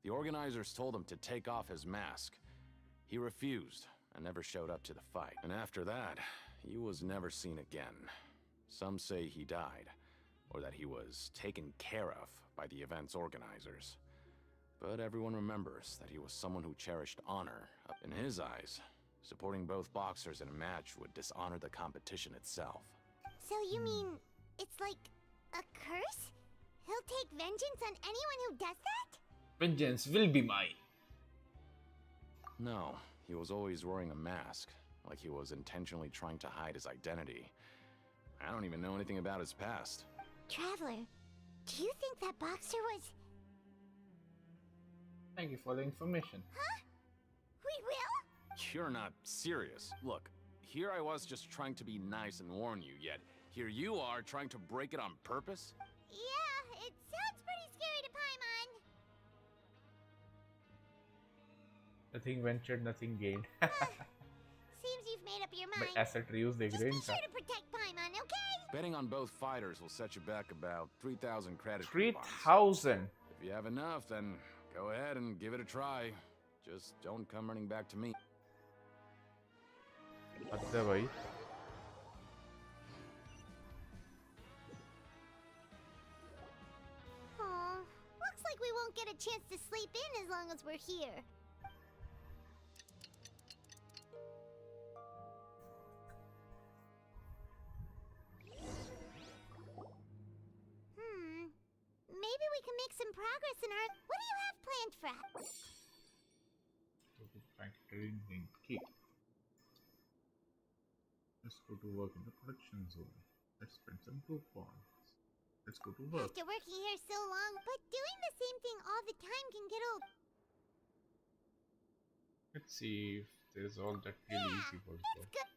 the organizers told him to take off his mask. He refused and never showed up to the fight. And after that, he was never seen again. Some say he died, or that he was taken care of by the event's organizers. But everyone remembers that he was someone who cherished honor. In his eyes, supporting both boxers in a match would dishonor the competition itself. So you mean it's like a curse? He'll take vengeance on anyone who does that? Vengeance will be mine. No, he was always wearing a mask, like he was intentionally trying to hide his identity. I don't even know anything about his past. Traveler, do you think that boxer was... Thank you for the information. Huh? We will? You're not serious. Look, here I was just trying to be nice and warn you, yet here you are trying to break it on purpose? Yeah, it sounds pretty scary to Paimon. Nothing ventured, nothing gained. Seems you've made up your mind. But asset reuse they Just gained. be sure to protect Paimon, okay? Betting on both fighters will set you back about 3,000 credit. 3,000. If you have enough, then go ahead and give it a try. Just don't come running back to me. अच्छा भाई. Aw, looks like we won't get a chance to sleep in as long as we're here. Maybe we can make some progress in our... What do you have planned for us? Keep. Let's go to work in the production zone. Let's spend some coupons. Let's go to work. After working here so long, but doing the same thing all the time can get old. Let's see if there's all that really easy work there. Good.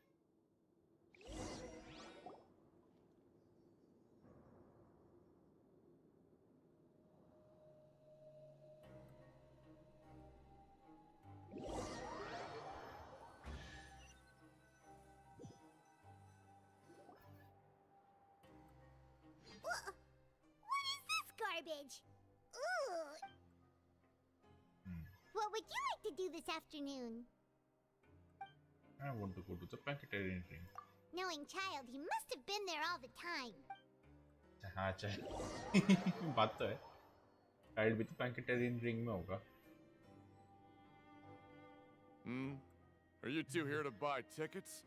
What is this garbage? Ooh. What would you like to do this afternoon? I want to go to the Pancatarian ring. Knowing Child, he must have been there all the time. हाँ चाहे बात तो है child भी तो पैंकेटेरियन ring में होगा Are you two here to buy tickets?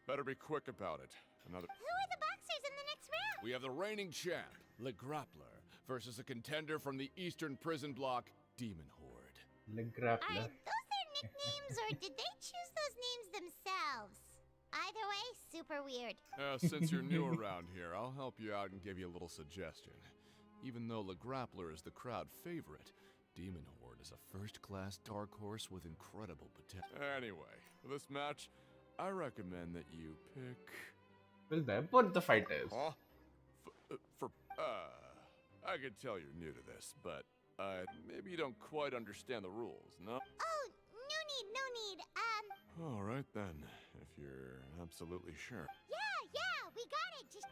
Better be quick about it. Another. Who are the boxers in the next round? We have the reigning champ, Le Grappler, versus a contender from the Eastern Prison Block, Demon Horde. Le Grappler. Are those their nicknames, or did they choose those names themselves? Either way, super weird. Since you're new around here, I'll help you out and give you a little suggestion. Even though Le Grappler is the crowd favorite, Demon Horde is a first-class dark horse with incredible potential. Anyway, for this match, I recommend that you pick... Well, they're both the fighters. Huh? I can tell you're new to this, but maybe you don't quite understand the rules, no? Oh, no need. All right then, if you're absolutely sure. Yeah, we got it. Just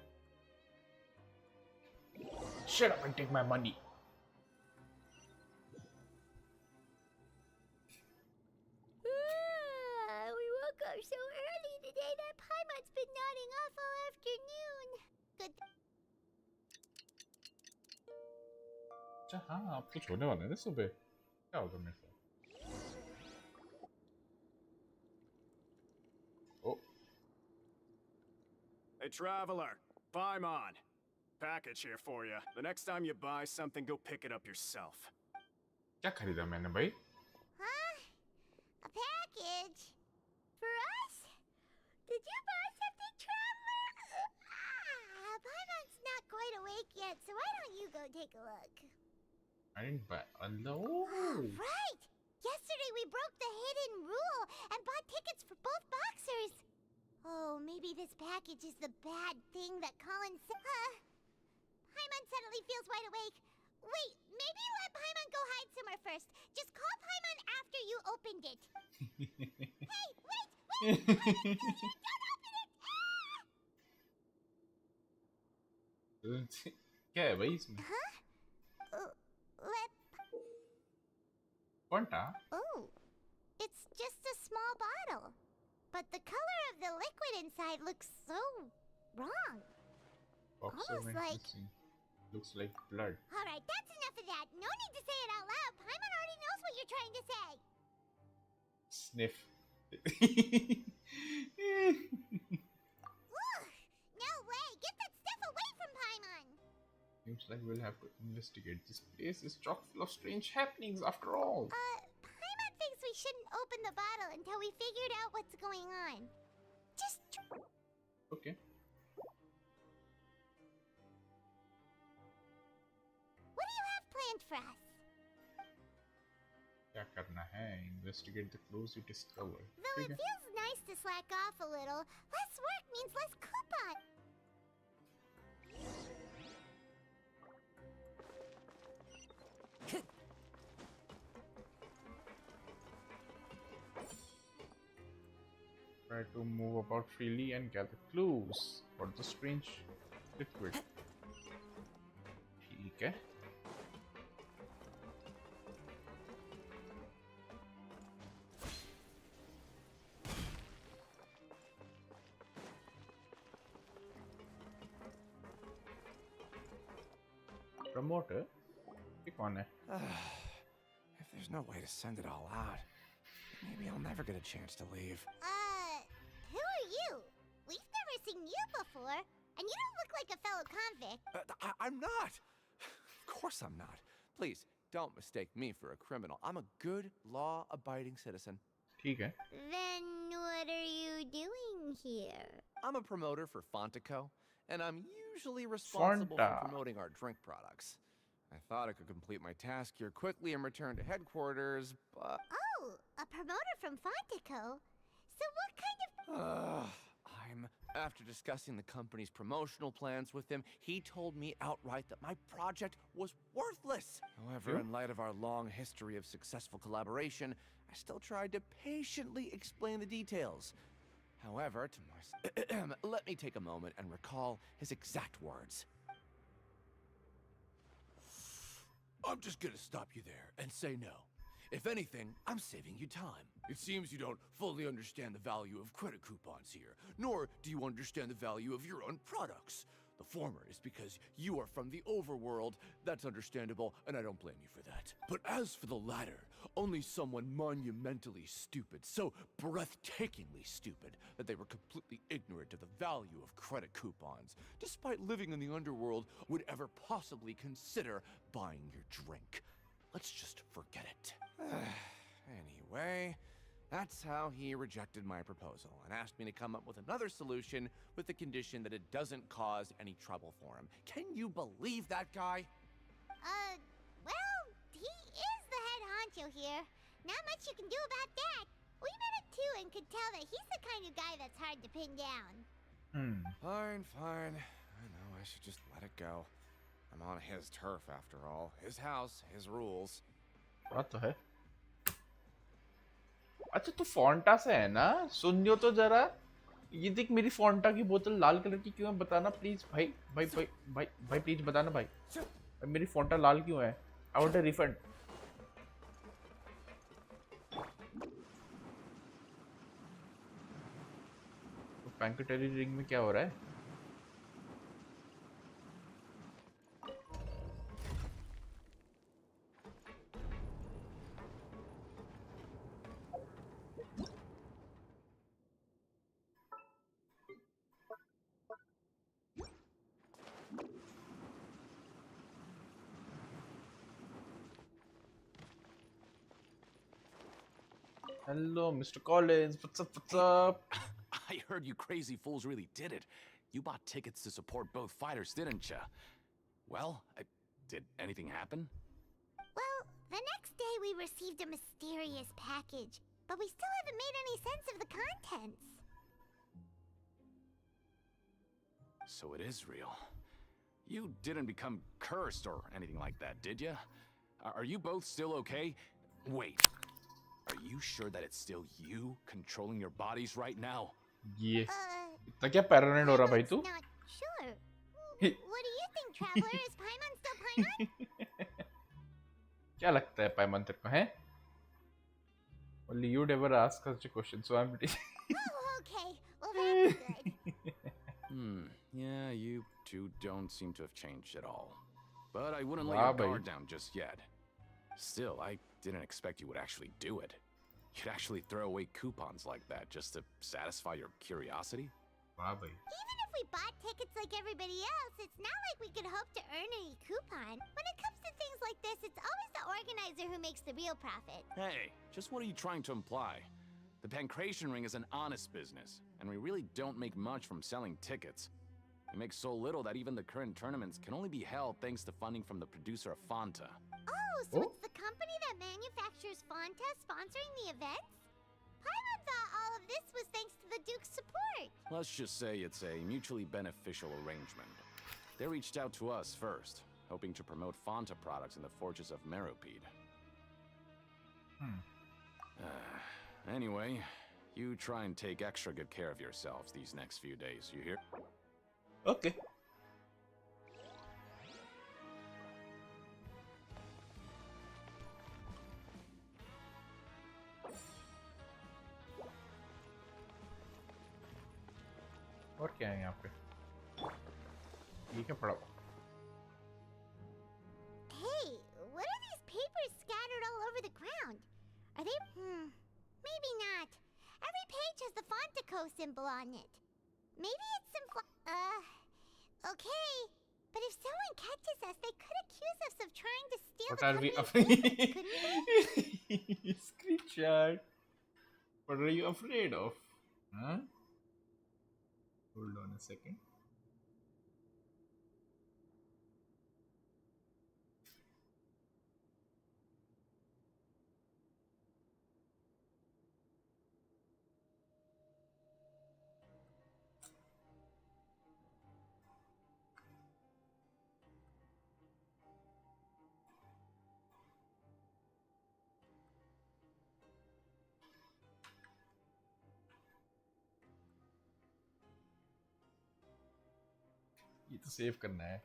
shut up and take my money. We woke up so early today that Paimon's been nodding off all afternoon. Good. अच्छा हाँ आप कुछ होने वाला है ना सुबह क्या होगा मेरे साथ Hey, traveler, Paimon. Package here for you. The next time you buy something, go pick it up yourself. क्या खरीदा मैंने भाई Huh? A package? For us? Did you buy something, traveler? Paimon's not quite awake yet, so why don't you go take a look? I didn't buy no Right! Yesterday we broke the hidden rule and bought tickets for both boxers. Oh, maybe this package is the bad thing that Colin said. Paimon suddenly feels wide awake. Wait, maybe let Paimon go hide somewhere first. Just call Paimon after you opened it. Hey, wait! Don't open it! क्या है भाई इसमें Huh? Let... Fanta? Oh, it's just a small bottle. But the color of the liquid inside looks so wrong. Almost like... Looks like blood. Alright, that's enough of that. No need to say it out loud. Paimon already knows what you're trying to say. Sniff. No way! Get that stuff away from Paimon! Seems like we'll have to investigate. This place is chock full of strange happenings after all. Paimon thinks we shouldn't open the bottle until we figured out what's going on. Just... Okay. What do you have planned for us? क्या करना है? Investigate the clues you discover. Though it feels nice to slack off a little, less work means less coupon. Try to move about freely and gather clues for the strange liquid. ठीक है. Promoter? ये कौन है? If there's no way to send it all out, maybe I'll never get a chance to leave. Who are you? We've never seen you before, and you don't look like a fellow convict. I'm not! Of course I'm not. Please, don't mistake me for a criminal. I'm a good, law-abiding citizen. ठीक है. Then what are you doing here? I'm a promoter for Fontico, and I'm usually responsible for promoting our drink products. I thought I could complete my task here quickly and return to headquarters, but... Oh, a promoter from Fontico? So what kind of... After discussing the company's promotional plans with him, he told me outright that my project was worthless. However, in light of our long history of successful collaboration, I still tried to patiently explain the details. However, to my... let me take a moment and recall his exact words. I'm just gonna stop you there and say no. If anything, I'm saving you time. It seems you don't fully understand the value of credit coupons here, nor do you understand the value of your own products. The former is because you are from the overworld. That's understandable, and I don't blame you for that. But as for the latter, only someone monumentally stupid, so breathtakingly stupid, that they were completely ignorant of the value of credit coupons, despite living in the underworld, would ever possibly consider buying your drink. Let's just forget it. Anyway, that's how he rejected my proposal and asked me to come up with another solution with the condition that it doesn't cause any trouble for him. Can you believe that guy? Well, he is the head honcho here. Not much you can do about that. We met him too and could tell that he's the kind of guy that's hard to pin down. Fine. I know, I should just let it go. I'm on his turf after all. His house, his rules. बात तो है. अच्छा तू फोंटा से है ना? सुनियो तो जरा. ये देख मेरी फोंटा की बोतल लाल कलर की क्यों है? बताना प्लीज भाई प्लीज बताना भाई. मेरी फोंटा लाल क्यों है? I want a refund. पैंकेटरी रिंग में क्या हो रहा है? Hello, Mr. Collins. What's up? I heard you crazy fools really did it. You bought tickets to support both fighters, didn't ya? Well, did anything happen? Well, the next day we received a mysterious package, but we still haven't made any sense of the contents. So it is real. You didn't become cursed or anything like that, did ya? Are you both still okay? Wait. Are you sure that it's still you controlling your bodies right now? ये इतना क्या paranoid हो रहा भाई तू? Not sure. What do you think, traveler? Is Paimon still Paimon? क्या लगता है पाइमन तेरे को हैं? Only you'd ever ask such a question, so I'm pretty. Oh, okay. Well, that's good. Yeah, you two don't seem to have changed at all. But I wouldn't let your guard down just yet. Still, I didn't expect you would actually do it. You'd actually throw away coupons like that just to satisfy your curiosity? Even if we bought tickets like everybody else, it's not like we could hope to earn any coupon. When it comes to things like this, it's always the organizer who makes the real profit. Hey, just what are you trying to imply? The Pancration Ring is an honest business, and we really don't make much from selling tickets. We make so little that even the current tournaments can only be held thanks to funding from the producer of Fanta. Oh, so it's the company that manufactures Fanta sponsoring the events? Paimon thought all of this was thanks to the Duke's support. Let's just say it's a mutually beneficial arrangement. They reached out to us first, hoping to promote Fanta products in the Fortress of Meropide. Anyway, you try and take extra good care of yourselves these next few days, you hear? Okay. और क्या है यहाँ पे? ये क्या पड़ा? Hey, what are these papers scattered all over the ground? Are they? Maybe not. Every page has the Fontaco symbol on it. Maybe it's some. Okay. But if someone catches us, they could accuse us of trying to steal What the are we company's tickets, couldn't they? Screenshot. What are you afraid of? Huh? Hold on a second. ये तो save करना है.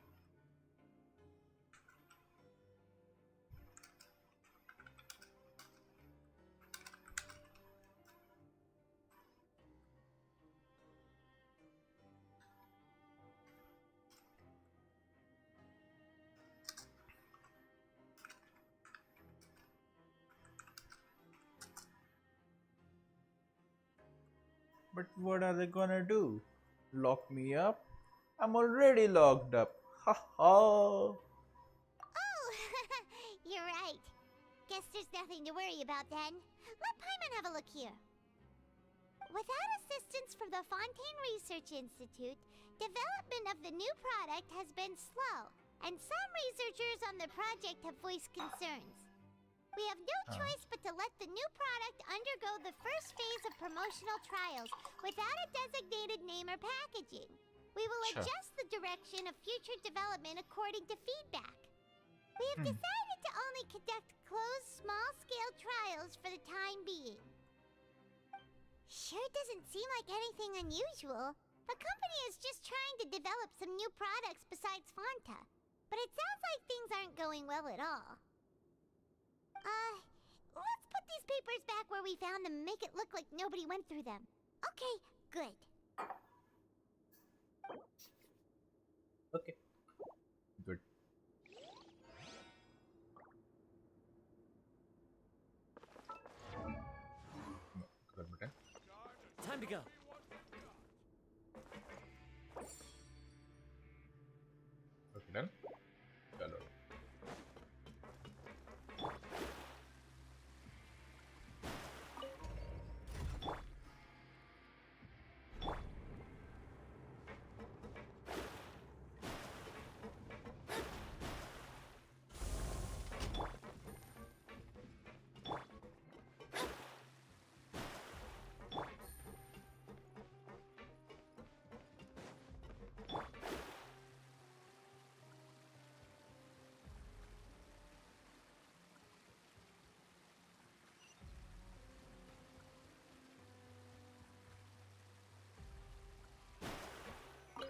But what are they gonna do? Lock me up? I'm already locked up. Ha ha! Oh, you're right. Guess there's nothing to worry about then. Let Paimon have a look here. Without assistance from the Fontaine Research Institute, development of the new product has been slow, and some researchers on the project have voiced concerns. We have no choice but to let the new product undergo the first phase of promotional trials without a designated name or packaging. We will adjust the direction of future development according to feedback. We have decided to only conduct closed, small-scale trials for the time being. Sure doesn't seem like anything unusual. The company is just trying to develop some new products besides Fanta. But it sounds like things aren't going well at all. Let's put these papers back where we found them and make it look like nobody went through them. Okay, good. Okay. Good. Time to go. Okay, done. Hello.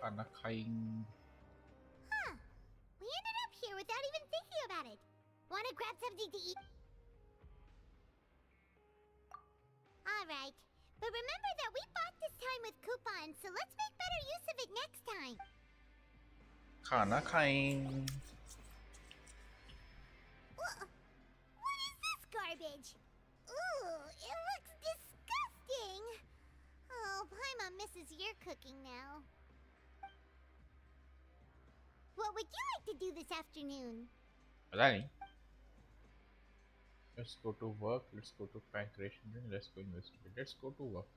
खाना खाएंगे. Huh. We ended up here without even thinking about it. Wanna grab something to eat? Alright. But remember that we bought this time with coupons, so let's make better use of it next time. खाना खाएंगे. What is this garbage? Ooh, it looks disgusting. Oh, Paimon misses your cooking now. What would you like to do this afternoon? पता नहीं. Let's go to work. Let's go to bank ration. Let's go investigate. Let's go to work.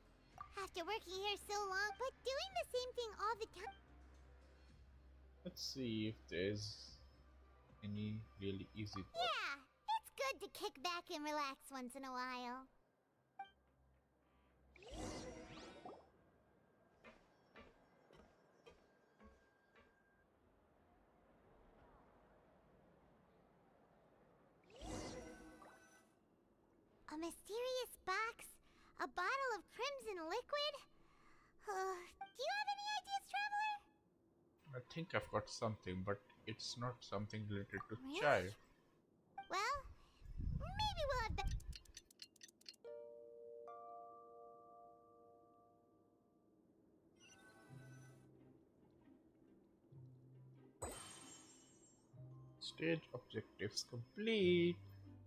After working here so long, but doing the same thing all the time. Let's see if there's any really easy. Yeah, it's good to kick back and relax once in a while. A mysterious box? A bottle of crimson liquid? Do you have any ideas, Traveler? I think I've got something, but it's not something related to Really? child. Well, maybe we'll have Stage objectives complete.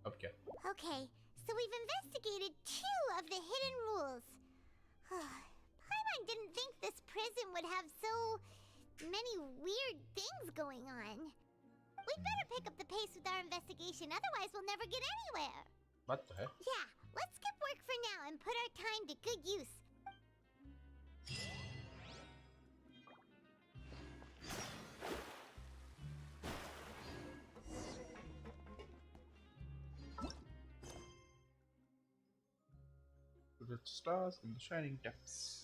Okay. Okay, so we've investigated 2 of the hidden rules. Paimon didn't think this prison would have so many weird things going on. We'd better pick up the pace with our investigation, otherwise we'll never get anywhere. What the heck? Yeah, let's skip work for now and put our time to good use. To the stars in the shining depths.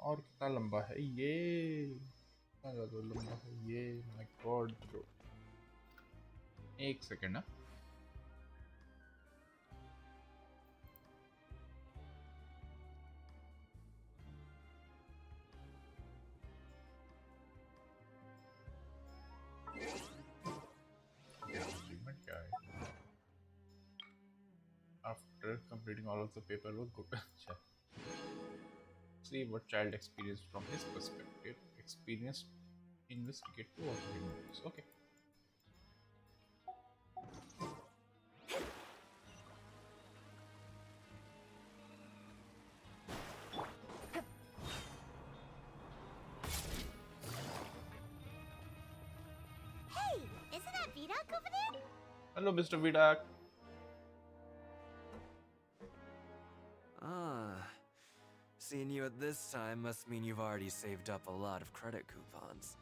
और कितना लंबा है ये? कितना ज़्यादा लंबा है ये? My God, bro. एक सेकेंड ना. After completing all of the paperwork, go to see what child experienced from his perspective. Experience, investigate 2 of the notes. Okay. Vidoc over there? Hello, Mr. Vidak. Ah. Seeing you at this time must mean you've already saved up a lot of credit coupons.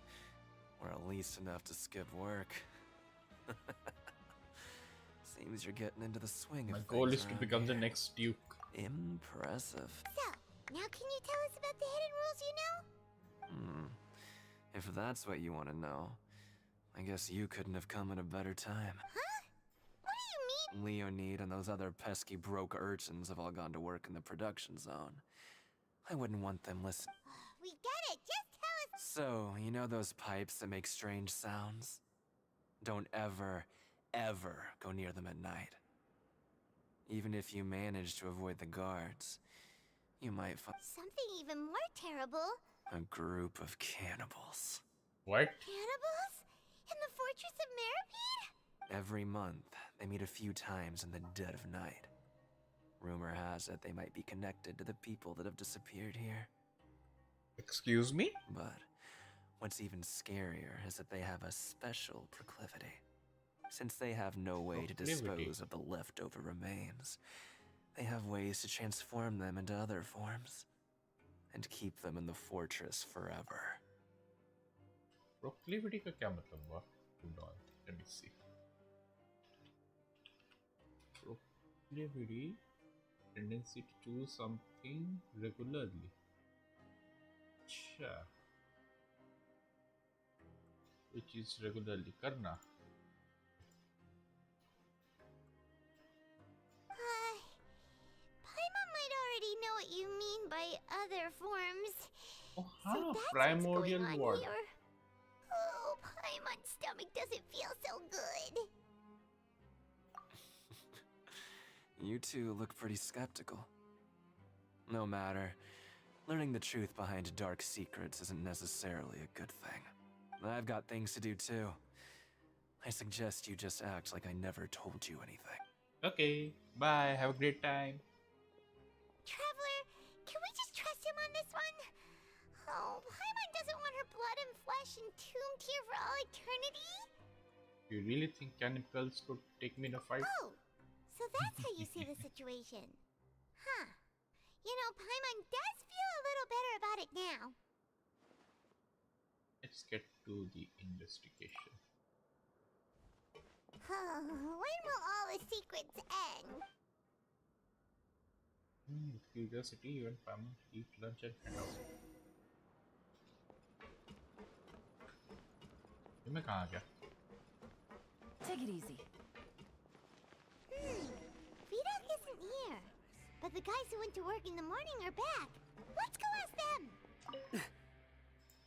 Or at least enough to skip work. Seems you're getting into the swing of My things. goal is to around become the here. next Duke. Impressive. So, now can you tell us about the hidden rules you know? If that's what you want to know, I guess you couldn't have come at a better time. Huh? What do you mean? Leonid and those other pesky broke urchins have all gone to work in the production zone. I wouldn't want them listening. We get it. Just tell us. So, you know those pipes that make strange sounds? Don't ever, ever go near them at night. Even if you manage to avoid the guards, you might find Something even more terrible. a group of cannibals. What? Cannibals? In the Fortress of Meripede? Every month, they meet a few times in the dead of night. Rumor has it they might be connected to the people that have disappeared here. Excuse me? But what's even scarier is that they have a special proclivity. Since they have no way to dispose of the leftover remains, they have ways to transform them into other forms and keep them in the fortress forever. Proclivity का क्या मतलब हुआ? Hold on, let me see. Proclivity, tendency to do something regularly. अच्छा. Which is regularly करना. Paimon might already know what you mean by other forms. Oh, So हाँ, that's primordial what's going on ward. here. Oh, Paimon's stomach doesn't feel so good. You two look pretty skeptical. No matter. Learning the truth behind dark secrets isn't necessarily a good thing. I've got things to do too. I suggest you just act like I never told you anything. Okay, bye. Have a great time. Traveler, can we just trust him on this one? Oh, Paimon doesn't want her blood and flesh entombed here for all eternity? You really think cannibals could take me in a fight? Oh, so that's how you see the situation. Huh. You know, Paimon does feel a little better about it now. Let's get to the investigation. When will all the secrets end? With curiosity, you and Paimon eat lunch and head out. ये मैं कहाँ आ गया? Take it easy. Vidoc isn't here. But the guys who went to work in the morning are back. Let's go ask them.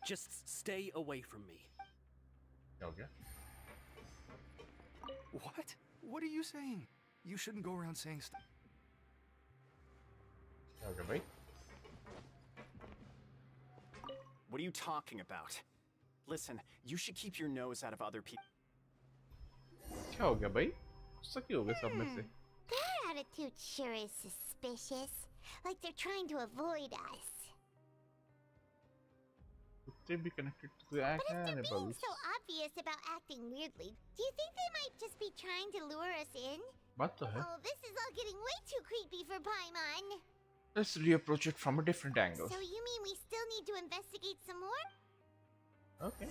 Just stay away from me. क्या हो गया? What? What are you saying? You shouldn't go around saying stuff. क्या हो गया भाई? What are you talking about? Listen, you should keep your nose out of other people. क्या हो गया भाई? गुस्सा क्यों हो गया सब में से? Their attitude sure is suspicious. Like they're trying to avoid us. Could they be connected to the But if they're being cannibals? so obvious about acting weirdly, do you think they might just be trying to lure us in? बात तो है. Oh, this is all getting way too creepy for Paimon. Let's reapproach it from a different angle. So you mean we still need to investigate some more? Okay.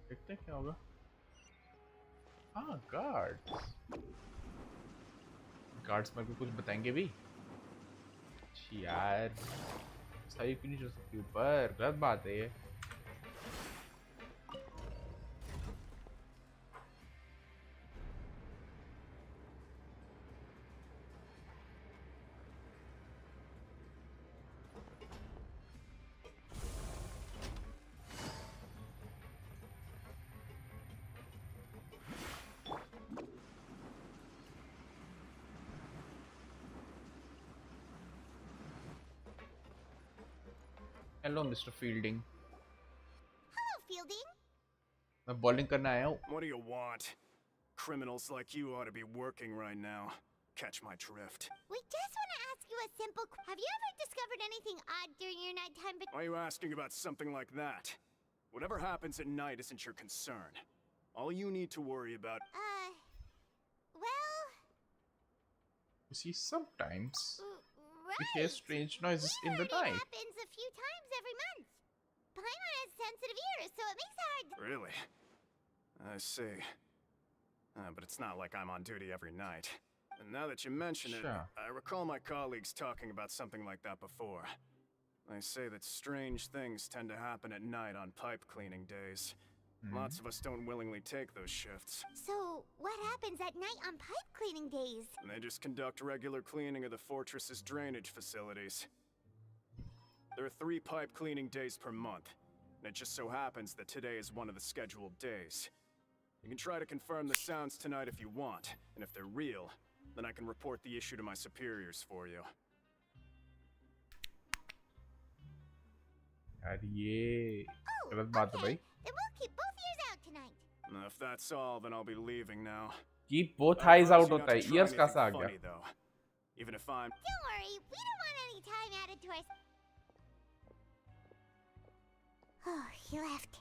देखते हैं क्या होगा. हाँ, guards. Guards मेरे को कुछ बताएंगे भी. यार, सही क्यों नहीं चल सकती ऊपर? गलत बात है ये. Hello, Mr. Fielding. Hello, Fielding. मैं bowling करने आया हूँ. What do you want? Criminals like you ought to be working right now. Catch my drift. We just want to ask you a simple Have you ever discovered anything odd during your nighttime Why are you asking about something like that? Whatever happens at night isn't your concern. All you need to worry about... Well... You see, sometimes right. we hear strange noises in the It night. happens a few times every month. Paimon has sensitive ears, so it makes it hard... Really? I see. But it's not like I'm on duty every night. And now that you mention it, I recall my colleagues talking about something like that before. They say that strange things tend to happen at night on pipe cleaning days. Lots of us don't willingly take those shifts. So, what happens at night on pipe cleaning days? And they just conduct regular cleaning of the fortress's drainage facilities. There are 3 pipe cleaning days per month, and it just so happens that today is one of the scheduled days. You can try to confirm the sounds tonight if you want, and if they're real, then I can report the issue to my superiors for you. गलत बात है भाई. Then we'll keep both ears out tonight. If that's all, then I'll be leaving now. Keep both eyes out होता है. Ears कैसा आ गया? Even if I'm... Don't worry, we don't want any time added to our... Oh, he left.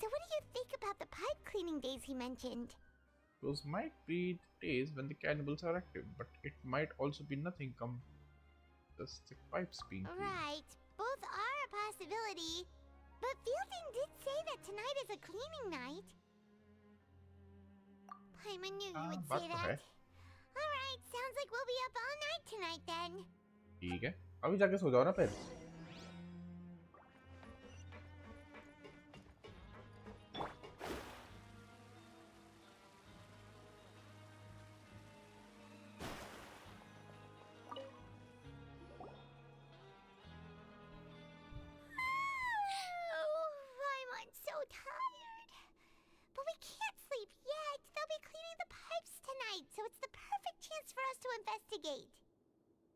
So what do you think about the pipe cleaning days he mentioned? Those might be days when the cannibals are active, but it might also be nothing come just the pipes being cleaned. Right, both are a possibility. But Fielding did say that tonight is a cleaning night. Paimon knew you would say that. Alright, sounds like we'll be up all night tonight then. ठीक है, अभी जाके सो जाओ ना फिर.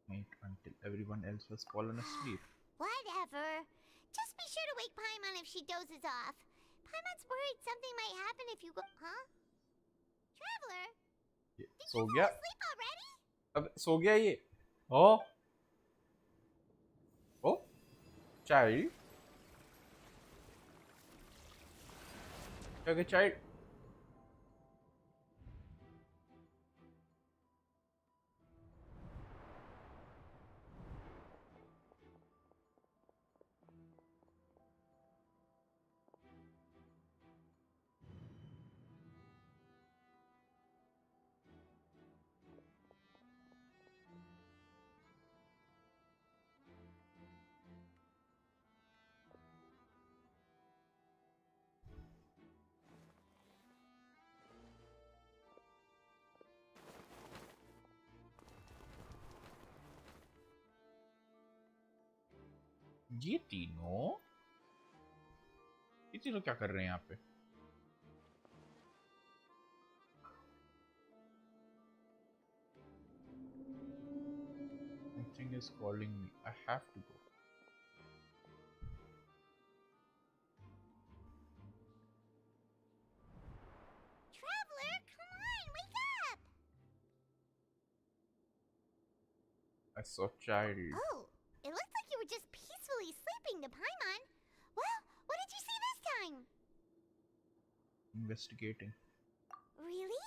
Wait until everyone else has fallen asleep. Whatever. Just be sure to wake Paimon if she dozes off. Paimon's worried something might happen if you go... Huh? Traveler? Did you fall asleep already? अब सो गया ये. Oh. Oh. Child. Okay, child. ये तीनों क्या कर रहे हैं यहाँ पे? Something is calling me. I have to go. Traveler, come on, wake up! I saw child. Oh, it looks like you were just peacefully sleeping to Paimon. Well, what did you see this time? Investigating. Really?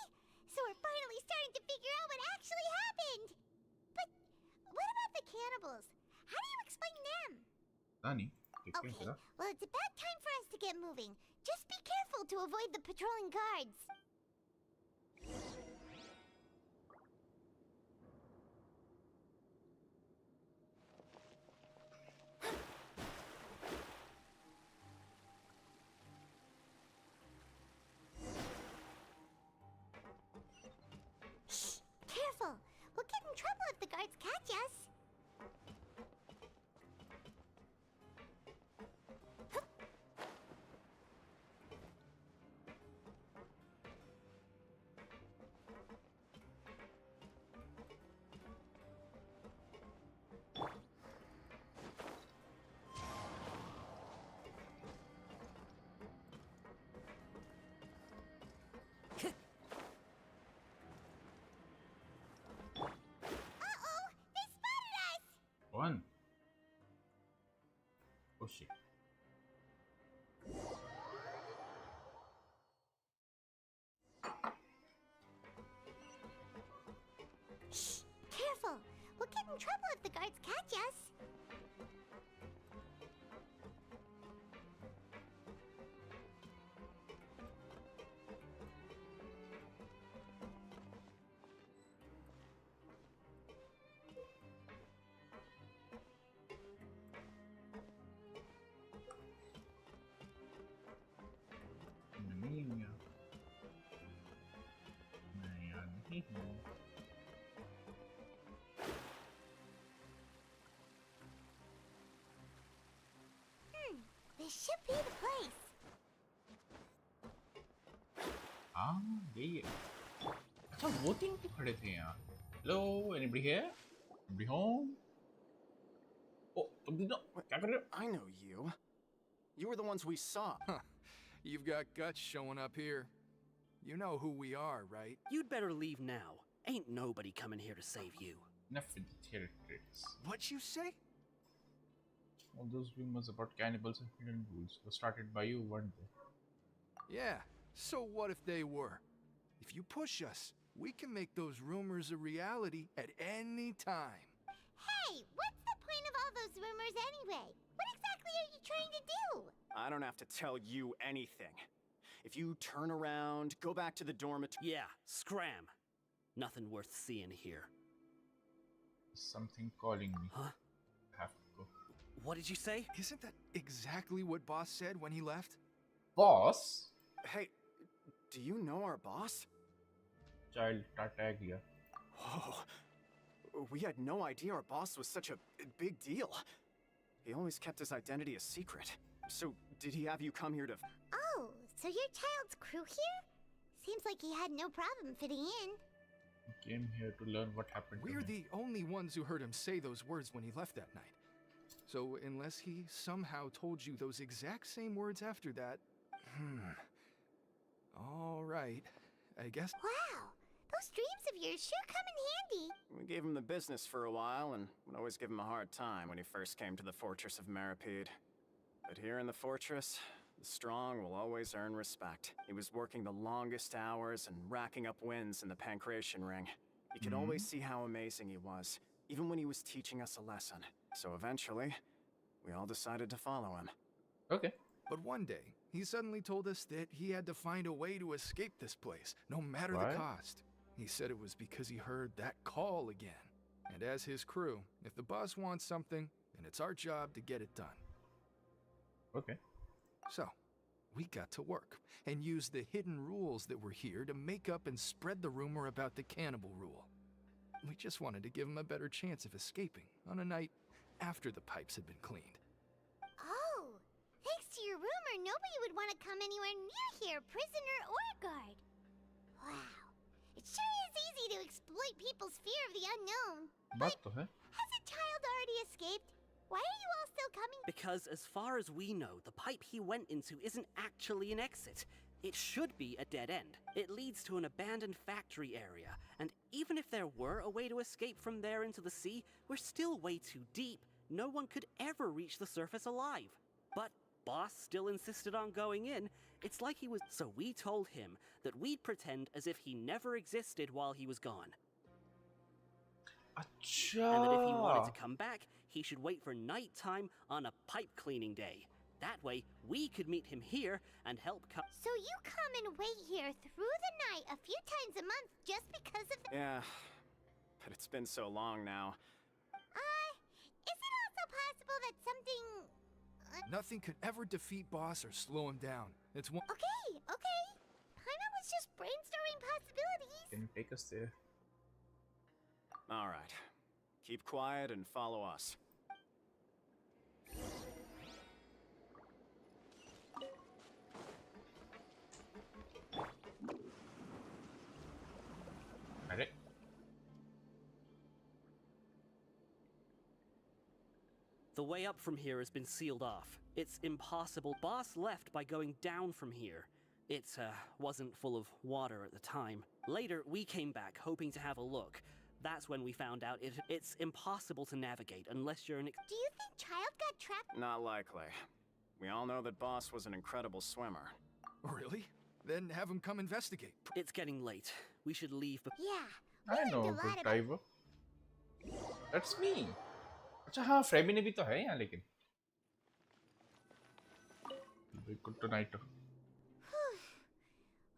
So we're finally starting to figure out what actually happened. But what about the cannibals? How do you explain them? Nani? Okay, well, it's about time for us to get moving. Just be careful to avoid the patrolling guards. Shh! Careful! We'll get in trouble if the guards catch us. One. Oh shit. in trouble if the guards catch us. This should be the place. हाँ यही है। अच्छा वो तीन क्यों खड़े थे यहाँ? Hello, anybody here? Anybody home? Oh, तुम तीनों क्या कर रहे हो? I know you. You were the ones we saw. Huh. You've got guts showing up here. You know who we are, right? You'd better leave now. Ain't nobody coming here to save you. Enough with the theatrics. What'd you say? All those rumors about cannibals and hidden rules were started by you, weren't they? Yeah, so what if they were? If you push us, we can make those rumors a reality at any time. Hey, what's the point of all those rumors anyway? What exactly are you trying to do? I don't have to tell you anything. If you turn around, go back to the dormitory. Yeah, scram. Nothing worth seeing here. Something calling me. Huh? I have to go. What did you say? Isn't that exactly what Boss said when he left? Boss? Hey, do you know our boss? Child Tartaglia. Whoa. We had no idea our boss was such a big deal. He always kept his identity a secret. So, did he have you come here to... Oh, so your child's crew here? Seems like he had no problem fitting in. He came here to learn what happened to We're him. the only ones who heard him say those words when he left that night. So, unless he somehow told you those exact same words after that... All right, I guess... Wow, those dreams of yours sure come in handy. We gave him the business for a while and would always give him a hard time when he first came to the fortress of Meripede. But here in the fortress, the strong will always earn respect. He was working the longest hours and racking up wins in the Pancration Ring. You could always see how amazing he was, even when he was teaching us a lesson. So eventually, we all decided to follow him. Okay. But one day, he suddenly told us that he had to find a way to escape this place, no matter What? the cost. He said it was because he heard that call again. And as his crew, if the boss wants something, then it's our job to get it done. Okay. So, we got to work, and used the hidden rules that were here to make up and spread the rumor about the cannibal rule. We just wanted to give him a better chance of escaping on a night after the pipes had been cleaned. Oh, thanks to your rumor, nobody would want to come anywhere near here, prisoner or guard. Wow, it sure is easy to exploit people's fear of the unknown. बात तो है. Has a child already escaped? Why are you all still coming? Because as far as we know, the pipe he went into isn't actually an exit. It should be a dead end. It leads to an abandoned factory area, and even if there were a way to escape from there into the sea, we're still way too deep. No one could ever reach the surface alive. But Boss still insisted on going in. It's like he was... So we told him that we'd pretend as if he never existed while he was gone. अच्छा. And that if he wanted to come back, he should wait for nighttime on a pipe cleaning day. That way, we could meet him here and help cut. So you come and wait here through the night a few times a month just because of the... Yeah, but it's been so long now. Is it also possible that something... Nothing could ever defeat Boss or slow him down. It's one... Okay. Paimon was just brainstorming possibilities. Can you take us there? All right. Keep quiet and follow us. अरे. The way up from here has been sealed off. It's impossible. Boss left by going down from here. It wasn't full of water at the time. Later, we came back hoping to have a look. That's when we found out it's impossible to navigate unless you're an... Do you think Child got trapped? Not likely. We all know that Boss was an incredible swimmer. Really? Then have him come investigate. It's getting late. We should leave. Yeah. I know a good diver. That's me. अच्छा हाँ फ्रेमी ने भी तो है यहाँ लेकिन good tonight.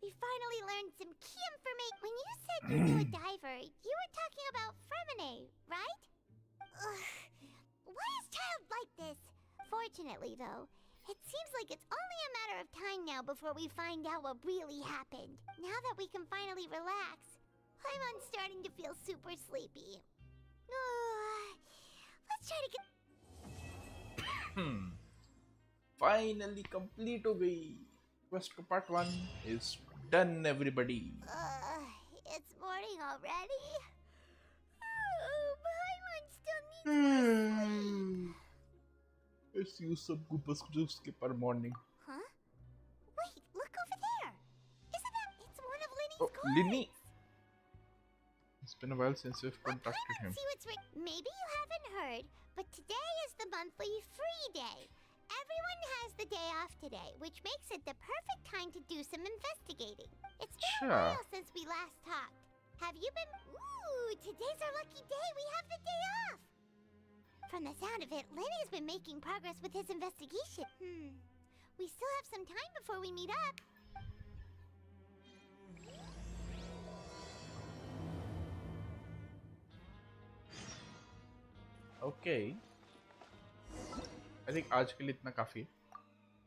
We finally learned some key information. When you said you knew a diver, you were talking about Fremine, right? Ugh. Why is child like this? Fortunately, though, it seems like it's only a matter of time now before we find out what really happened. Now that we can finally relax, I'm starting to feel super sleepy. Let's try to get... Finally complete हो गई. Quest का part 1 is done, everybody. It's morning already? Paimon still needs more sleep. Let's use some Goopus juice per morning. Huh? Wait, look over there. Isn't that... It's one of Linny's Oh, coins. Linny. It's been a while since we've contacted him. See what's maybe you haven't heard, but today is the monthly free day. Everyone has the day off today, which makes it the perfect time to do some investigating. It's been a while since we last talked. Have you been... Ooh, today's our lucky day. We have the day off. From the sound of it, Lenny's been making progress with his investigation. We still have some time before we meet up. Okay. I think आज के लिए इतना काफी है.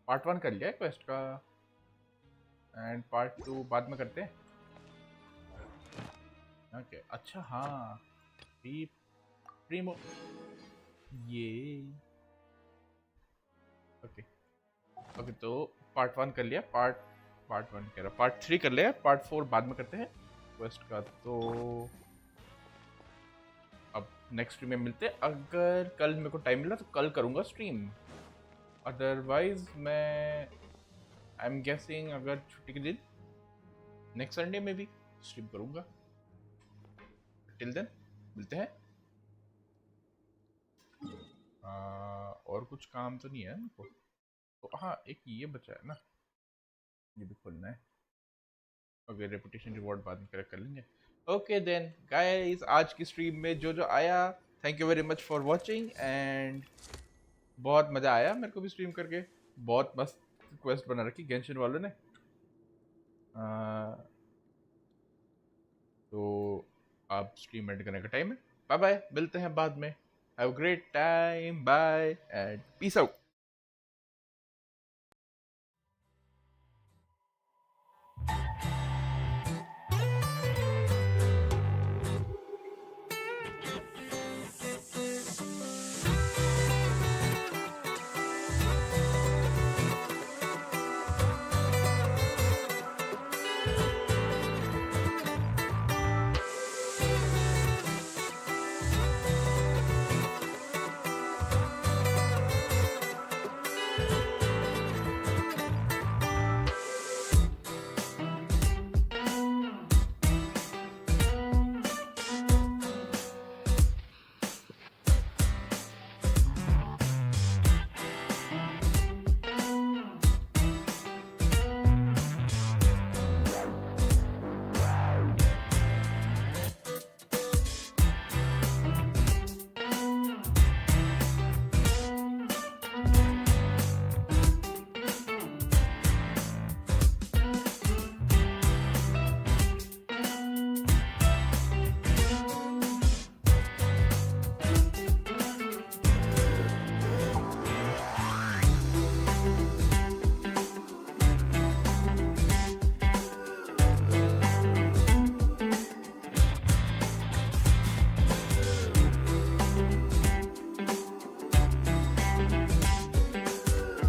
Part 1 कर लिया है quest का, and Part 2 बाद में करते हैं. Okay. अच्छा हाँ. Primo. ये. Okay. Okay तो Part 1 कर लिया. Part 1 कह रहा. Part 3 कर लिया. Part 4 बाद में करते हैं quest का. तो अब नेक्स्ट स्ट्रीम में मिलते हैं. अगर कल मेरे को टाइम मिला तो कल करूँगा स्ट्रीम. अदरवाइज मैं आई एम गेसिंग अगर छुट्टी के दिन नेक्स्ट संडे में भी स्ट्रीम करूँगा. टिल देन मिलते हैं. और कुछ काम तो नहीं है मेरे को. तो हाँ एक ये बचा है ना, ये भी खोलना है. अगर रेपुटेशन रिवॉर्ड बाद में कर लेंगे. ओके देन गाइस, आज की स्ट्रीम में जो आया, thank you very much for watching and बहुत मज़ा आया मेरे को भी स्ट्रीम करके. बहुत मस्त क्वेस्ट बना रखी गेंशिन वालों ने. तो अब स्ट्रीम एंड करने का टाइम है. बाय बाय, मिलते हैं बाद में. Have a great time, bye and peace out.